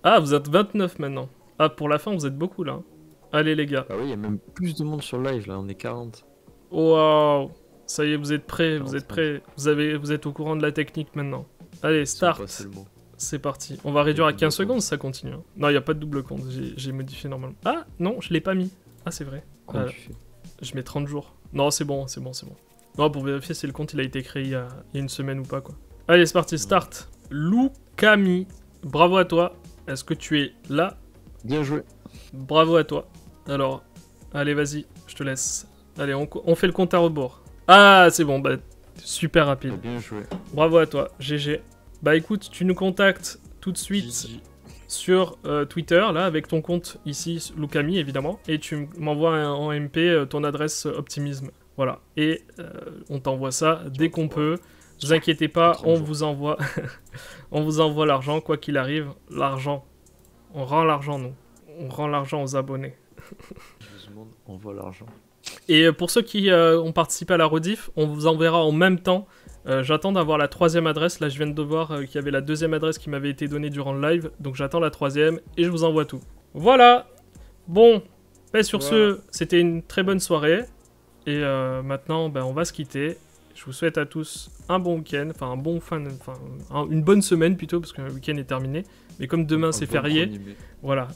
A: Ah, vous êtes 29 maintenant. Ah, pour la fin, vous êtes beaucoup, là. Allez, les gars.
B: Ah oui, il y a même plus de monde sur le live, là, on est 40.
A: Waouh. Ça y est, vous êtes prêts, vous êtes prêts. Vous êtes au courant de la technique, maintenant. Allez, start. C'est parti. On va réduire à 15 secondes si ça continue. Hein. Non, il n'y a pas de double compte. J'ai modifié normalement. Ah, non, je l'ai pas mis. Ah, c'est vrai.
B: Comment tu fais ?
A: Je mets 30 jours. Non, c'est bon, c'est bon, c'est bon. Non, pour vérifier si le compte il a été créé il y a une semaine ou pas, quoi. Allez, c'est parti, start. Loukami, bravo à toi. Est-ce que tu es là?
B: Bien joué.
A: Bravo à toi. Alors, allez, vas-y, je te laisse. Allez, on fait le compte à rebours. Ah, c'est bon, bah, super rapide.
B: Bien joué.
A: Bravo à toi, GG. Bah écoute, tu nous contactes tout de suite sur Twitter, là, avec ton compte ici, Loukami, évidemment, et tu m'envoies en MP ton adresse optimisme. Voilà, et on t'envoie ça dès qu'on peut. Ne vous inquiétez pas, on vous envoie on vous envoie l'argent, quoi qu'il arrive. L'argent, on rend l'argent, nous. On rend l'argent aux abonnés.
B: Je vous demande, on envoie l'argent.
A: Et pour ceux qui ont participé à la rediff, on vous enverra en même temps. J'attends d'avoir la 3e adresse. Là, je viens de voir qu'il y avait la 2e adresse qui m'avait été donnée durant le live. Donc, j'attends la 3e et je vous envoie tout. Voilà. Bon. Et sur ce, c'était une très bonne soirée. Et maintenant, on va se quitter. Je vous souhaite à tous un bon week-end. Enfin, un bon une bonne semaine plutôt, parce que le week-end est terminé. Mais comme demain, c'est férié. Voilà.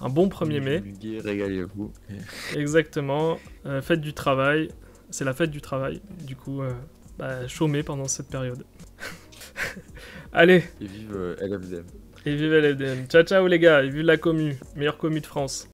A: Un bon 1er mai.
B: Régalez-vous.
A: Exactement. Fête du travail. C'est la fête du travail. Du coup... chômer pendant cette période. Allez.
B: Et vive LFDM.
A: Et vive LFDM. Ciao ciao les gars, et vive la commu, meilleure commu de France.